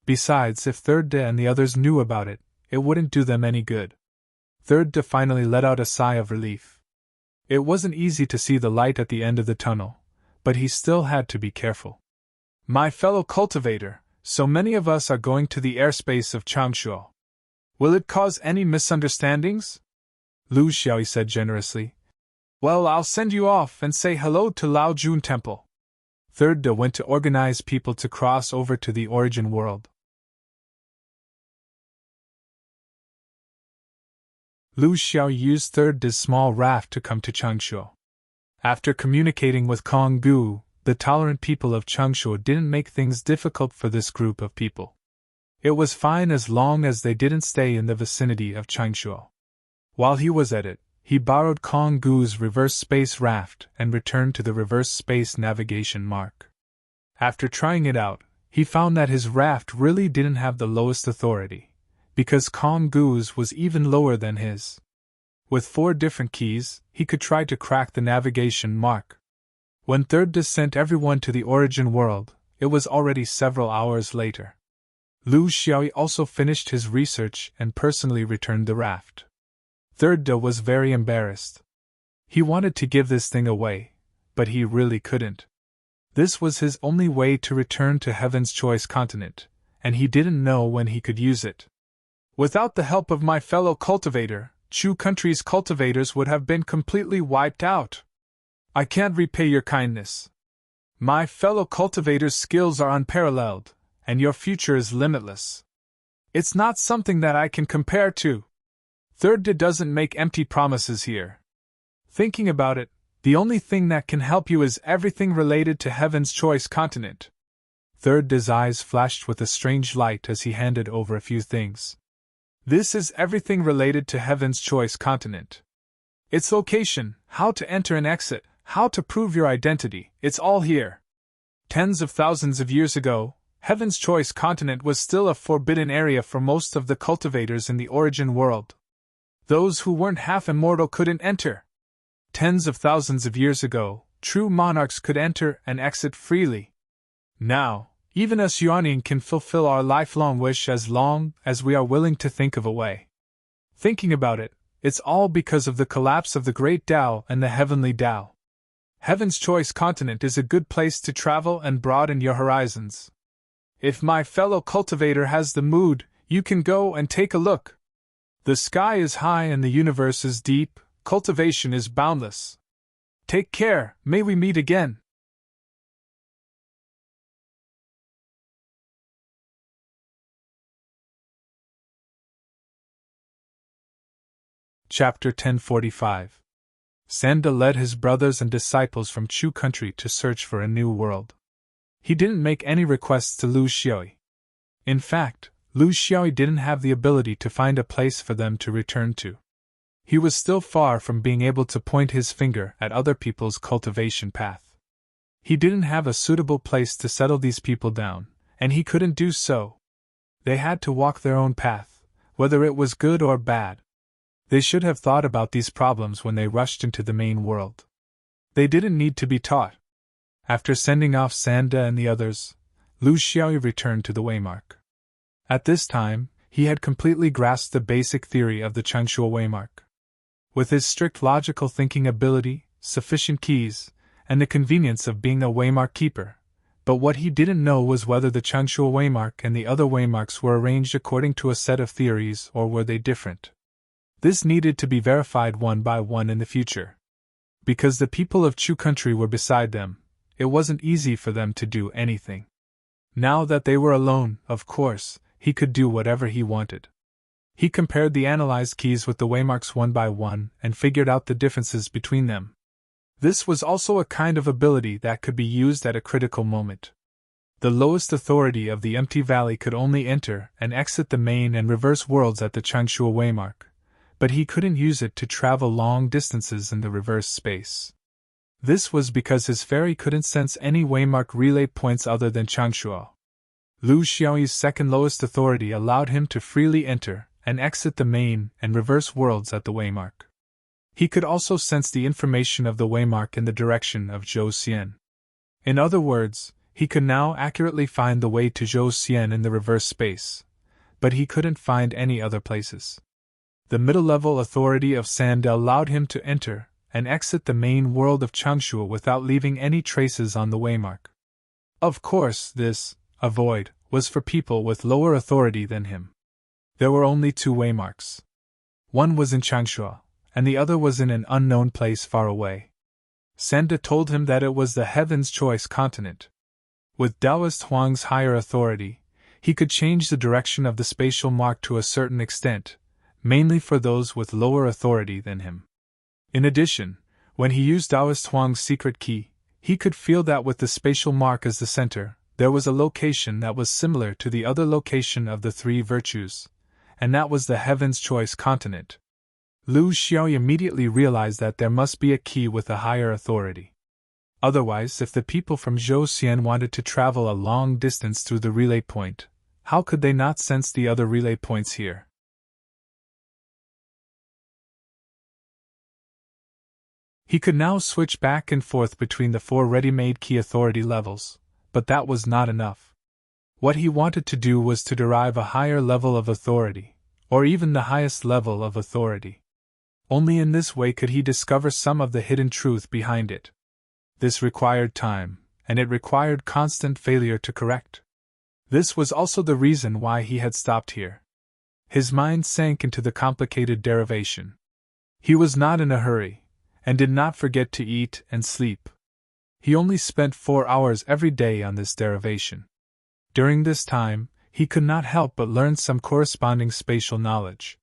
Speaker 1: Besides, if Third De and the others knew about it, it wouldn't do them any good. Third De finally let out a sigh of relief. It wasn't easy to see the light at the end of the tunnel, but he still had to be careful. My fellow cultivator, so many of us are going to the airspace of Changshuo. Will it cause any misunderstandings? Lu Xiaoyi said generously. Well, I'll send you off and say hello to Lao Jun Temple. Third De went to organize people to cross over to the origin world. Lu Xiaoyi used Third De's small raft to come to Changshuo. After communicating with Kong Gu, the tolerant people of Changshuo didn't make things difficult for this group of people. It was fine as long as they didn't stay in the vicinity of Changshuo. While he was at it, he borrowed Kong Gu's reverse space raft and returned to the reverse space navigation mark. After trying it out, he found that his raft really didn't have the lowest authority, because Kong Gu's was even lower than his. With 4 different keys, he could try to crack the navigation mark. When Third De sent everyone to the origin world, it was already several hours later. Lu Xiaoyi also finished his research and personally returned the raft. Third De was very embarrassed. He wanted to give this thing away, but he really couldn't. This was his only way to return to Heaven's Choice Continent, and he didn't know when he could use it. Without the help of my fellow cultivator, Chu country's cultivators would have been completely wiped out. I can't repay your kindness. My fellow cultivator's skills are unparalleled, and your future is limitless. It's not something that I can compare to. Third De doesn't make empty promises here. Thinking about it, the only thing that can help you is everything related to Heaven's Choice Continent. Third De's eyes flashed with a strange light as he handed over a few things. This is everything related to Heaven's Choice Continent. Its location, how to enter and exit, how to prove your identity, it's all here. Tens of thousands of years ago, Heaven's Choice Continent was still a forbidden area for most of the cultivators in the origin world. Those who weren't half immortal couldn't enter. Tens of thousands of years ago, true monarchs could enter and exit freely. Now, even us Yuaning can fulfill our lifelong wish as long as we are willing to think of a way. Thinking about it, it's all because of the collapse of the Great Tao and the Heavenly Tao. Heaven's Choice Continent is a good place to travel and broaden your horizons. If my fellow cultivator has the mood, you can go and take a look. The sky is high and the universe is deep, cultivation is boundless. Take care, may we meet again. Chapter 1045. Sanda led his brothers and disciples from Chu country to search for a new world. He didn't make any requests to Lu Xiaoyi. In fact, Lu Xiaoyi didn't have the ability to find a place for them to return to. He was still far from being able to point his finger at other people's cultivation path. He didn't have a suitable place to settle these people down, and he couldn't do so. They had to walk their own path, whether it was good or bad. They should have thought about these problems when they rushed into the main world. They didn't need to be taught. After sending off Sanda and the others, Lu Xiaoyi returned to the waymark. At this time, he had completely grasped the basic theory of the Changshuo waymark. With his strict logical thinking ability, sufficient keys, and the convenience of being a waymark keeper, But what he didn't know was whether the Changshuo waymark and the other waymarks were arranged according to a set of theories or were they different. This needed to be verified one by one in the future. Because the people of Chu country were beside them, it wasn't easy for them to do anything. Now that they were alone, of course, he could do whatever he wanted. He compared the analyzed keys with the waymarks one by one and figured out the differences between them. This was also a kind of ability that could be used at a critical moment. The lowest authority of the empty valley could only enter and exit the main and reverse worlds at the Changshuo waymark, but he couldn't use it to travel long distances in the reverse space. This was because his fairy couldn't sense any waymark relay points other than Changshuo. Lu Xiaoyi's second lowest authority allowed him to freely enter and exit the main and reverse worlds at the waymark. He could also sense the information of the waymark in the direction of Zhou Xian. In other words, he could now accurately find the way to Zhou Xian in the reverse space, but he couldn't find any other places. The middle-level authority of Sandel allowed him to enter and exit the main world of Changshuo without leaving any traces on the waymark. Of course, this, avoid, was for people with lower authority than him. There were only two waymarks. One was in Changshuo, and the other was in an unknown place far away. Sanda told him that it was the Heaven's Choice continent. With Taoist Huang's higher authority, he could change the direction of the spatial mark to a certain extent, mainly for those with lower authority than him. In addition, when he used Taoist Huang's secret key, he could feel that with the spatial mark as the center, there was a location that was similar to the other location of the three virtues, and that was the Heaven's Choice continent. Lu Xiaoyi immediately realized that there must be a key with a higher authority. Otherwise, if the people from Zhou Xian wanted to travel a long distance through the relay point, how could they not sense the other relay points here? He could now switch back and forth between the four ready-made key authority levels, but that was not enough. What he wanted to do was to derive a higher level of authority, or even the highest level of authority. Only in this way could he discover some of the hidden truth behind it. This required time, and it required constant failure to correct. This was also the reason why he had stopped here. His mind sank into the complicated derivation. He was not in a hurry, and did not forget to eat and sleep. He only spent 4 hours every day on this derivation. During this time, he could not help but learn some corresponding spatial knowledge.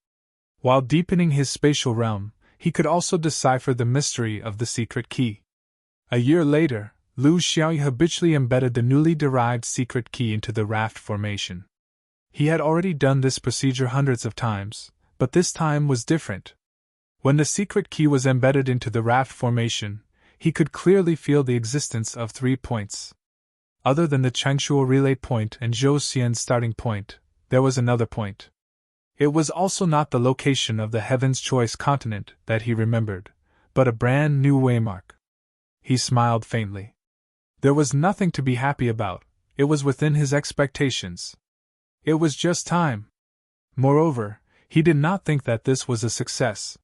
Speaker 1: While deepening his spatial realm, he could also decipher the mystery of the secret key. A year later, Lu Xiaoyi habitually embedded the newly derived secret key into the raft formation. He had already done this procedure hundreds of times, but this time was different. When the secret key was embedded into the raft formation, he could clearly feel the existence of 3 points. Other than the Changshuo relay point and Zhou Xian's starting point, there was another point. It was also not the location of the Heaven's Choice continent that he remembered, but a brand new waymark. He smiled faintly. There was nothing to be happy about, it was within his expectations. It was just time. Moreover, he did not think that this was a success.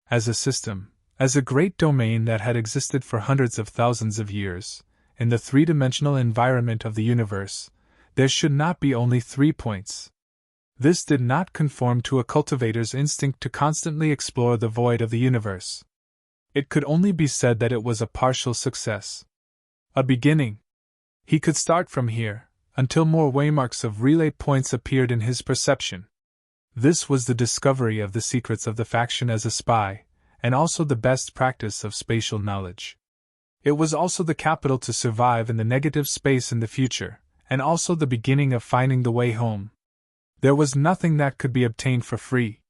Speaker 1: As a system, as a great domain that had existed for hundreds of thousands of years, in the three-dimensional environment of the universe, there should not be only 3 points. This did not conform to a cultivator's instinct to constantly explore the void of the universe. It could only be said that it was a partial success. A beginning. He could start from here, until more waymarks of relay points appeared in his perception. This was the discovery of the secrets of the faction as a spy, and also the best practice of spatial knowledge. It was also the capital to survive in the negative space in the future, and also the beginning of finding the way home. There was nothing that could be obtained for free.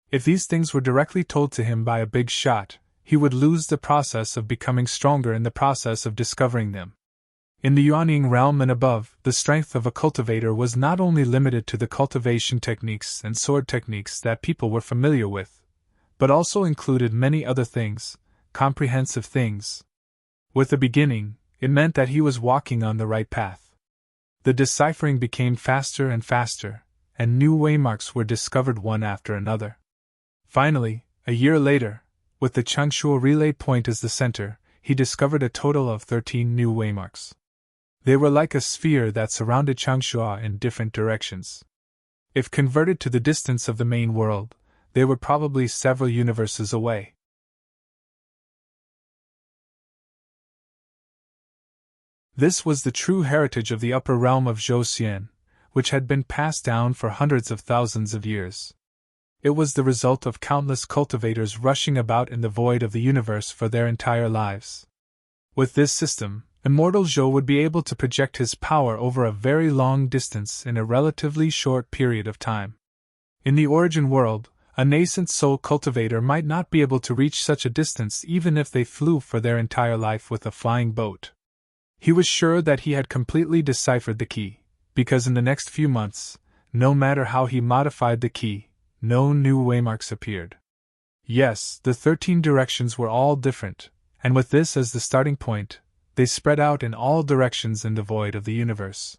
Speaker 1: If these things were directly told to him by a big shot, he would lose the process of becoming stronger in the process of discovering them. In the Yuanying realm and above, the strength of a cultivator was not only limited to the cultivation techniques and sword techniques that people were familiar with, but also included many other things, comprehensive things. With the beginning, it meant that he was walking on the right path. The deciphering became faster and faster, and new waymarks were discovered one after another. Finally, a year later, with the Changshuo relay point as the center, he discovered a total of 13 new waymarks. They were like a sphere that surrounded Changsha in different directions. If converted to the distance of the main world, they were probably several universes away. This was the true heritage of the upper realm of Zhou, which had been passed down for hundreds of thousands of years. It was the result of countless cultivators rushing about in the void of the universe for their entire lives. With this system, immortal Zhou would be able to project his power over a very long distance in a relatively short period of time. In the origin world, a nascent soul cultivator might not be able to reach such a distance even if they flew for their entire life with a flying boat. He was sure that he had completely deciphered the key, because in the next few months, no matter how he modified the key, no new waymarks appeared. Yes, the 13 directions were all different, and with this as the starting point, they spread out in all directions in the void of the universe.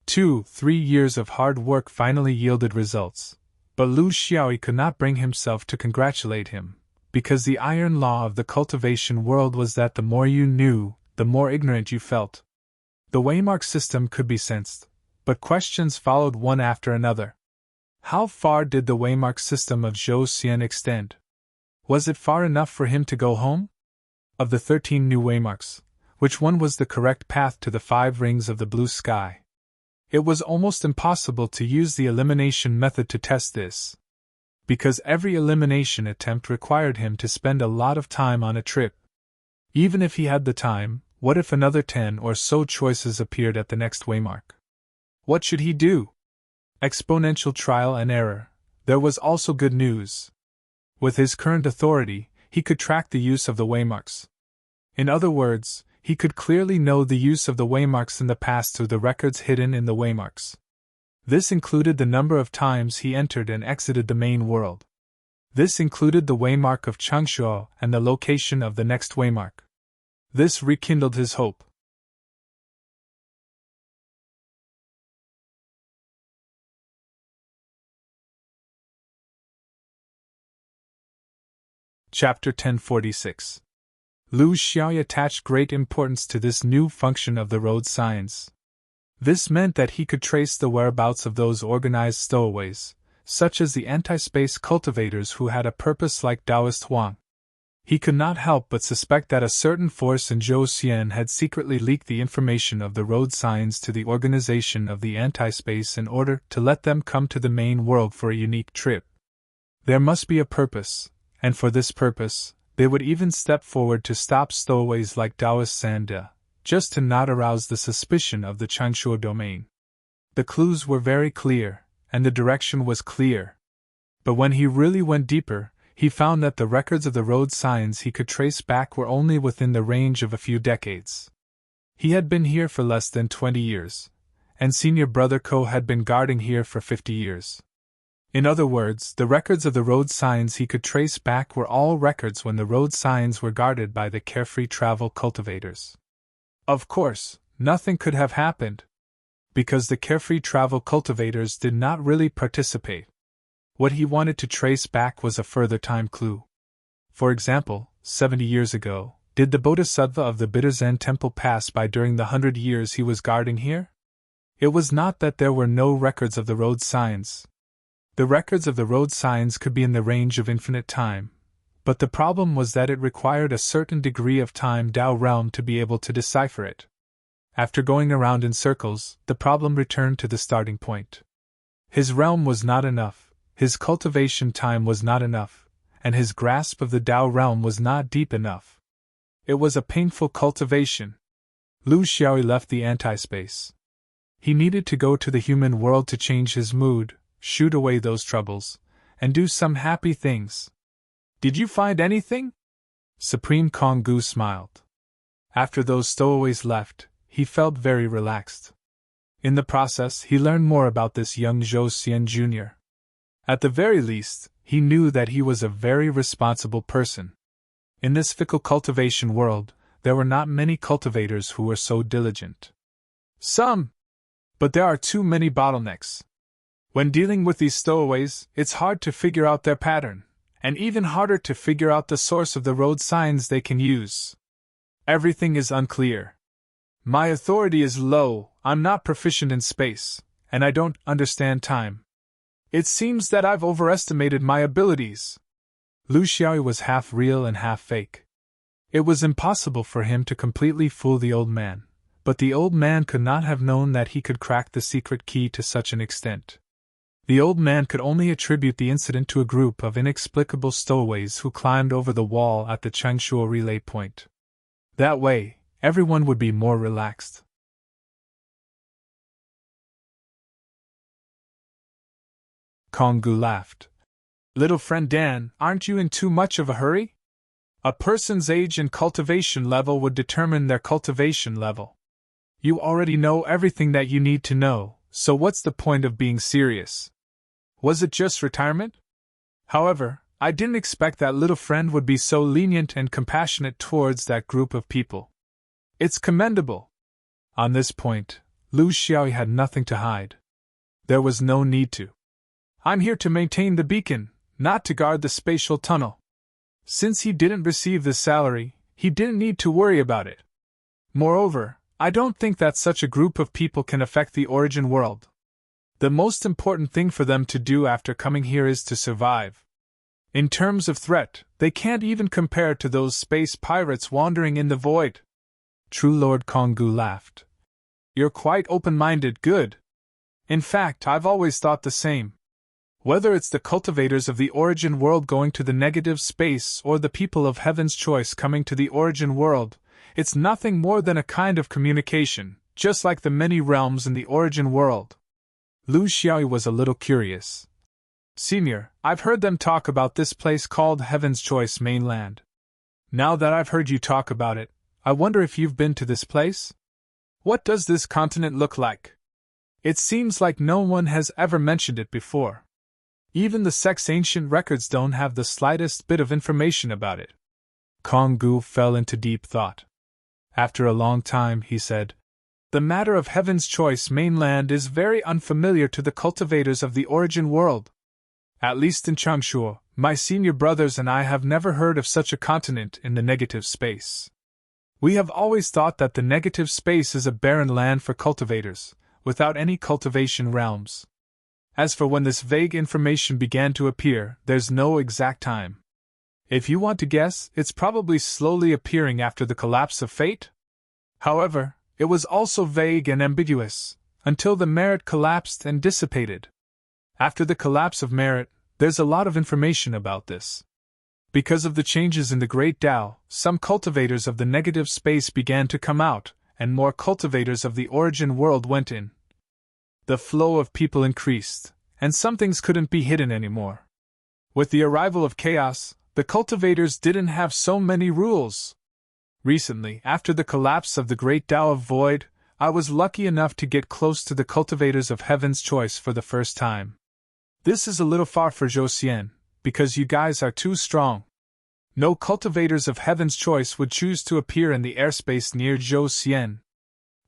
Speaker 1: 2-3 years of hard work finally yielded results, but Lu Xiaoyi could not bring himself to congratulate him, because the iron law of the cultivation world was that the more you knew, the more ignorant you felt. The waymark system could be sensed, but questions followed one after another. How far did the waymark system of Zhou extend? Was it far enough for him to go home? Of the 13 new waymarks, which one was the correct path to the 5 rings of the blue sky? It was almost impossible to use the elimination method to test this, because every elimination attempt required him to spend a lot of time on a trip. Even if he had the time, what if another 10 or so choices appeared at the next waymark? What should he do? Exponential trial and error. There was also good news. With his current authority, he could track the use of the waymarks. In other words, he could clearly know the use of the waymarks in the past through the records hidden in the waymarks. This included the number of times he entered and exited the main world. This included the waymark of Changshuo and the location of the next waymark. This rekindled his hope. Chapter 1046. Lu Xiaoyi attached great importance to this new function of the road signs. This meant that he could trace the whereabouts of those organized stowaways, such as the anti-space cultivators who had a purpose like Taoist Huang. He could not help but suspect that a certain force in Zhou had secretly leaked the information of the road signs to the organization of the anti-space in order to let them come to the main world for a unique trip. There must be a purpose, and for this purpose, they would even step forward to stop stowaways like Taoist Sanda, just to not arouse the suspicion of the Changshuo domain. The clues were very clear, and the direction was clear. But when he really went deeper, he found that the records of the road signs he could trace back were only within the range of a few decades. He had been here for less than 20 years, and senior brother Ko had been guarding here for 50 years. In other words, the records of the road signs he could trace back were all records when the road signs were guarded by the carefree travel cultivators. Of course, nothing could have happened, because the carefree travel cultivators did not really participate. What he wanted to trace back was a further time clue. For example, 70 years ago, did the Bodhisattva of the Bitter Zen temple pass by during the 100 years he was guarding here? It was not that there were no records of the road signs. The records of the road signs could be in the range of infinite time, but the problem was that it required a certain degree of time Tao realm to be able to decipher it. After going around in circles, the problem returned to the starting point. His realm was not enough. His cultivation time was not enough, and his grasp of the Tao realm was not deep enough. It was a painful cultivation. Lu Xiaoyi left the anti-space. He needed to go to the human world to change his mood, shoot away those troubles, and do some happy things. Did you find anything? Supreme Konggu smiled. After those stowaways left, he felt very relaxed. In the process, he learned more about this young Zhou Jr. At the very least, he knew that he was a very responsible person. In this fickle cultivation world, there were not many cultivators who were so diligent. Some! But there are too many bottlenecks. When dealing with these stowaways, it's hard to figure out their pattern, and even harder to figure out the source of the road signs they can use. Everything is unclear. My authority is low, I'm not proficient in space, and I don't understand time. It seems that I've overestimated my abilities. Lu Xiaoyu was half real and half fake. It was impossible for him to completely fool the old man, but the old man could not have known that he could crack the secret key to such an extent. The old man could only attribute the incident to a group of inexplicable stowaways who climbed over the wall at the Changshuo relay point. That way, everyone would be more relaxed. Konggu laughed. Little friend Dan, aren't you in too much of a hurry? A person's age and cultivation level would determine their cultivation level. You already know everything that you need to know, so what's the point of being serious? Was it just retirement? However, I didn't expect that little friend would be so lenient and compassionate towards that group of people. It's commendable. On this point, Lu Xiaoyu had nothing to hide. There was no need to. I'm here to maintain the beacon, not to guard the spatial tunnel. Since he didn't receive the salary, he didn't need to worry about it. Moreover, I don't think that such a group of people can affect the origin world. The most important thing for them to do after coming here is to survive. In terms of threat, they can't even compare to those space pirates wandering in the void. True Lord Konggu laughed. You're quite open-minded, good. In fact, I've always thought the same. Whether it's the cultivators of the origin world going to the negative space or the people of Heaven's Choice coming to the origin world, it's nothing more than a kind of communication, just like the many realms in the origin world. Lu Xiaoyu was a little curious. Senior, I've heard them talk about this place called Heaven's Choice Mainland. Now that I've heard you talk about it, I wonder if you've been to this place? What does this continent look like? It seems like no one has ever mentioned it before. Even the sect's ancient records don't have the slightest bit of information about it. Konggu fell into deep thought. After a long time, he said, The matter of Heaven's Choice Mainland is very unfamiliar to the cultivators of the origin world. At least in Changshuo, my senior brothers and I have never heard of such a continent in the negative space. We have always thought that the negative space is a barren land for cultivators, without any cultivation realms. As for when this vague information began to appear, there's no exact time. If you want to guess, it's probably slowly appearing after the collapse of fate? However, it was also vague and ambiguous, until the merit collapsed and dissipated. After the collapse of merit, there's a lot of information about this. Because of the changes in the Great Tao, some cultivators of the negative space began to come out, and more cultivators of the origin world went in. The flow of people increased, and some things couldn't be hidden anymore. With the arrival of chaos, the cultivators didn't have so many rules. Recently, after the collapse of the Great Tao of Void, I was lucky enough to get close to the cultivators of Heaven's Choice for the first time. This is a little far for Zhou Xian, because you guys are too strong. No cultivators of Heaven's Choice would choose to appear in the airspace near Zhou Xian.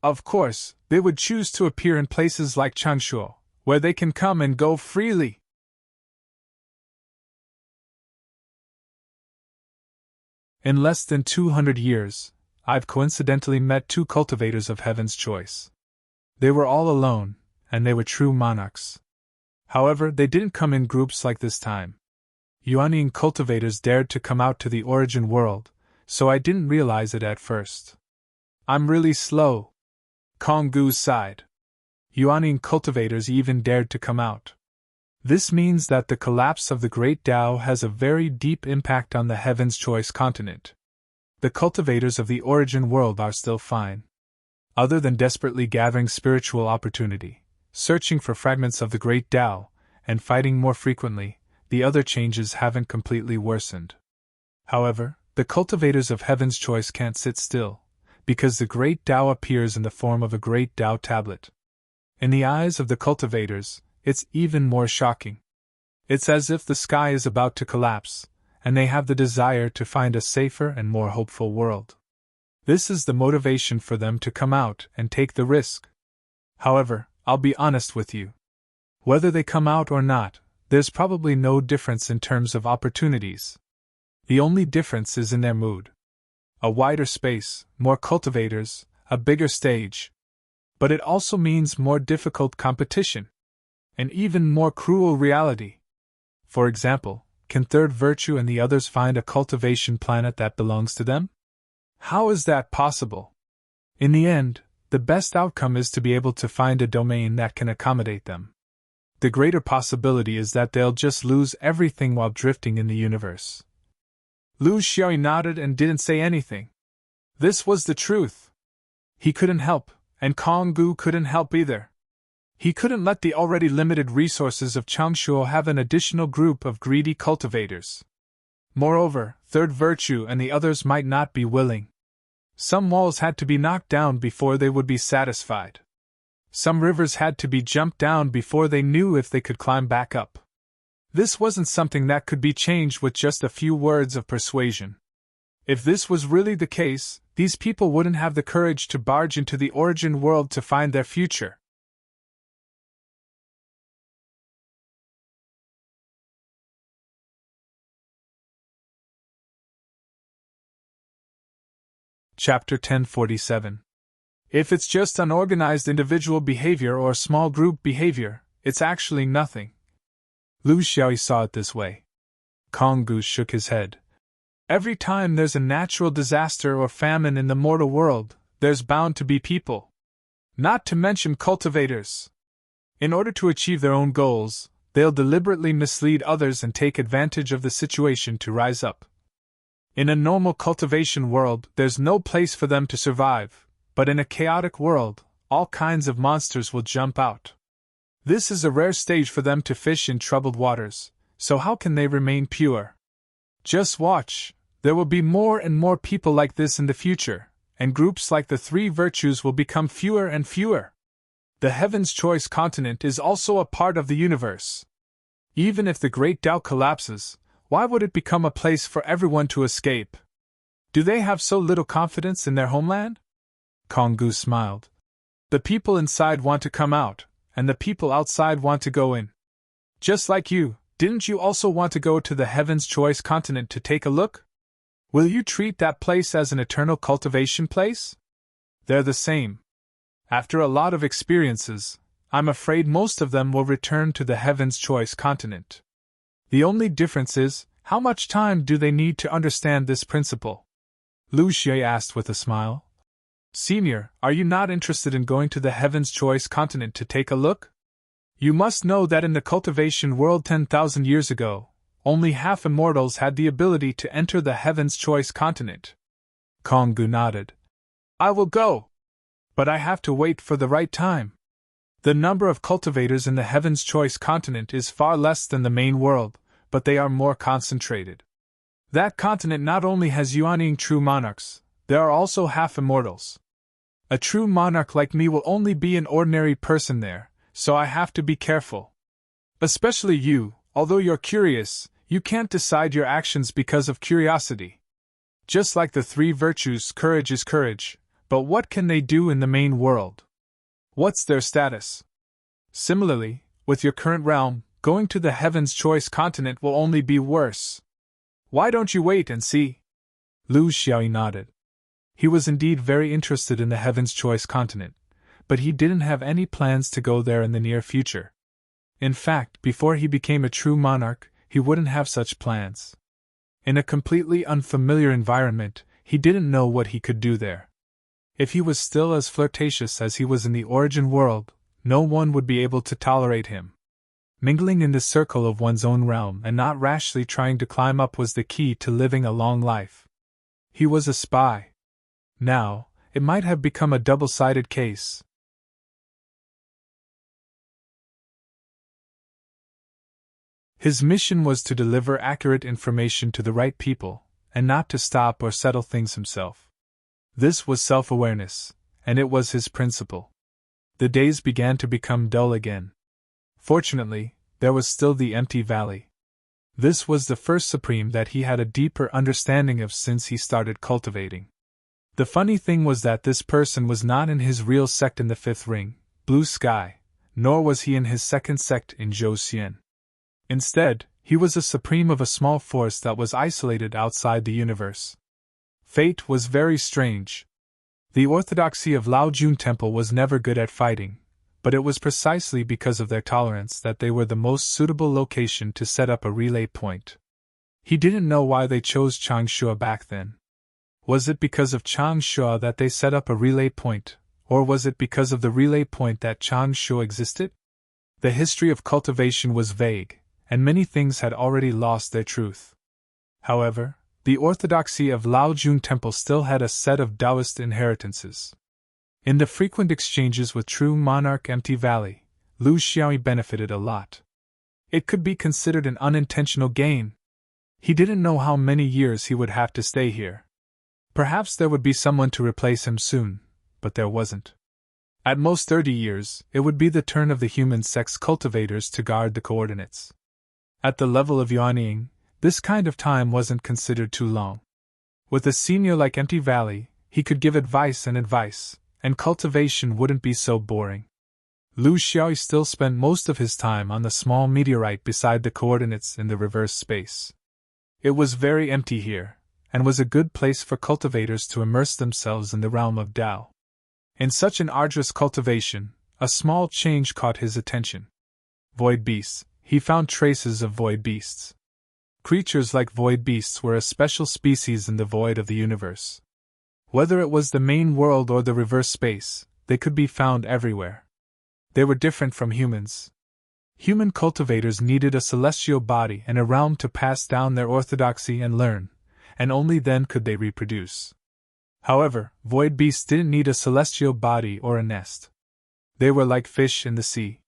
Speaker 1: Of course, they would choose to appear in places like Changshuo, where they can come and go freely. In less than 200 years, I've coincidentally met two cultivators of Heaven's Choice. They were all alone, and they were true monarchs. However, they didn't come in groups like this time. Yuanian cultivators dared to come out to the origin world, so I didn't realize it at first. I'm really slow. Konggu sighed. Yuanian cultivators even dared to come out. This means that the collapse of the Great Tao has a very deep impact on the Heaven's Choice continent. The cultivators of the origin world are still fine. Other than desperately gathering spiritual opportunity, searching for fragments of the Great Tao, and fighting more frequently, the other changes haven't completely worsened. However, the cultivators of Heaven's Choice can't sit still, because the Great Tao appears in the form of a Great Tao tablet. In the eyes of the cultivators, it's even more shocking. It's as if the sky is about to collapse, and they have the desire to find a safer and more hopeful world. This is the motivation for them to come out and take the risk. However, I'll be honest with you. Whether they come out or not, there's probably no difference in terms of opportunities. The only difference is in their mood. A wider space, more cultivators, a bigger stage. But it also means more difficult competition. An even more cruel reality. For example, can third virtue and the others find a cultivation planet that belongs to them? How is that possible? In the end, the best outcome is to be able to find a domain that can accommodate them. The greater possibility is that they'll just lose everything while drifting in the universe. Lu Xiaoyi nodded and didn't say anything. This was the truth. He couldn't help, and Konggu couldn't help either. He couldn't let the already limited resources of Changshuo have an additional group of greedy cultivators. Moreover, third virtue and the others might not be willing. Some walls had to be knocked down before they would be satisfied. Some rivers had to be jumped down before they knew if they could climb back up. This wasn't something that could be changed with just a few words of persuasion. If this was really the case, these people wouldn't have the courage to barge into the origin world to find their future. Chapter 1047. If it's just unorganized individual behavior or small group behavior, it's actually nothing. Lu Xiaoyi saw it this way. Konggu shook his head. Every time there's a natural disaster or famine in the mortal world, there's bound to be people. Not to mention cultivators. In order to achieve their own goals, they'll deliberately mislead others and take advantage of the situation to rise up. In a normal cultivation world, there's no place for them to survive, but in a chaotic world, all kinds of monsters will jump out. This is a rare stage for them to fish in troubled waters, so how can they remain pure? Just watch, there will be more and more people like this in the future, and groups like the three virtues will become fewer and fewer. The Heaven's Choice continent is also a part of the universe. Even if the Great Tao collapses, why would it become a place for everyone to escape? Do they have so little confidence in their homeland? Konggu smiled. The people inside want to come out, and the people outside want to go in. Just like you, didn't you also want to go to the Heaven's Choice continent to take a look? Will you treat that place as an eternal cultivation place? They're the same. After a lot of experiences, I'm afraid most of them will return to the Heaven's Choice continent. The only difference is, how much time do they need to understand this principle? Lu Xie asked with a smile. Senior, are you not interested in going to the Heaven's Choice continent to take a look? You must know that in the cultivation world 10,000 years ago, only half immortals had the ability to enter the Heaven's Choice continent. Konggu nodded. I will go. But I have to wait for the right time. The number of cultivators in the Heaven's Choice continent is far less than the main world, but they are more concentrated. That continent not only has Yuanying true monarchs, there are also half-immortals. A true monarch like me will only be an ordinary person there, so I have to be careful. Especially you, although you're curious, you can't decide your actions because of curiosity. Just like the three virtues, courage is courage, but what can they do in the main world? What's their status? Similarly, with your current realm, going to the Heaven's Choice continent will only be worse. Why don't you wait and see? Lu Xiaoyi nodded. He was indeed very interested in the Heaven's Choice continent, but he didn't have any plans to go there in the near future. In fact, before he became a true monarch, he wouldn't have such plans. In a completely unfamiliar environment, he didn't know what he could do there. If he was still as flirtatious as he was in the origin world, no one would be able to tolerate him. Mingling in the circle of one's own realm and not rashly trying to climb up was the key to living a long life. He was a spy. Now, it might have become a double-sided case. His mission was to deliver accurate information to the right people, and not to stop or settle things himself. This was self-awareness, and it was his principle. The days began to become dull again. Fortunately, there was still the empty valley. This was the first supreme that he had a deeper understanding of since he started cultivating. The funny thing was that this person was not in his real sect in the fifth ring, Blue Sky, nor was he in his second sect in Zhou Xian. Instead, he was a supreme of a small force that was isolated outside the universe. Fate was very strange. The orthodoxy of Lao Jun Temple was never good at fighting, but it was precisely because of their tolerance that they were the most suitable location to set up a relay point. He didn't know why they chose Changsha back then. Was it because of Changsha that they set up a relay point, or was it because of the relay point that Changsha existed? The history of cultivation was vague, and many things had already lost their truth. However, the orthodoxy of Lao Jun Temple still had a set of Taoist inheritances. In the frequent exchanges with true monarch Empty Valley, Lu Xiaoyi benefited a lot. It could be considered an unintentional gain. He didn't know how many years he would have to stay here. Perhaps there would be someone to replace him soon, but there wasn't. At most 30 years, it would be the turn of the human sex cultivators to guard the coordinates. At the level of Yuanying, this kind of time wasn't considered too long. With a senior like Empty Valley, he could give advice, and cultivation wouldn't be so boring. Lu Xiaoyi still spent most of his time on the small meteorite beside the coordinates in the reverse space. It was very empty here, and was a good place for cultivators to immerse themselves in the realm of Tao. In such an arduous cultivation, a small change caught his attention. Void beasts. He found traces of void beasts. Creatures like void beasts were a special species in the void of the universe. Whether it was the main world or the reverse space, they could be found everywhere. They were different from humans. Human cultivators needed a celestial body and a realm to pass down their orthodoxy and learn, and only then could they reproduce. However, void beasts didn't need a celestial body or a nest. They were like fish in the sea.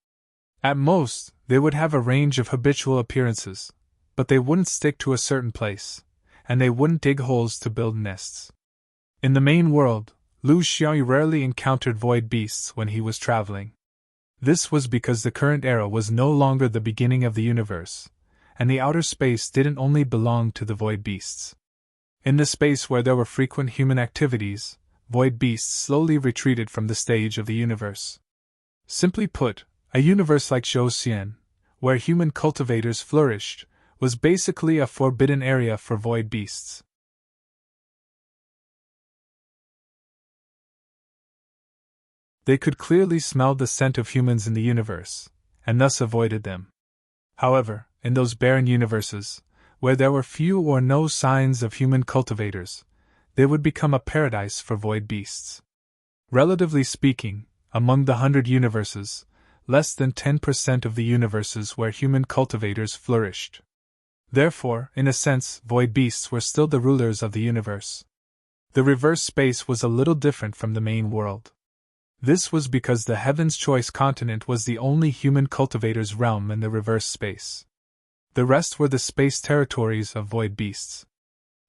Speaker 1: At most, they would have a range of habitual appearances, but they wouldn't stick to a certain place, and they wouldn't dig holes to build nests. In the main world, Lu Xiaoyi rarely encountered void beasts when he was traveling. This was because the current era was no longer the beginning of the universe, and the outer space didn't only belong to the void beasts. In the space where there were frequent human activities, void beasts slowly retreated from the stage of the universe. Simply put, a universe like Zhou, where human cultivators flourished, was basically a forbidden area for void beasts. They could clearly smell the scent of humans in the universe, and thus avoided them. However, in those barren universes, where there were few or no signs of human cultivators, they would become a paradise for void beasts. Relatively speaking, among the 100 universes, less than 10% of the universes where human cultivators flourished. Therefore, in a sense, void beasts were still the rulers of the universe. The reverse space was a little different from the main world. This was because the Heaven's Choice continent was the only human cultivator's realm in the reverse space. The rest were the space territories of void beasts.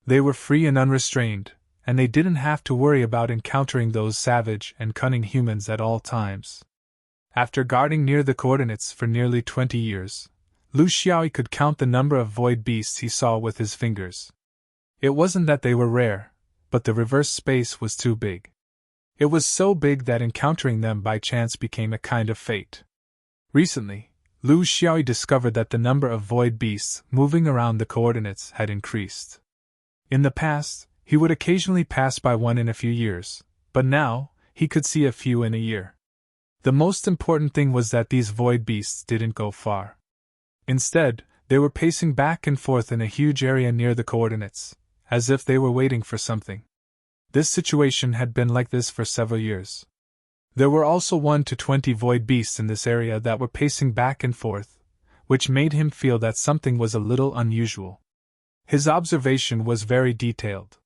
Speaker 1: They were free and unrestrained, and they didn't have to worry about encountering those savage and cunning humans at all times. After guarding near the coordinates for nearly 20 years, Lu Xiaoyi could count the number of void beasts he saw with his fingers. It wasn't that they were rare, but the reverse space was too big. It was so big that encountering them by chance became a kind of fate. Recently, Lu Xiaoyi discovered that the number of void beasts moving around the coordinates had increased. In the past, he would occasionally pass by one in a few years, but now, he could see a few in a year. The most important thing was that these void beasts didn't go far. Instead, they were pacing back and forth in a huge area near the coordinates, as if they were waiting for something. This situation had been like this for several years. There were also 1 to 20 void beasts in this area that were pacing back and forth, which made him feel that something was a little unusual. His observation was very detailed.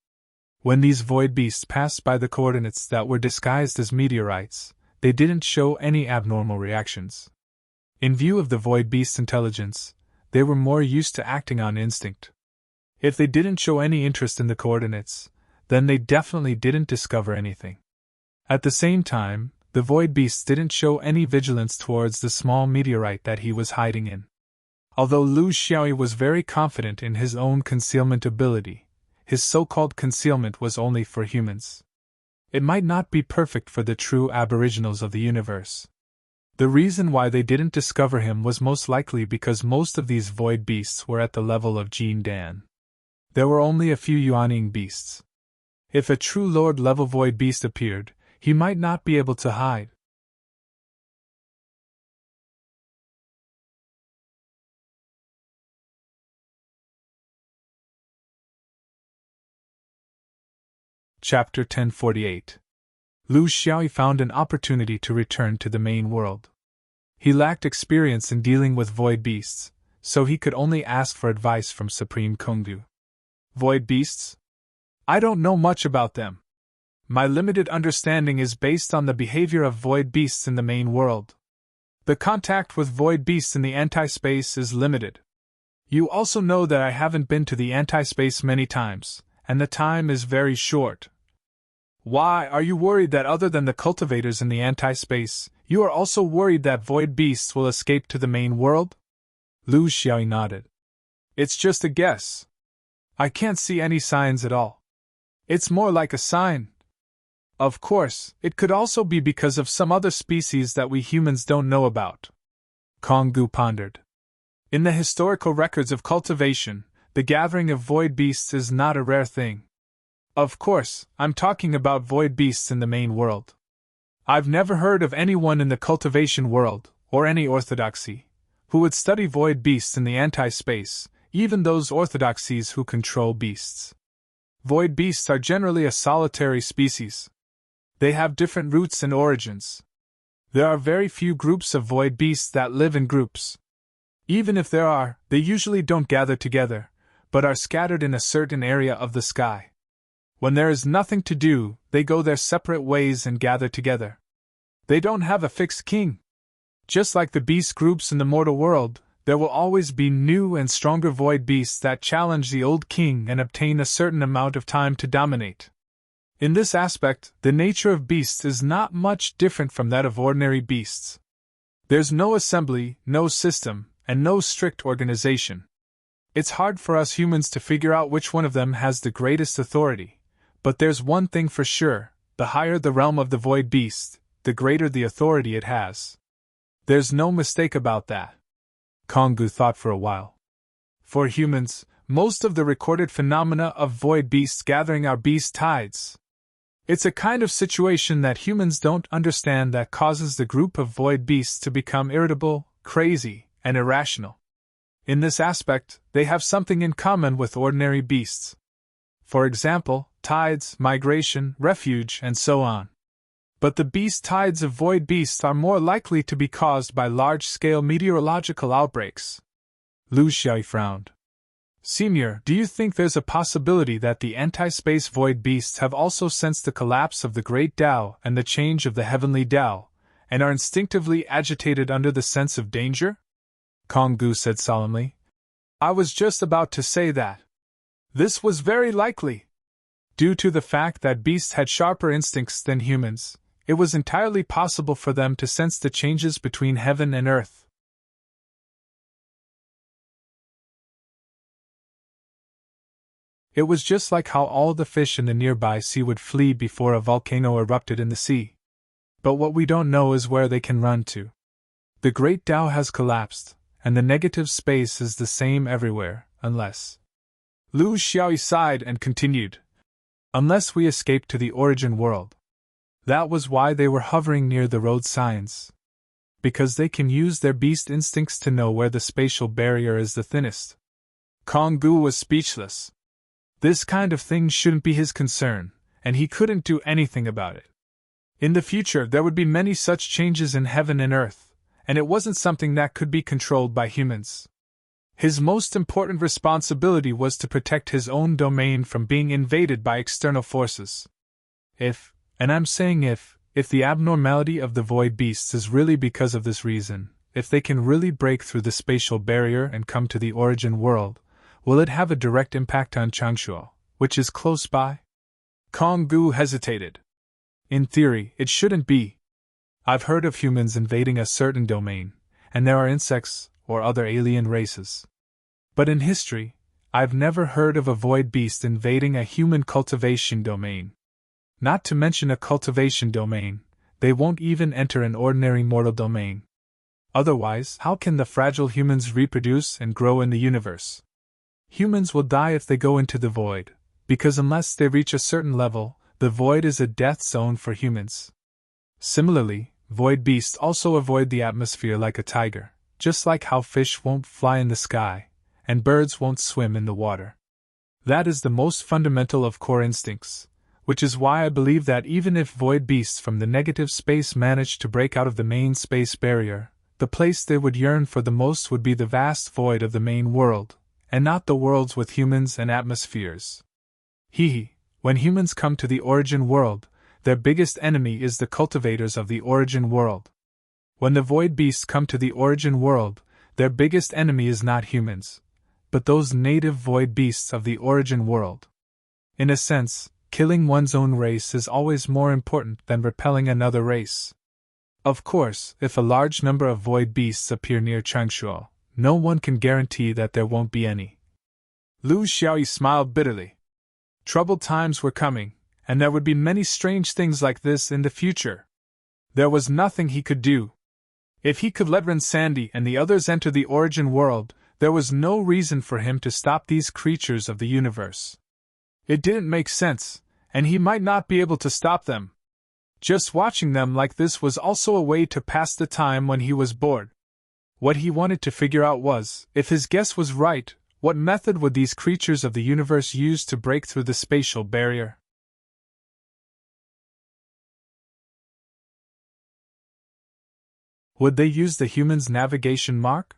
Speaker 1: When these void beasts passed by the coordinates that were disguised as meteorites, they didn't show any abnormal reactions. In view of the void beast's intelligence, they were more used to acting on instinct. If they didn't show any interest in the coordinates, then they definitely didn't discover anything. At the same time, the void beasts didn't show any vigilance towards the small meteorite that he was hiding in. Although Lu Xiaoyi was very confident in his own concealment ability, his so-called concealment was only for humans. It might not be perfect for the true aboriginals of the universe. The reason why they didn't discover him was most likely because most of these void beasts were at the level of Jin Dan. There were only a few Yuanying beasts. If a true Lord-level void beast appeared, he might not be able to hide. Chapter 1048. Lu Xiaoyi found an opportunity to return to the main world. He lacked experience in dealing with void beasts, so he could only ask for advice from Supreme Konggu. Void beasts? I don't know much about them. My limited understanding is based on the behavior of void beasts in the main world. The contact with void beasts in the anti-space is limited. You also know that I haven't been to the anti-space many times, and the time is very short. Why are you worried that other than the cultivators in the anti-space, you are also worried that void beasts will escape to the main world? Lu Xiaoyi nodded. It's just a guess. I can't see any signs at all. It's more like a sign. Of course, it could also be because of some other species that we humans don't know about. Konggu pondered. In the historical records of cultivation, the gathering of void beasts is not a rare thing. Of course, I'm talking about void beasts in the main world. I've never heard of anyone in the cultivation world, or any orthodoxy, who would study void beasts in the anti-space, even those orthodoxies who control beasts. Void beasts are generally a solitary species. They have different roots and origins. There are very few groups of void beasts that live in groups. Even if there are, they usually don't gather together, but are scattered in a certain area of the sky. When there is nothing to do, they go their separate ways and gather together. They don't have a fixed king. Just like the beast groups in the mortal world, there will always be new and stronger void beasts that challenge the old king and obtain a certain amount of time to dominate. In this aspect, the nature of beasts is not much different from that of ordinary beasts. There's no assembly, no system, and no strict organization. It's hard for us humans to figure out which one of them has the greatest authority, but there's one thing for sure: the higher the realm of the void beast, the greater the authority it has. There's no mistake about that. Konggu thought for a while. For humans, most of the recorded phenomena of void beasts gathering are beast tides. It's a kind of situation that humans don't understand that causes the group of void beasts to become irritable, crazy, and irrational. In this aspect, they have something in common with ordinary beasts. For example, tides, migration, refuge, and so on. But the beast tides of void beasts are more likely to be caused by large-scale meteorological outbreaks. Lu Xiaoyi frowned. Senior, do you think there's a possibility that the anti-space void beasts have also sensed the collapse of the great Tao and the change of the heavenly Tao, and are instinctively agitated under the sense of danger? Konggu said solemnly. I was just about to say that. This was very likely. Due to the fact that beasts had sharper instincts than humans, it was entirely possible for them to sense the changes between heaven and earth. It was just like how all the fish in the nearby sea would flee before a volcano erupted in the sea. But what we don't know is where they can run to. The Great Tao has collapsed, and the negative space is the same everywhere, unless... Lu Xiaoyi sighed and continued. Unless we escape to the origin world. That was why they were hovering near the road signs. Because they can use their beast instincts to know where the spatial barrier is the thinnest. Konggu was speechless. This kind of thing shouldn't be his concern, and he couldn't do anything about it. In the future there would be many such changes in heaven and earth, and it wasn't something that could be controlled by humans. His most important responsibility was to protect his own domain from being invaded by external forces. If, and I'm saying if the abnormality of the void beasts is really because of this reason, if they can really break through the spatial barrier and come to the origin world, will it have a direct impact on Changshuo, which is close by? Konggu hesitated. In theory, it shouldn't be. I've heard of humans invading a certain domain, and there are insects or other alien races. But in history, I've never heard of a void beast invading a human cultivation domain. Not to mention a cultivation domain, they won't even enter an ordinary mortal domain. Otherwise, how can the fragile humans reproduce and grow in the universe? Humans will die if they go into the void, because unless they reach a certain level, the void is a death zone for humans. Similarly, void beasts also avoid the atmosphere like a tiger, just like how fish won't fly in the sky, and birds won't swim in the water. That is the most fundamental of core instincts, which is why I believe that even if void beasts from the negative space managed to break out of the main space barrier, the place they would yearn for the most would be the vast void of the main world, and not the worlds with humans and atmospheres. When humans come to the origin world, their biggest enemy is the cultivators of the origin world. When the void beasts come to the origin world, their biggest enemy is not humans, but those native void beasts of the origin world. In a sense, killing one's own race is always more important than repelling another race. Of course, if a large number of void beasts appear near Changshuo, no one can guarantee that there won't be any. Lu Xiaoyi smiled bitterly. Troubled times were coming, and there would be many strange things like this in the future. There was nothing he could do. If he could let Ren Sandy and the others enter the origin world, there was no reason for him to stop these creatures of the universe. It didn't make sense, and he might not be able to stop them. Just watching them like this was also a way to pass the time when he was bored. What he wanted to figure out was, if his guess was right, what method would these creatures of the universe use to break through the spatial barrier? Would they use the human's navigation mark?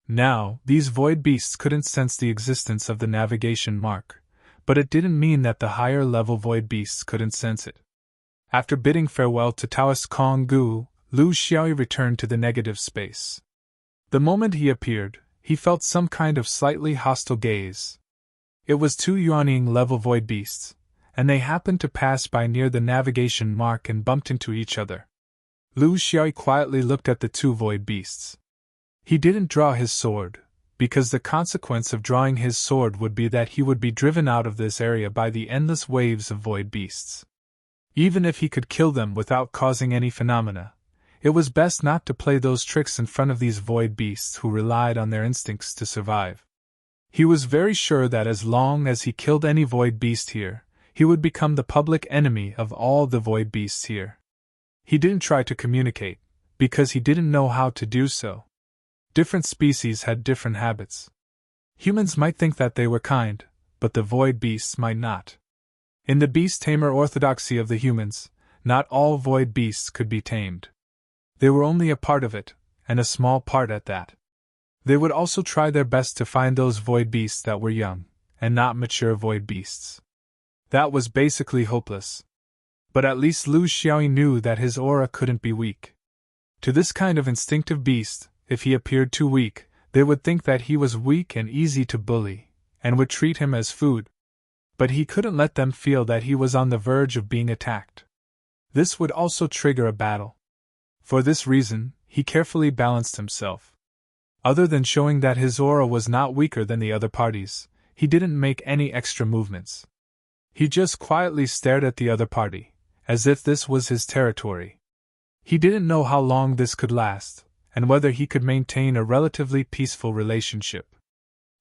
Speaker 1: Now, these void beasts couldn't sense the existence of the navigation mark, but it didn't mean that the higher-level void beasts couldn't sense it. After bidding farewell to Taoist Kong Gu, Lu Xiaoyi returned to the negative space. The moment he appeared, he felt some kind of slightly hostile gaze. It was two Yuanying-level void beasts, and they happened to pass by near the navigation mark and bumped into each other. Lu Xiaoyi quietly looked at the two void beasts. He didn't draw his sword, because the consequence of drawing his sword would be that he would be driven out of this area by the endless waves of void beasts. Even if he could kill them without causing any phenomena, it was best not to play those tricks in front of these void beasts who relied on their instincts to survive. He was very sure that as long as he killed any void beast here, he would become the public enemy of all the void beasts here. He didn't try to communicate, because he didn't know how to do so. Different species had different habits. Humans might think that they were kind, but the void beasts might not. In the beast-tamer orthodoxy of the humans, not all void beasts could be tamed. They were only a part of it, and a small part at that. They would also try their best to find those void beasts that were young, and not mature void beasts. That was basically hopeless. But at least Lu Xiaoyi knew that his aura couldn't be weak. To this kind of instinctive beast, if he appeared too weak, they would think that he was weak and easy to bully, and would treat him as food. But he couldn't let them feel that he was on the verge of being attacked. This would also trigger a battle. For this reason, he carefully balanced himself. Other than showing that his aura was not weaker than the other parties, he didn't make any extra movements. He just quietly stared at the other party, as if this was his territory. He didn't know how long this could last, and whether he could maintain a relatively peaceful relationship.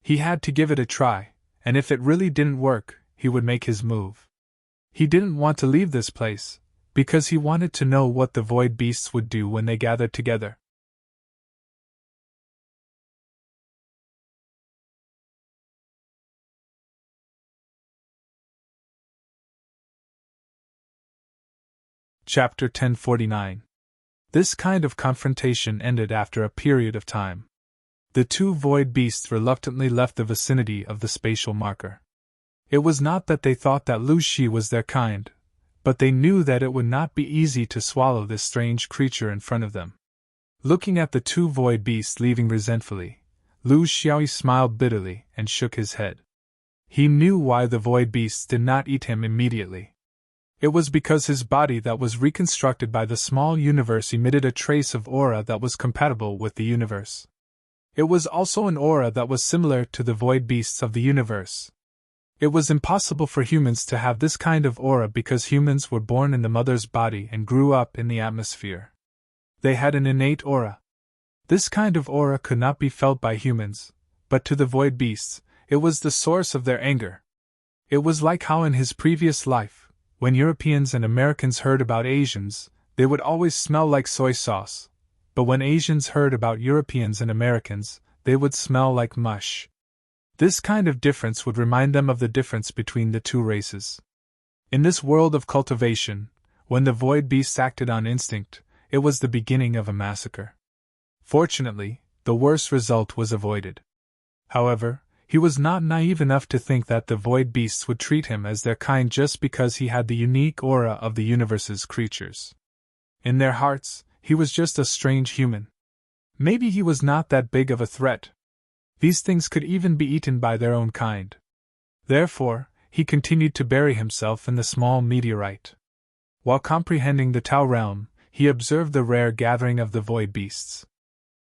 Speaker 1: He had to give it a try, and if it really didn't work, he would make his move. He didn't want to leave this place, because he wanted to know what the void beasts would do when they gathered together. Chapter 1049. This kind of confrontation ended after a period of time. The two void beasts reluctantly left the vicinity of the spatial marker. It was not that they thought that Lu Shi was their kind, but they knew that it would not be easy to swallow this strange creature in front of them. Looking at the two void beasts leaving resentfully, Lu Xiaoyi smiled bitterly and shook his head. He knew why the void beasts did not eat him immediately. It was because his body that was reconstructed by the small universe emitted a trace of aura that was compatible with the universe. It was also an aura that was similar to the void beasts of the universe. It was impossible for humans to have this kind of aura because humans were born in the mother's body and grew up in the atmosphere. They had an innate aura. This kind of aura could not be felt by humans, but to the void beasts, it was the source of their anger. It was like how in his previous life, when Europeans and Americans heard about Asians, they would always smell like soy sauce, but when Asians heard about Europeans and Americans, they would smell like mush. This kind of difference would remind them of the difference between the two races. In this world of cultivation, when the void beasts acted on instinct, it was the beginning of a massacre. Fortunately, the worst result was avoided. However, he was not naive enough to think that the void beasts would treat him as their kind just because he had the unique aura of the universe's creatures. In their hearts, he was just a strange human. Maybe he was not that big of a threat. These things could even be eaten by their own kind. Therefore, he continued to bury himself in the small meteorite. While comprehending the Tao realm, he observed the rare gathering of the void beasts.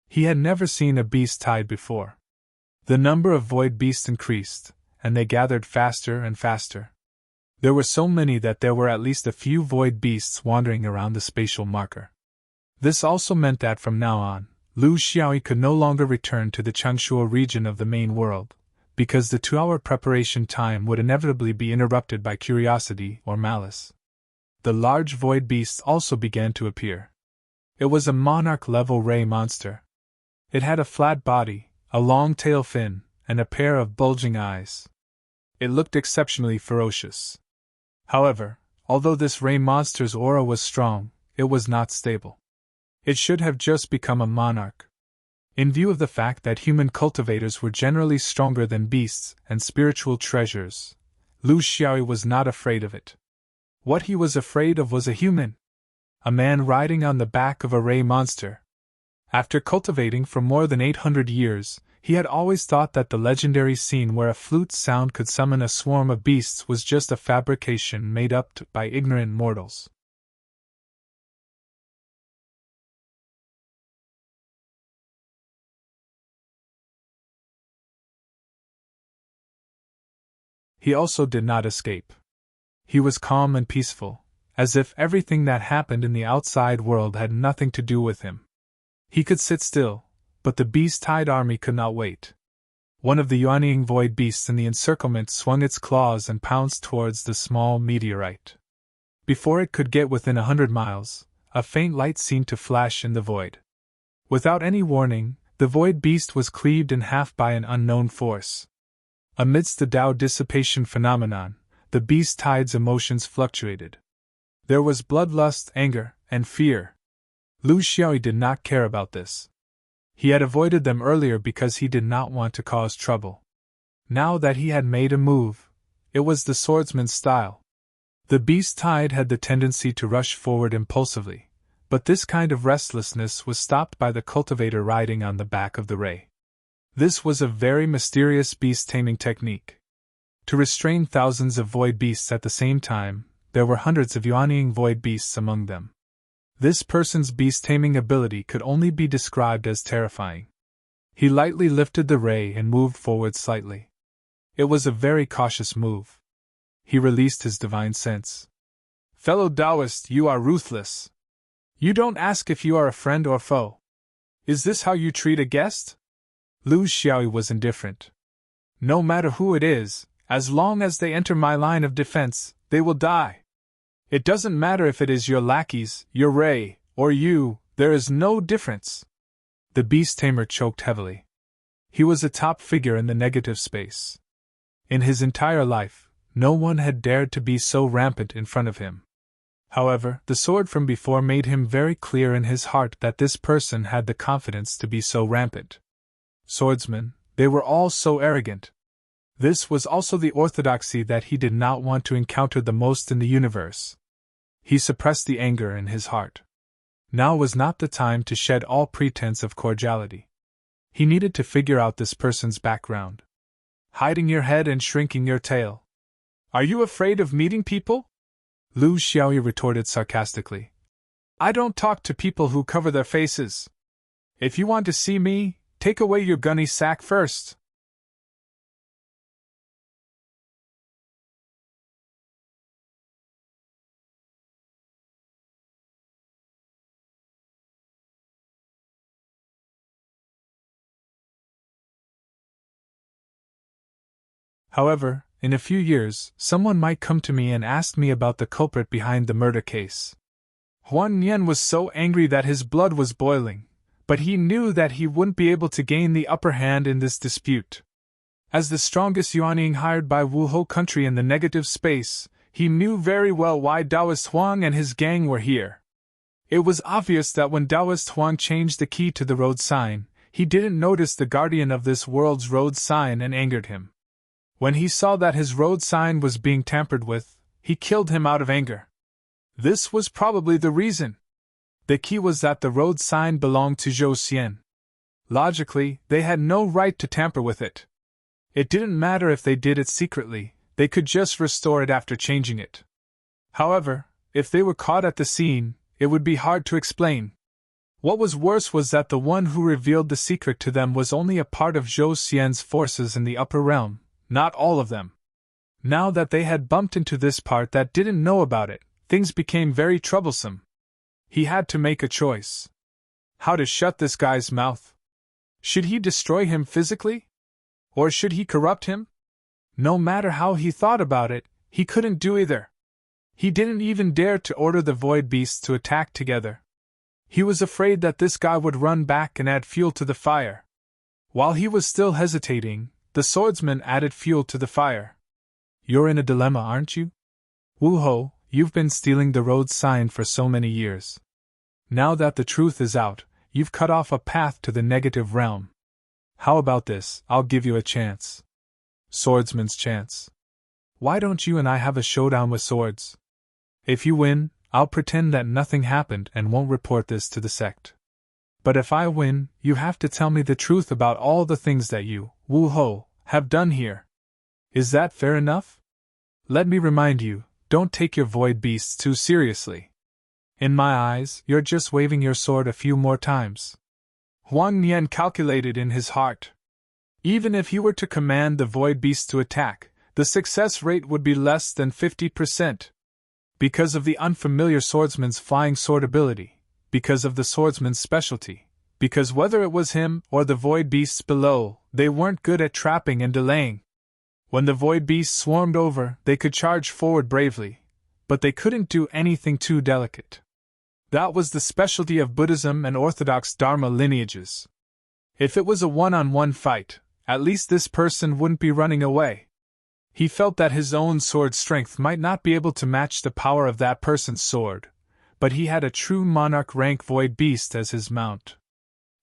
Speaker 1: He had never seen a beast tide before. The number of void beasts increased, and they gathered faster and faster. There were so many that there were at least a few void beasts wandering around the spatial marker. This also meant that from now on, Lu Xiaoyi could no longer return to the Changshuo region of the main world, because the 2-hour preparation time would inevitably be interrupted by curiosity or malice. The large void beasts also began to appear. It was a monarch-level ray monster. It had a flat body, a long tail fin, and a pair of bulging eyes. It looked exceptionally ferocious. However, although this ray monster's aura was strong, it was not stable. It should have just become a monarch. In view of the fact that human cultivators were generally stronger than beasts and spiritual treasures, Lu Xiaoyi was not afraid of it. What he was afraid of was a human. A man riding on the back of a ray monster. After cultivating for more than 800 years, he had always thought that the legendary scene where a flute's sound could summon a swarm of beasts was just a fabrication made up by ignorant mortals. He also did not escape. He was calm and peaceful, as if everything that happened in the outside world had nothing to do with him. He could sit still, but the beast-tide army could not wait. One of the Yuanying void beasts in the encirclement swung its claws and pounced towards the small meteorite. Before it could get within 100 miles, a faint light seemed to flash in the void. Without any warning, the void beast was cleaved in half by an unknown force. Amidst the Tao dissipation phenomenon, the beast-tide's emotions fluctuated. There was bloodlust, anger, and fear. Lu Xiaoyi did not care about this. He had avoided them earlier because he did not want to cause trouble. Now that he had made a move, it was the swordsman's style. The beast-tide had the tendency to rush forward impulsively, but this kind of restlessness was stopped by the cultivator riding on the back of the ray. This was a very mysterious beast-taming technique. To restrain thousands of void beasts at the same time, there were hundreds of Yuanying void beasts among them. This person's beast-taming ability could only be described as terrifying. He lightly lifted the ray and moved forward slightly. It was a very cautious move. He released his divine sense. Fellow Taoist, you are ruthless. You don't ask if you are a friend or foe. Is this how you treat a guest? Lu Xiaoyi was indifferent. No matter who it is, as long as they enter my line of defense, they will die. It doesn't matter if it is your lackeys, your ray, or you, there is no difference. The beast-tamer choked heavily. He was a top figure in the negative space. In his entire life, no one had dared to be so rampant in front of him. However, the sword from before made him very clear in his heart that this person had the confidence to be so rampant. Swordsmen, they were all so arrogant. This was also the orthodoxy that he did not want to encounter the most in the universe. He suppressed the anger in his heart. Now was not the time to shed all pretense of cordiality. He needed to figure out this person's background. Hiding your head and shrinking your tail. Are you afraid of meeting people? Lu Xiaoyi retorted sarcastically. I don't talk to people who cover their faces. If you want to see me, take away your gunny sack first. However, in a few years, someone might come to me and ask me about the culprit behind the murder case. Huang Nian was so angry that his blood was boiling, but he knew that he wouldn't be able to gain the upper hand in this dispute. As the strongest Yuanying hired by Wuhou country in the negative space, he knew very well why Taoist Huang and his gang were here. It was obvious that when Taoist Huang changed the key to the road sign, he didn't notice the guardian of this world's road sign and angered him. When he saw that his road sign was being tampered with, he killed him out of anger. This was probably the reason. The key was that the road sign belonged to Zhou Xian. Logically, they had no right to tamper with it. It didn't matter if they did it secretly, they could just restore it after changing it. However, if they were caught at the scene, it would be hard to explain. What was worse was that the one who revealed the secret to them was only a part of Zhou Xian's forces in the upper realm, not all of them. Now that they had bumped into this part that didn't know about it, things became very troublesome. He had to make a choice. How to shut this guy's mouth? Should he destroy him physically? Or should he corrupt him? No matter how he thought about it, he couldn't do either. He didn't even dare to order the void beasts to attack together. He was afraid that this guy would run back and add fuel to the fire. While he was still hesitating, the swordsman added fuel to the fire. You're in a dilemma, aren't you? Wu Ho, you've been stealing the road sign for so many years. Now that the truth is out, you've cut off a path to the negative realm. How about this? I'll give you a chance. Swordsman's chance. Why don't you and I have a showdown with swords? If you win, I'll pretend that nothing happened and won't report this to the sect. But if I win, you have to tell me the truth about all the things that you, Wu Ho, have done here. Is that fair enough? Let me remind you, don't take your void beasts too seriously. In my eyes, you're just waving your sword a few more times. Huang Nian calculated in his heart. Even if he were to command the void beasts to attack, the success rate would be less than 50%. Because of the unfamiliar swordsman's flying sword ability, because of the swordsman's specialty, because whether it was him or the void beasts below, they weren't good at trapping and delaying. When the void beasts swarmed over, they could charge forward bravely, but they couldn't do anything too delicate. That was the specialty of Buddhism and Orthodox Dharma lineages. If it was a one-on-one fight, at least this person wouldn't be running away. He felt that his own sword strength might not be able to match the power of that person's sword, but he had a true monarch rank void beast as his mount.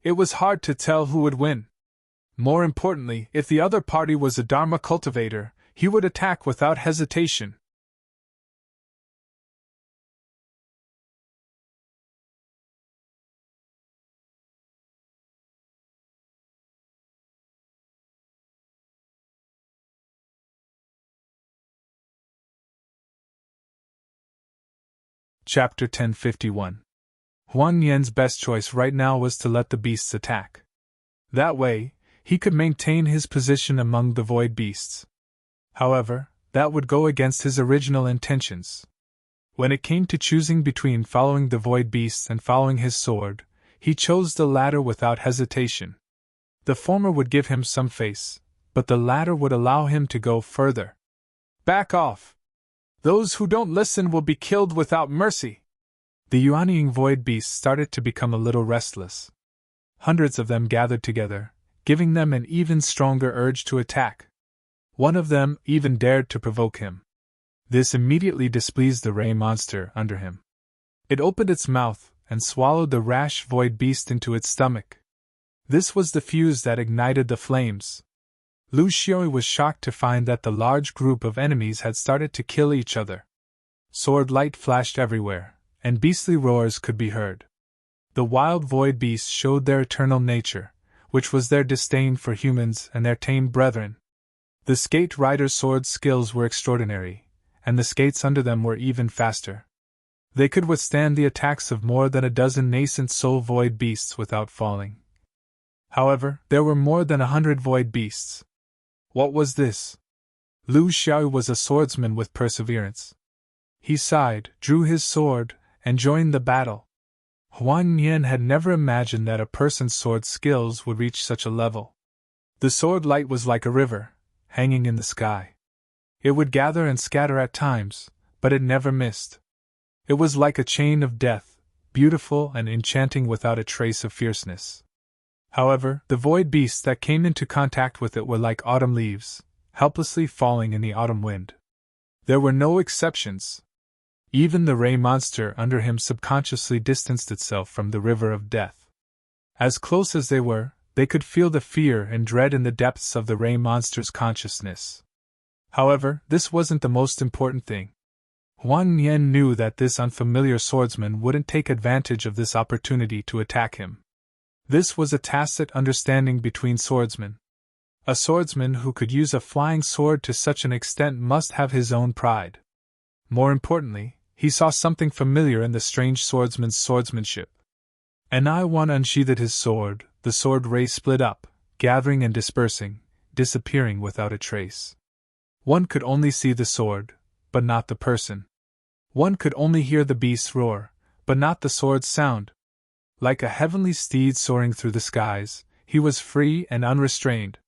Speaker 1: It was hard to tell who would win. More importantly, if the other party was a Dharma cultivator, he would attack without hesitation. Chapter 1051. Huang Nian's best choice right now was to let the beasts attack. That way, he could maintain his position among the void beasts. However, that would go against his original intentions. When it came to choosing between following the void beasts and following his sword, he chose the latter without hesitation. The former would give him some face, but the latter would allow him to go further. Back off! Those who don't listen will be killed without mercy. The Yuanying void beasts started to become a little restless. Hundreds of them gathered together, giving them an even stronger urge to attack. One of them even dared to provoke him. This immediately displeased the ray monster under him. It opened its mouth and swallowed the rash void beast into its stomach. This was the fuse that ignited the flames. Lu Xioi was shocked to find that the large group of enemies had started to kill each other. Sword light flashed everywhere, and beastly roars could be heard. The wild void beasts showed their eternal nature, which was their disdain for humans and their tame brethren. The skate riders' sword skills were extraordinary, and the skates under them were even faster. They could withstand the attacks of more than a dozen nascent soul void beasts without falling. However, there were more than 100 void beasts. What was this? Lu Xiao was a swordsman with perseverance. He sighed, drew his sword, and joined the battle. Huang Nian had never imagined that a person's sword skills would reach such a level. The sword light was like a river, hanging in the sky. It would gather and scatter at times, but it never missed. It was like a chain of death, beautiful and enchanting without a trace of fierceness. However, the void beasts that came into contact with it were like autumn leaves, helplessly falling in the autumn wind. There were no exceptions. Even the ray monster under him subconsciously distanced itself from the river of death. As close as they were, they could feel the fear and dread in the depths of the ray monster's consciousness. However, this wasn't the most important thing. Huang Nian knew that this unfamiliar swordsman wouldn't take advantage of this opportunity to attack him. This was a tacit understanding between swordsmen. A swordsman who could use a flying sword to such an extent must have his own pride. More importantly, he saw something familiar in the strange swordsman's swordsmanship. And Iwan unsheathed his sword, the sword ray split up, gathering and dispersing, disappearing without a trace. One could only see the sword, but not the person. One could only hear the beast's roar, but not the sword's sound. Like a heavenly steed soaring through the skies, he was free and unrestrained.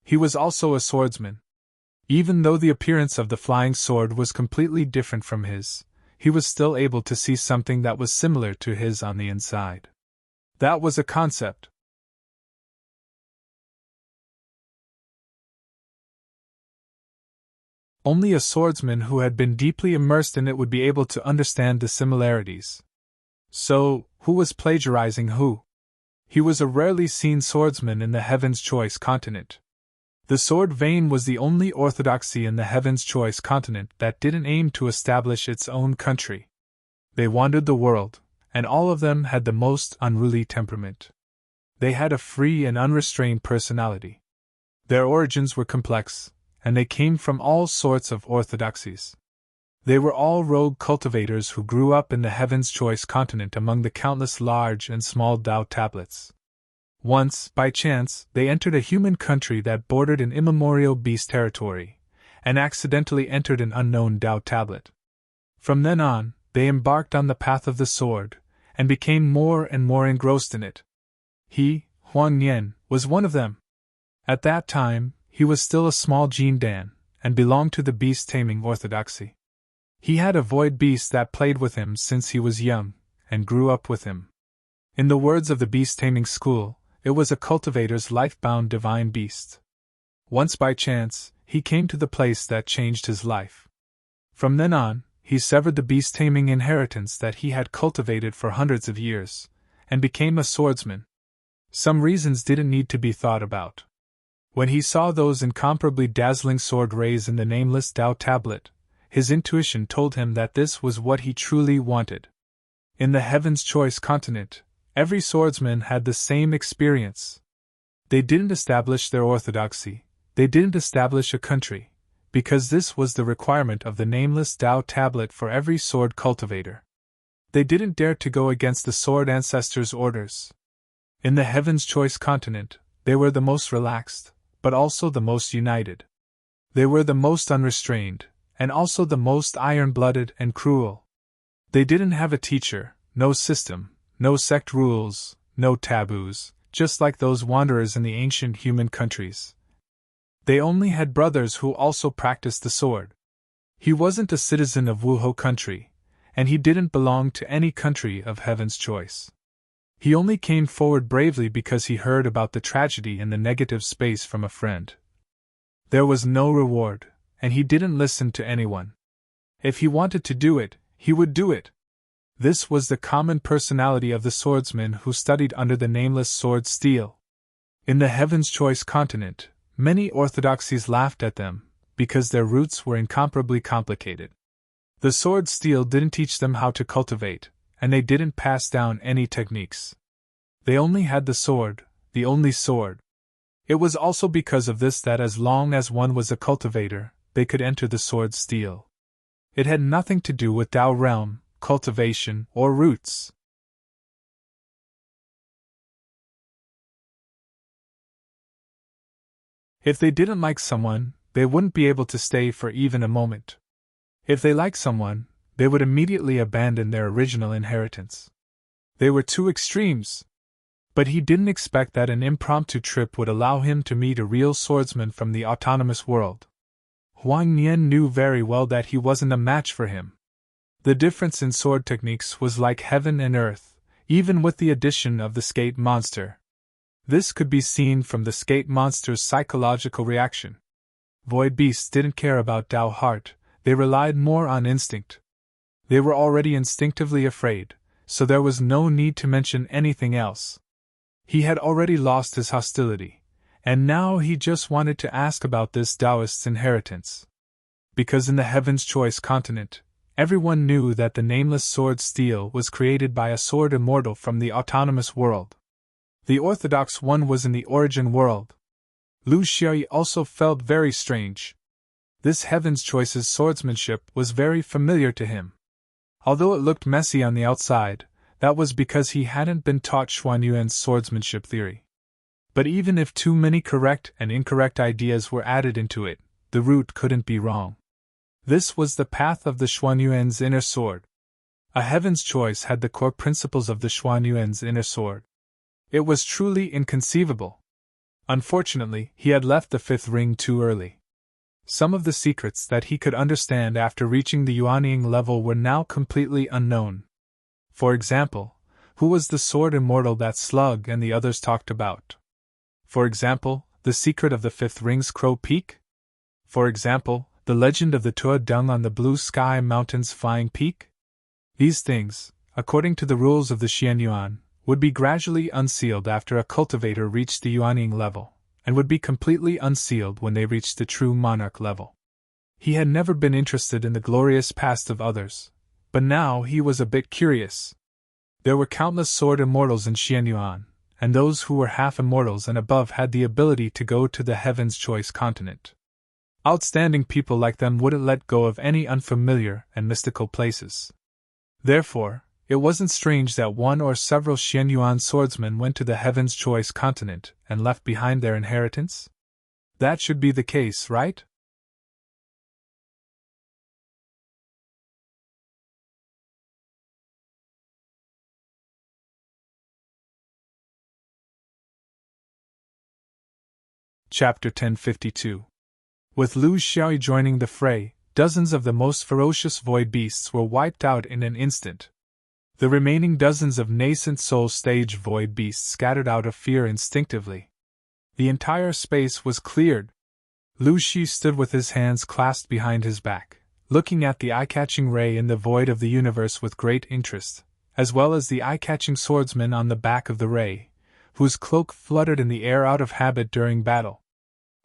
Speaker 1: He was also a swordsman. Even though the appearance of the flying sword was completely different from his, he was still able to see something that was similar to his on the inside. That was a concept. Only a swordsman who had been deeply immersed in it would be able to understand the similarities. So, who was plagiarizing who? He was a rarely seen swordsman in the Heaven's Choice continent. The sword vein was the only orthodoxy in the Heaven's Choice continent that didn't aim to establish its own country. They wandered the world, and all of them had the most unruly temperament. They had a free and unrestrained personality. Their origins were complex, and they came from all sorts of orthodoxies. They were all rogue cultivators who grew up in the Heaven's Choice continent among the countless large and small Tao tablets. Once, by chance, they entered a human country that bordered an immemorial beast territory, and accidentally entered an unknown Tao tablet. From then on, they embarked on the path of the sword, and became more and more engrossed in it. He, Huang Nian, was one of them. At that time, he was still a small Jin Dan, and belonged to the beast-taming orthodoxy. He had a void beast that played with him since he was young, and grew up with him. In the words of the beast-taming school, it was a cultivator's life-bound divine beast. Once by chance, he came to the place that changed his life. From then on, he severed the beast-taming inheritance that he had cultivated for hundreds of years, and became a swordsman. Some reasons didn't need to be thought about. When he saw those incomparably dazzling sword rays in the nameless Tao tablet, his intuition told him that this was what he truly wanted. In the Heaven's Choice continent, every swordsman had the same experience. They didn't establish their orthodoxy, they didn't establish a country, because this was the requirement of the nameless Tao tablet for every sword cultivator. They didn't dare to go against the sword ancestors' orders. In the Heaven's Choice continent, they were the most relaxed, but also the most united. They were the most unrestrained, and also the most iron-blooded and cruel. They didn't have a teacher, no system, no sect rules, no taboos, just like those wanderers in the ancient human countries. They only had brothers who also practiced the sword. He wasn't a citizen of Wuho country, and he didn't belong to any country of Heaven's Choice. He only came forward bravely because he heard about the tragedy in the negative space from a friend. There was no reward, and he didn't listen to anyone. If he wanted to do it, he would do it. This was the common personality of the swordsmen who studied under the nameless sword steel. In the Heaven's Choice continent, many orthodoxies laughed at them, because their roots were incomparably complicated. The sword steel didn't teach them how to cultivate, and they didn't pass down any techniques. They only had the sword, the only sword. It was also because of this that as long as one was a cultivator, they could enter the sword steel. It had nothing to do with Tao realm, cultivation, or roots. If they didn't like someone, they wouldn't be able to stay for even a moment. If they liked someone, they would immediately abandon their original inheritance. They were two extremes. But he didn't expect that an impromptu trip would allow him to meet a real swordsman from the autonomous world. Huang Nian knew very well that he wasn't a match for him. The difference in sword techniques was like heaven and earth, even with the addition of the skate monster. This could be seen from the skate monster's psychological reaction. Void beasts didn't care about Dao heart, they relied more on instinct. They were already instinctively afraid, so there was no need to mention anything else. He had already lost his hostility, and now he just wanted to ask about this Taoist's inheritance. Because in the Heaven's Choice continent, everyone knew that the nameless sword steel was created by a sword immortal from the autonomous world. The orthodox one was in the origin world. Lu Xiaoyi also felt very strange. This Heaven's Choice's swordsmanship was very familiar to him. Although it looked messy on the outside, that was because he hadn't been taught Xuanyuan's swordsmanship theory. But even if too many correct and incorrect ideas were added into it, the root couldn't be wrong. This was the path of the Xuanyuan's inner sword. A Heaven's Choice had the core principles of the Xuanyuan's inner sword. It was truly inconceivable. Unfortunately, he had left the fifth ring too early. Some of the secrets that he could understand after reaching the Yuanying level were now completely unknown. For example, who was the sword immortal that Slug and the others talked about? For example, the secret of the fifth ring's Crow Peak? For example, the legend of the Tua Dung on the Blue Sky Mountain's Flying Peak? These things, according to the rules of the Xianyuan, would be gradually unsealed after a cultivator reached the Yuanying level, and would be completely unsealed when they reached the true monarch level. He had never been interested in the glorious past of others, but now he was a bit curious. There were countless sword immortals in Xianyuan, and those who were half immortals and above had the ability to go to the Heaven's Choice continent. Outstanding people like them wouldn't let go of any unfamiliar and mystical places. Therefore, it wasn't strange that one or several Xianyuan swordsmen went to the Heaven's Choice continent and left behind their inheritance. That should be the case, right? Chapter 1052. With Lu Xiaoyi joining the fray, dozens of the most ferocious void beasts were wiped out in an instant. The remaining dozens of nascent soul stage void beasts scattered out of fear instinctively. The entire space was cleared. Lu Xi stood with his hands clasped behind his back, looking at the eye-catching ray in the void of the universe with great interest, as well as the eye-catching swordsman on the back of the ray, whose cloak fluttered in the air out of habit during battle.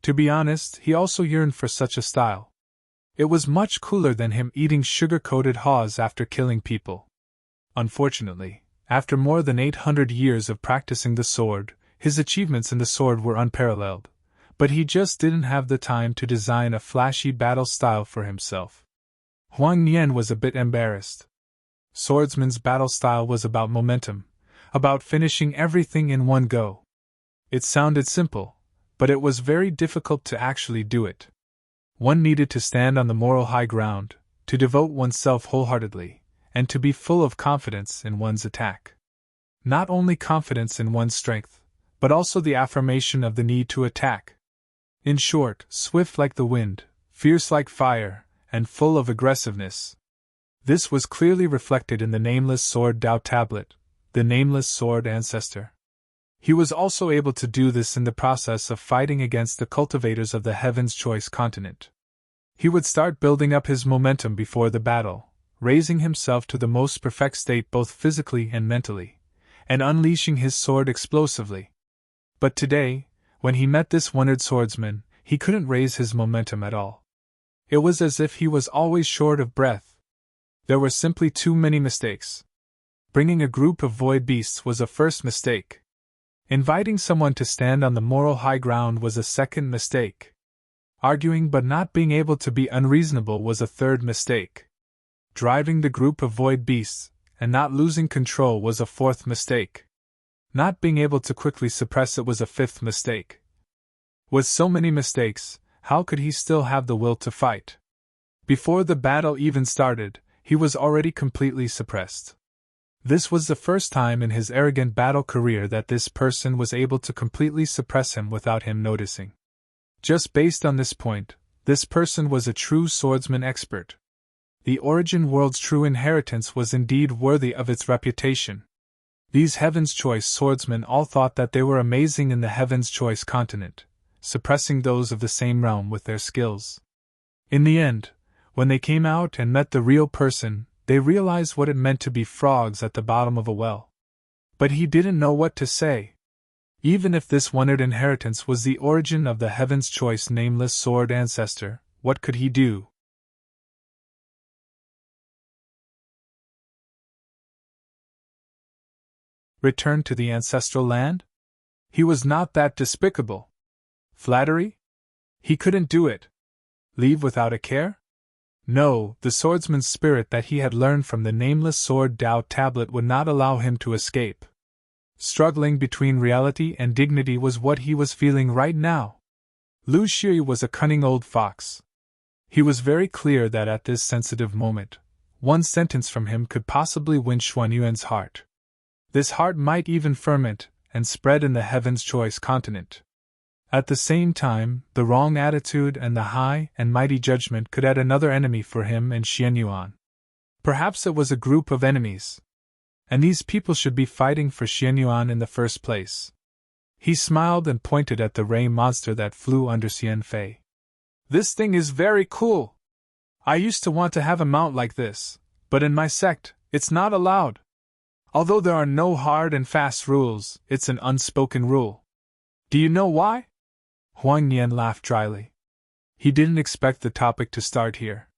Speaker 1: To be honest, he also yearned for such a style. It was much cooler than him eating sugar-coated haws after killing people. Unfortunately, after more than 800 years of practicing the sword, his achievements in the sword were unparalleled, but he just didn't have the time to design a flashy battle style for himself. Huang Nian was a bit embarrassed. Swordsman's battle style was about momentum, about finishing everything in one go. It sounded simple, but it was very difficult to actually do it. One needed to stand on the moral high ground, to devote oneself wholeheartedly, and to be full of confidence in one's attack. Not only confidence in one's strength, but also the affirmation of the need to attack. In short, swift like the wind, fierce like fire, and full of aggressiveness. This was clearly reflected in the Nameless Sword Dao tablet, the Nameless Sword Ancestor. He was also able to do this in the process of fighting against the cultivators of the Heaven's Choice continent. He would start building up his momentum before the battle, raising himself to the most perfect state both physically and mentally, and unleashing his sword explosively. But today, when he met this wondered swordsman, he couldn't raise his momentum at all. It was as if he was always short of breath. There were simply too many mistakes. Bringing a group of void beasts was a first mistake. Inviting someone to stand on the moral high ground was a second mistake. Arguing but not being able to be unreasonable was a third mistake. Driving the group of void beasts, and not losing control was a fourth mistake. Not being able to quickly suppress it was a fifth mistake. With so many mistakes, how could he still have the will to fight? Before the battle even started, he was already completely suppressed. This was the first time in his arrogant battle career that this person was able to completely suppress him without him noticing. Just based on this point, This person was a true swordsman expert. The Origin World's true inheritance was indeed worthy of its reputation. These Heaven's Choice swordsmen all thought that they were amazing in the Heaven's Choice continent, suppressing those of the same realm with their skills. In the end, when they came out and met the real person, they realized what it meant to be frogs at the bottom of a well. But he didn't know what to say. Even if this wondered inheritance was the origin of the Heaven's Choice nameless sword ancestor, what could he do? Return to the ancestral land? He was not that despicable. Flattery? He couldn't do it. Leave without a care? No, the swordsman's spirit that he had learned from the nameless sword Tao tablet would not allow him to escape. Struggling between reality and dignity was what he was feeling right now. Lu Shui was a cunning old fox. He was very clear that at this sensitive moment, one sentence from him could possibly win Xuan Yuan's heart. This heart might even ferment and spread in the Heaven's Choice continent. At the same time, the wrong attitude and the high and mighty judgment could add another enemy for him and Xianyuan. Perhaps it was a group of enemies. And these people should be fighting for Xianyuan in the first place. He smiled and pointed at the ray monster that flew under Xian Fei. This thing is very cool. I used to want to have a mount like this, but in my sect, it's not allowed. Although there are no hard and fast rules, it's an unspoken rule. Do you know why? Huang Yan laughed dryly. He didn't expect the topic to start here.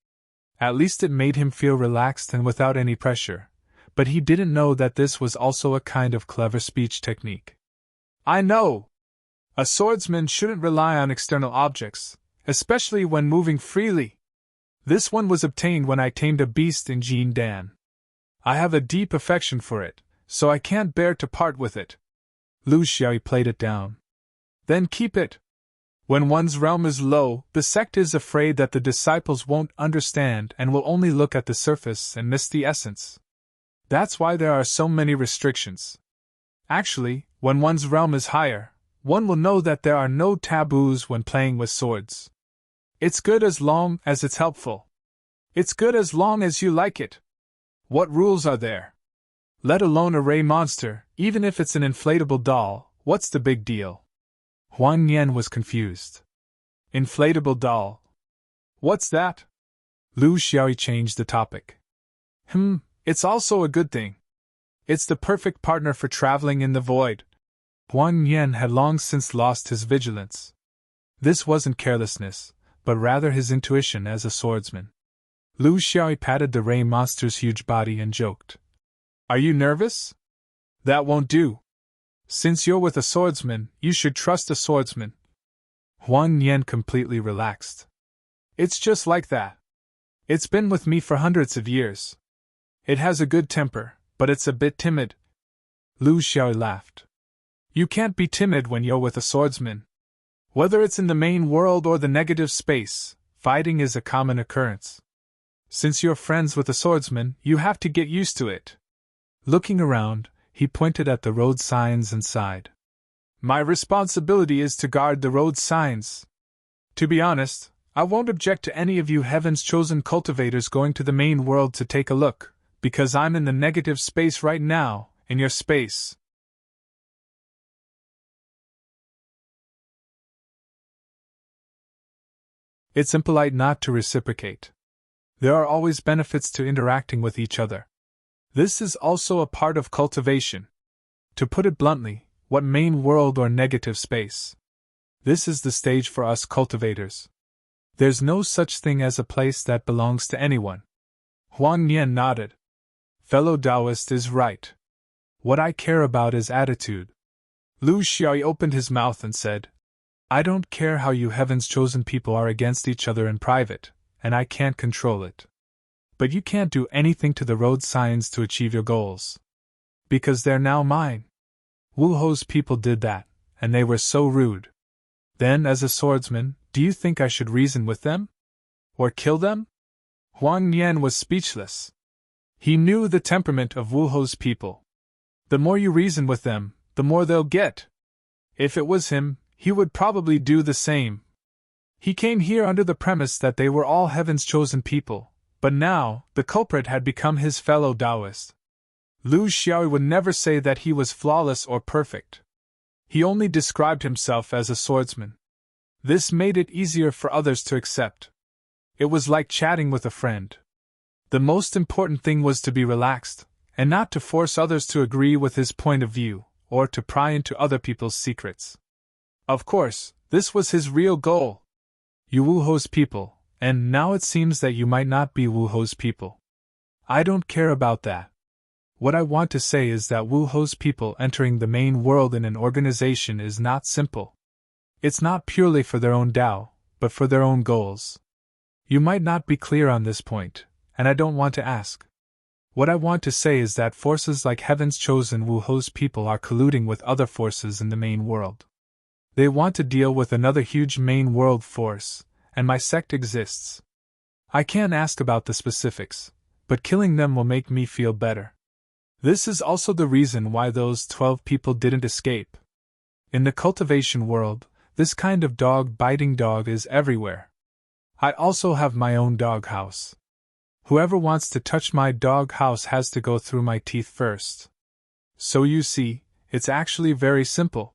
Speaker 1: At least it made him feel relaxed and without any pressure, but he didn't know that this was also a kind of clever speech technique. I know! A swordsman shouldn't rely on external objects, especially when moving freely. This one was obtained when I tamed a beast in Jindan. I have a deep affection for it, so I can't bear to part with it. Lu Xiaoyi played it down. Then keep it. When one's realm is low, the sect is afraid that the disciples won't understand and will only look at the surface and miss the essence. That's why there are so many restrictions. Actually, when one's realm is higher, one will know that there are no taboos when playing with swords. It's good as long as it's helpful. It's good as long as you like it. What rules are there? Let alone a ray monster, even if it's an inflatable doll, what's the big deal? Huang Yan was confused. Inflatable doll? What's that? Lu Xiaoyi changed the topic. It's also a good thing. It's the perfect partner for traveling in the void. Huang Yan had long since lost his vigilance. This wasn't carelessness, but rather his intuition as a swordsman. Lu Xiaoyi patted the ray monster's huge body and joked. Are you nervous? That won't do. Since you're with a swordsman, you should trust a swordsman. Huang Yan completely relaxed. It's just like that. It's been with me for hundreds of years. It has a good temper, but it's a bit timid. Lu Xiaoyi laughed. You can't be timid when you're with a swordsman. Whether it's in the main world or the negative space, fighting is a common occurrence. Since you're friends with a swordsman, you have to get used to it. Looking around, he pointed at the road signs and sighed. My responsibility is to guard the road signs. To be honest, I won't object to any of you Heaven's chosen cultivators going to the main world to take a look, because I'm in the negative space right now, in your space. It's impolite not to reciprocate. There are always benefits to interacting with each other. This is also a part of cultivation. To put it bluntly, what main world or negative space? This is the stage for us cultivators. There's no such thing as a place that belongs to anyone. Huang Yan nodded. Fellow Taoist is right. What I care about is attitude. Lu Xiaoyi opened his mouth and said, I don't care how you Heaven's chosen people are against each other in private, and I can't control it. But you can't do anything to the road signs to achieve your goals. Because they're now mine. Wu Ho's people did that, and they were so rude. Then, as a swordsman, do you think I should reason with them? Or kill them? Huang Yan was speechless. He knew the temperament of Wu Ho's people. The more you reason with them, the more they'll get. If it was him, he would probably do the same. He came here under the premise that they were all heaven's chosen people, but now, the culprit had become his fellow Taoist. Lu Xiaoyu would never say that he was flawless or perfect. He only described himself as a swordsman. This made it easier for others to accept. It was like chatting with a friend. The most important thing was to be relaxed, and not to force others to agree with his point of view, or to pry into other people's secrets. Of course, this was his real goal. You Wu Ho's people, and now it seems that you might not be Wu Ho's people. I don't care about that. What I want to say is that Wu Ho's people entering the main world in an organization is not simple. It's not purely for their own Tao, but for their own goals. You might not be clear on this point, and I don't want to ask. What I want to say is that forces like Heaven's chosen Wu Ho's people are colluding with other forces in the main world. They want to deal with another huge main world force, and my sect exists. I can't ask about the specifics, but killing them will make me feel better. This is also the reason why those 12 people didn't escape. In the cultivation world, this kind of dog-biting dog is everywhere. I also have my own doghouse. Whoever wants to touch my doghouse has to go through my teeth first. So you see, it's actually very simple.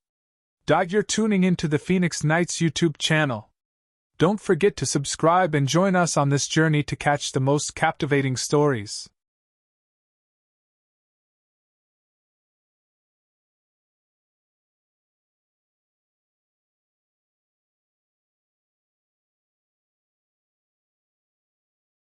Speaker 1: You're tuning into the Phoenix Knights YouTube channel. Don't forget to subscribe and join us on this journey to catch the most captivating stories.